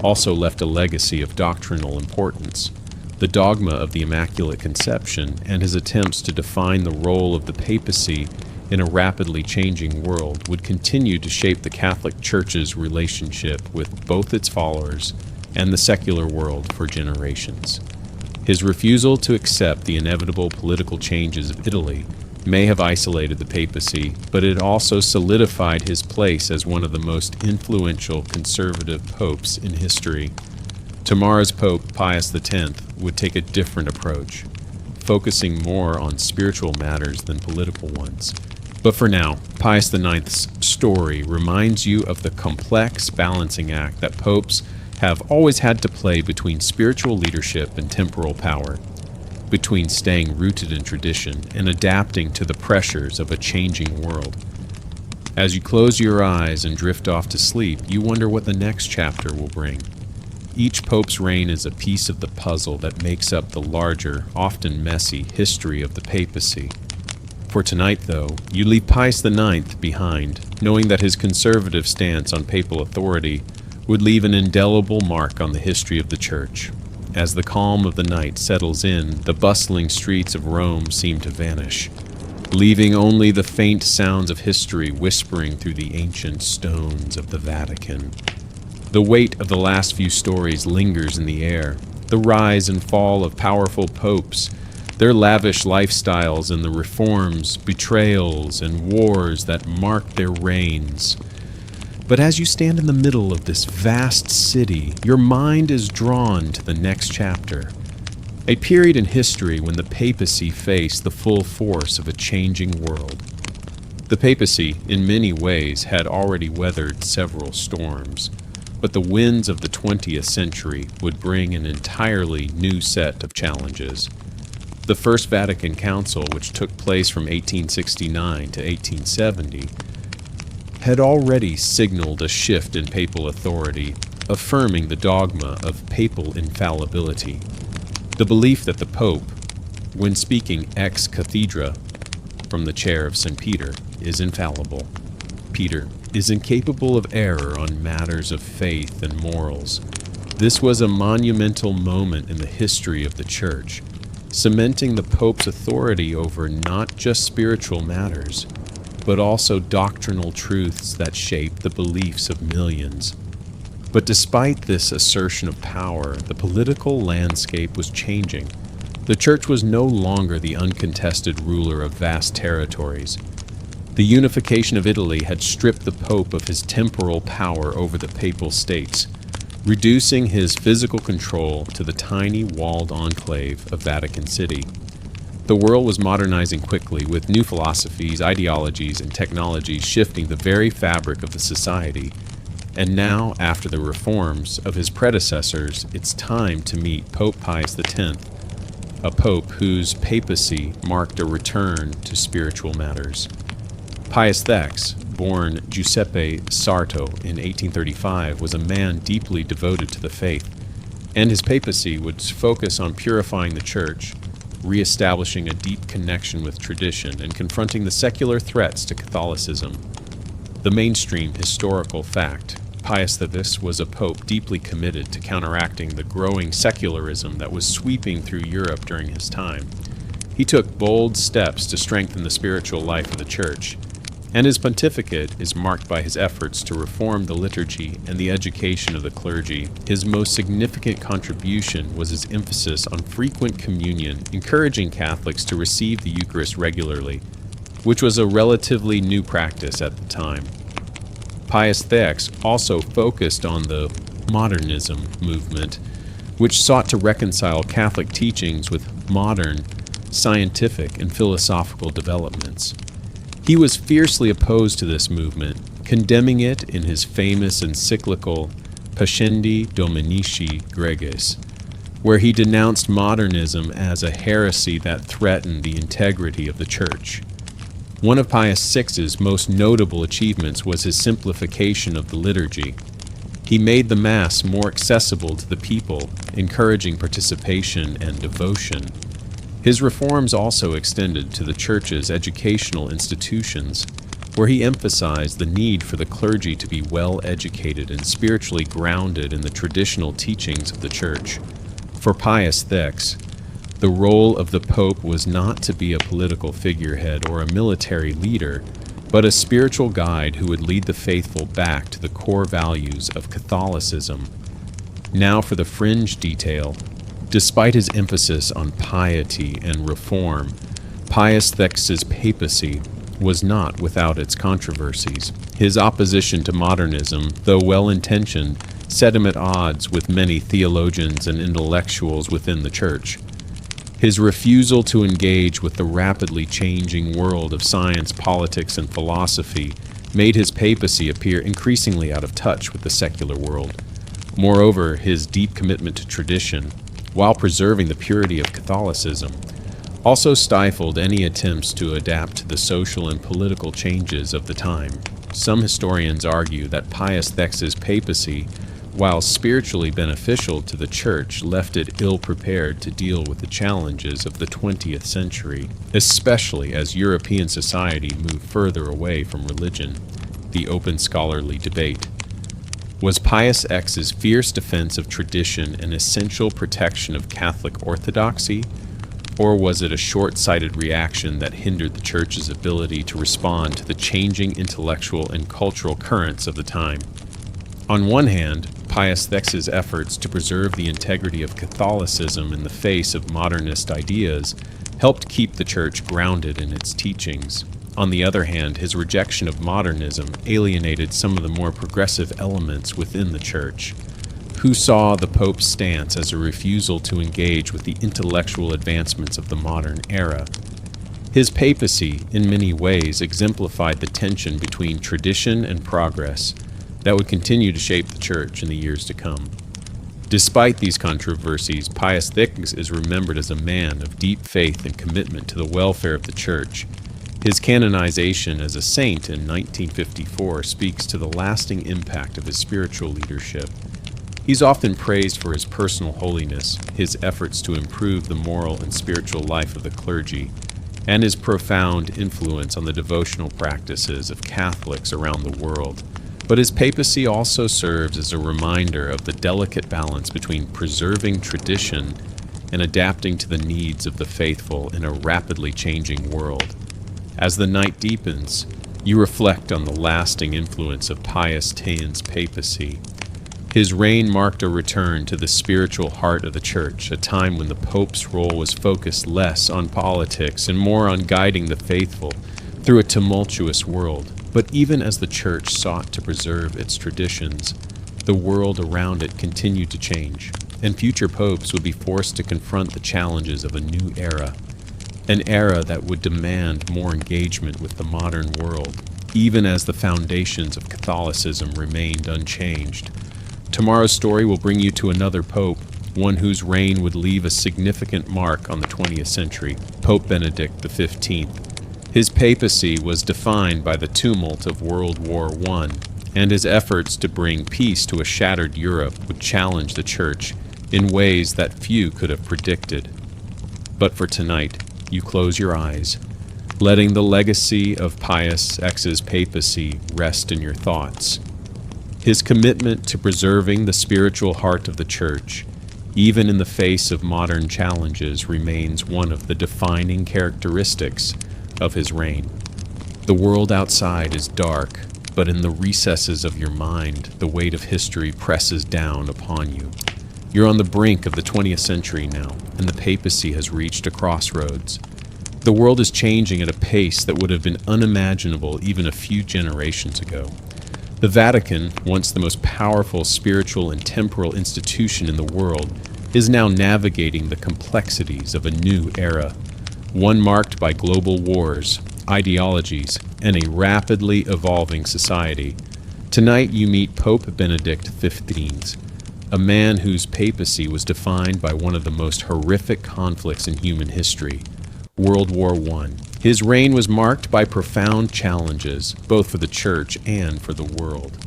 also left a legacy of doctrinal importance. The dogma of the Immaculate Conception and his attempts to define the role of the papacy in a rapidly changing world would continue to shape the Catholic Church's relationship with both its followers and the secular world for generations. His refusal to accept the inevitable political changes of Italy may have isolated the papacy, but it also solidified his place as one of the most influential conservative popes in history. Tomorrow's Pope, Pius X, would take a different approach, focusing more on spiritual matters than political ones. But for now, Pius IX's story reminds you of the complex balancing act that popes have always had to play between spiritual leadership and temporal power, between staying rooted in tradition and adapting to the pressures of a changing world. As you close your eyes and drift off to sleep, you wonder what the next chapter will bring. Each pope's reign is a piece of the puzzle that makes up the larger, often messy, history of the papacy. For tonight, though, you leave Pius IX behind, knowing that his conservative stance on papal authority would leave an indelible mark on the history of the Church. As the calm of the night settles in, the bustling streets of Rome seem to vanish, leaving only the faint sounds of history whispering through the ancient stones of the Vatican. The weight of the last few stories lingers in the air, the rise and fall of powerful popes, their lavish lifestyles and the reforms, betrayals, and wars that mark their reigns. But as you stand in the middle of this vast city, your mind is drawn to the next chapter, a period in history when the papacy faced the full force of a changing world. The papacy, in many ways, had already weathered several storms, but the winds of the 20th century would bring an entirely new set of challenges. The First Vatican Council, which took place from 1869 to 1870, had already signaled a shift in papal authority, affirming the dogma of papal infallibility, the belief that the Pope, when speaking ex cathedra from the chair of St. Peter, is infallible. Peter is incapable of error on matters of faith and morals. This was a monumental moment in the history of the Church, cementing the Pope's authority over not just spiritual matters, but also doctrinal truths that shape the beliefs of millions. But despite this assertion of power, the political landscape was changing. The Church was no longer the uncontested ruler of vast territories. The unification of Italy had stripped the Pope of his temporal power over the Papal States, reducing his physical control to the tiny walled enclave of Vatican City. The world was modernizing quickly, with new philosophies, ideologies, and technologies shifting the very fabric of the society. And now, after the reforms of his predecessors, it's time to meet Pope Pius X, a pope whose papacy marked a return to spiritual matters. Pius X, born Giuseppe Sarto in 1835, was a man deeply devoted to the faith, and his papacy would focus on purifying the Church, re-establishing a deep connection with tradition, and confronting the secular threats to Catholicism. The mainstream historical fact: Pius X was a pope deeply committed to counteracting the growing secularism that was sweeping through Europe during his time. He took bold steps to strengthen the spiritual life of the Church, and his pontificate is marked by his efforts to reform the liturgy and the education of the clergy. His most significant contribution was his emphasis on frequent communion, encouraging Catholics to receive the Eucharist regularly, which was a relatively new practice at the time. Pius X also focused on the modernism movement, which sought to reconcile Catholic teachings with modern, scientific, and philosophical developments. He was fiercely opposed to this movement, condemning it in his famous encyclical Pascendi Dominici Gregis, where he denounced modernism as a heresy that threatened the integrity of the Church. One of Pius VI's most notable achievements was his simplification of the liturgy. He made the Mass more accessible to the people, encouraging participation and devotion. His reforms also extended to the Church's educational institutions, where he emphasized the need for the clergy to be well educated and spiritually grounded in the traditional teachings of the Church. For Pius X, the role of the Pope was not to be a political figurehead or a military leader, but a spiritual guide who would lead the faithful back to the core values of Catholicism. Now for the fringe detail. Despite his emphasis on piety and reform, Pius X's papacy was not without its controversies. His opposition to modernism, though well-intentioned, set him at odds with many theologians and intellectuals within the Church. His refusal to engage with the rapidly changing world of science, politics, and philosophy made his papacy appear increasingly out of touch with the secular world. Moreover, his deep commitment to tradition, while preserving the purity of Catholicism, also stifled any attempts to adapt to the social and political changes of the time. Some historians argue that Pius VI's papacy, while spiritually beneficial to the Church, left it ill-prepared to deal with the challenges of the 20th century, especially as European society moved further away from religion. The open scholarly debate. Was Pius X's fierce defense of tradition an essential protection of Catholic orthodoxy, or was it a short-sighted reaction that hindered the Church's ability to respond to the changing intellectual and cultural currents of the time? On one hand, Pius VI's efforts to preserve the integrity of Catholicism in the face of modernist ideas helped keep the Church grounded in its teachings. On the other hand, his rejection of modernism alienated some of the more progressive elements within the Church, who saw the Pope's stance as a refusal to engage with the intellectual advancements of the modern era. His papacy, in many ways, exemplified the tension between tradition and progress that would continue to shape the Church in the years to come. Despite these controversies, Pius VI is remembered as a man of deep faith and commitment to the welfare of the Church. His canonization as a saint in 1954 speaks to the lasting impact of his spiritual leadership. He's often praised for his personal holiness, his efforts to improve the moral and spiritual life of the clergy, and his profound influence on the devotional practices of Catholics around the world. But his papacy also serves as a reminder of the delicate balance between preserving tradition and adapting to the needs of the faithful in a rapidly changing world. As the night deepens, you reflect on the lasting influence of Pius X's papacy. His reign marked a return to the spiritual heart of the Church, a time when the Pope's role was focused less on politics and more on guiding the faithful through a tumultuous world. But even as the Church sought to preserve its traditions, the world around it continued to change, and future popes would be forced to confront the challenges of a new era, an era that would demand more engagement with the modern world, even as the foundations of Catholicism remained unchanged. Tomorrow's story will bring you to another pope, one whose reign would leave a significant mark on the 20th century, Pope Benedict XV. His papacy was defined by the tumult of World War I, and his efforts to bring peace to a shattered Europe would challenge the Church in ways that few could have predicted. But for tonight, you close your eyes, letting the legacy of Pius X's papacy rest in your thoughts. His commitment to preserving the spiritual heart of the Church, even in the face of modern challenges, remains one of the defining characteristics of his reign. The world outside is dark, but in the recesses of your mind, the weight of history presses down upon you. You're on the brink of the 20th century now, and the papacy has reached a crossroads. The world is changing at a pace that would have been unimaginable even a few generations ago. The Vatican, once the most powerful spiritual and temporal institution in the world, is now navigating the complexities of a new era, one marked by global wars, ideologies, and a rapidly evolving society. Tonight you meet Pope Benedict XV, a man whose papacy was defined by one of the most horrific conflicts in human history, World War I. His reign was marked by profound challenges, both for the Church and for the world.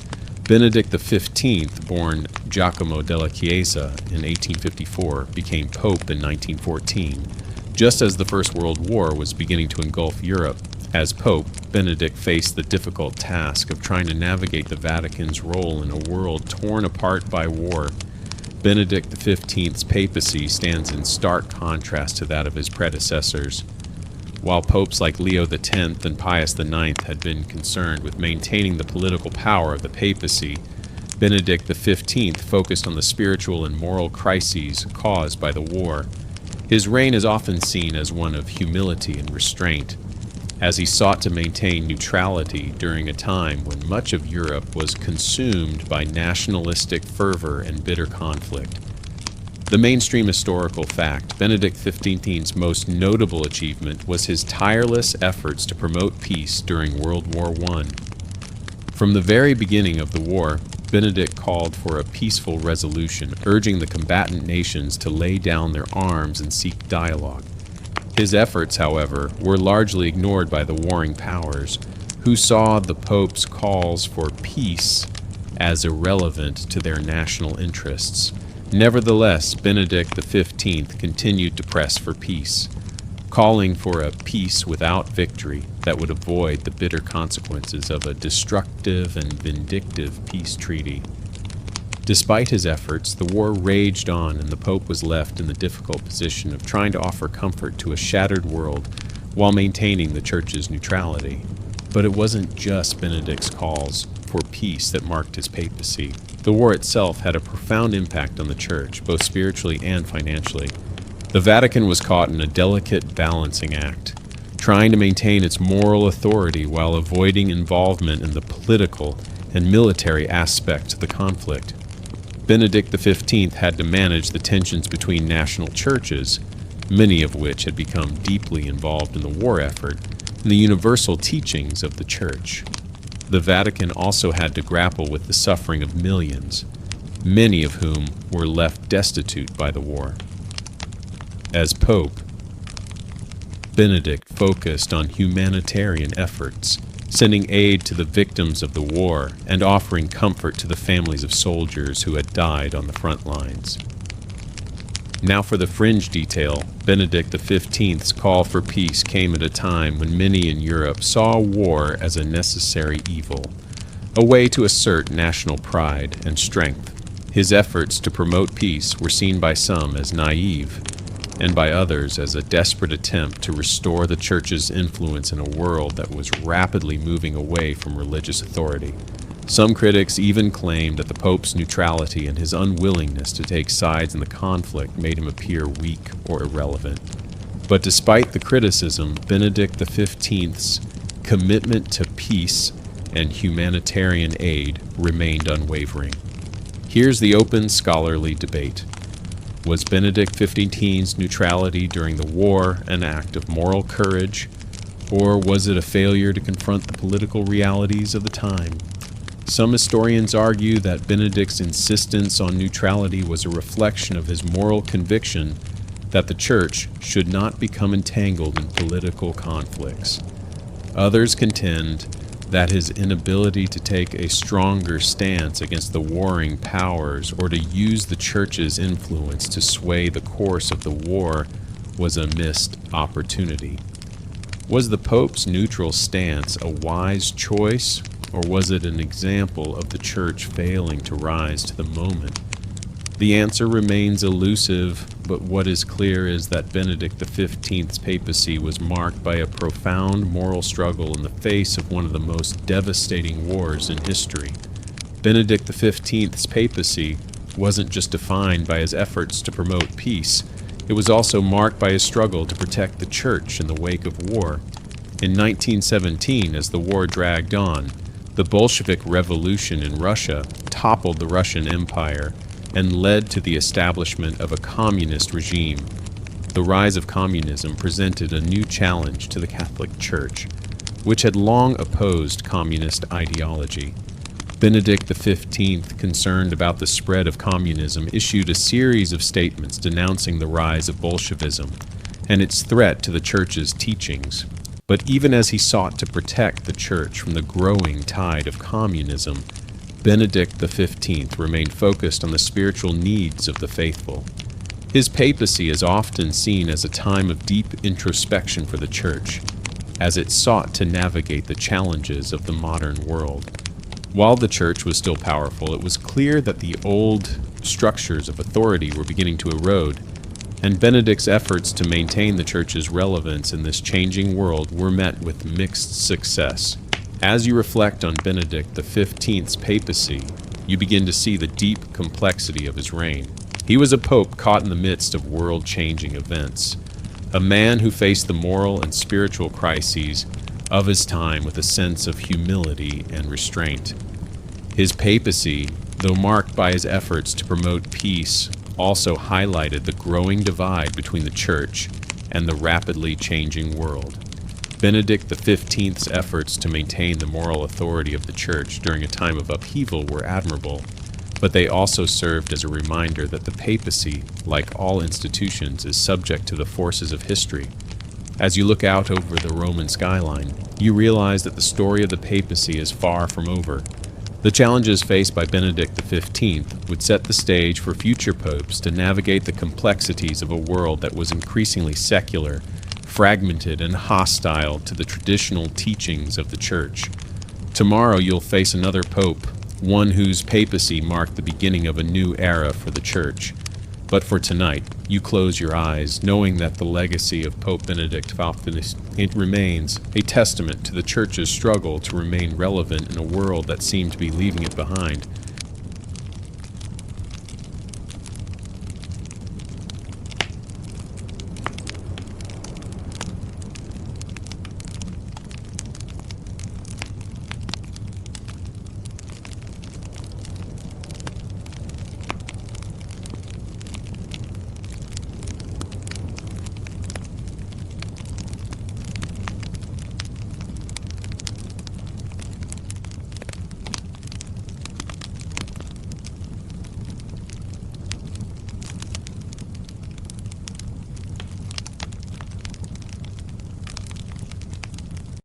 Benedict XV, born Giacomo della Chiesa in 1854, became Pope in 1914, just as the First World War was beginning to engulf Europe. As Pope, Benedict faced the difficult task of trying to navigate the Vatican's role in a world torn apart by war. Benedict XV's papacy stands in stark contrast to that of his predecessors. While popes like Leo X and Pius IX had been concerned with maintaining the political power of the papacy, Benedict XV focused on the spiritual and moral crises caused by the war. His reign is often seen as one of humility and restraint, as he sought to maintain neutrality during a time when much of Europe was consumed by nationalistic fervor and bitter conflict. The mainstream historical fact, Benedict XV's most notable achievement was his tireless efforts to promote peace during World War I. From the very beginning of the war, Benedict called for a peaceful resolution, urging the combatant nations to lay down their arms and seek dialogue. His efforts, however, were largely ignored by the warring powers, who saw the Pope's calls for peace as irrelevant to their national interests. Nevertheless, Benedict XV continued to press for peace, calling for a peace without victory that would avoid the bitter consequences of a destructive and vindictive peace treaty. Despite his efforts, the war raged on, and the Pope was left in the difficult position of trying to offer comfort to a shattered world while maintaining the Church's neutrality. But it wasn't just Benedict's calls for peace that marked his papacy. The war itself had a profound impact on the Church, both spiritually and financially. The Vatican was caught in a delicate balancing act, trying to maintain its moral authority while avoiding involvement in the political and military aspects of the conflict. Benedict XV had to manage the tensions between national churches, many of which had become deeply involved in the war effort, and the universal teachings of the Church. The Vatican also had to grapple with the suffering of millions, many of whom were left destitute by the war. As Pope, Benedict focused on humanitarian efforts, sending aid to the victims of the war and offering comfort to the families of soldiers who had died on the front lines. Now for the fringe detail, Benedict XV's call for peace came at a time when many in Europe saw war as a necessary evil, a way to assert national pride and strength. His efforts to promote peace were seen by some as naive, and by others as a desperate attempt to restore the Church's influence in a world that was rapidly moving away from religious authority. Some critics even claimed that the Pope's neutrality and his unwillingness to take sides in the conflict made him appear weak or irrelevant. But despite the criticism, Benedict XV's commitment to peace and humanitarian aid remained unwavering. Here's the open scholarly debate. Was Benedict XV's neutrality during the war an act of moral courage, or was it a failure to confront the political realities of the time? Some historians argue that Benedict's insistence on neutrality was a reflection of his moral conviction that the Church should not become entangled in political conflicts. Others contend that his inability to take a stronger stance against the warring powers or to use the Church's influence to sway the course of the war was a missed opportunity. Was the Pope's neutral stance a wise choice, or was it an example of the Church failing to rise to the moment? The answer remains elusive, but what is clear is that Benedict XV's papacy was marked by a profound moral struggle in the face of one of the most devastating wars in history. Benedict XV's papacy wasn't just defined by his efforts to promote peace, it was also marked by his struggle to protect the Church in the wake of war. In 1917, as the war dragged on, the Bolshevik Revolution in Russia toppled the Russian Empire and led to the establishment of a communist regime. The rise of communism presented a new challenge to the Catholic Church, which had long opposed communist ideology. Benedict XV, concerned about the spread of communism, issued a series of statements denouncing the rise of Bolshevism and its threat to the Church's teachings. But even as he sought to protect the Church from the growing tide of communism, Benedict XV remained focused on the spiritual needs of the faithful. His papacy is often seen as a time of deep introspection for the Church, as it sought to navigate the challenges of the modern world. While the Church was still powerful, it was clear that the old structures of authority were beginning to erode, and Benedict's efforts to maintain the Church's relevance in this changing world were met with mixed success. As you reflect on Benedict XV's papacy, you begin to see the deep complexity of his reign. He was a pope caught in the midst of world-changing events, a man who faced the moral and spiritual crises of his time with a sense of humility and restraint. His papacy, though marked by his efforts to promote peace, also highlighted the growing divide between the Church and the rapidly changing world. Benedict XV's efforts to maintain the moral authority of the Church during a time of upheaval were admirable, but they also served as a reminder that the papacy, like all institutions, is subject to the forces of history. As you look out over the Roman skyline, you realize that the story of the papacy is far from over. The challenges faced by Benedict XV would set the stage for future popes to navigate the complexities of a world that was increasingly secular, fragmented, and hostile to the traditional teachings of the Church. Tomorrow you'll face another pope, one whose papacy marked the beginning of a new era for the Church. But for tonight, you close your eyes, knowing that the legacy of Pope Benedict XV remains a testament to the Church's struggle to remain relevant in a world that seemed to be leaving it behind.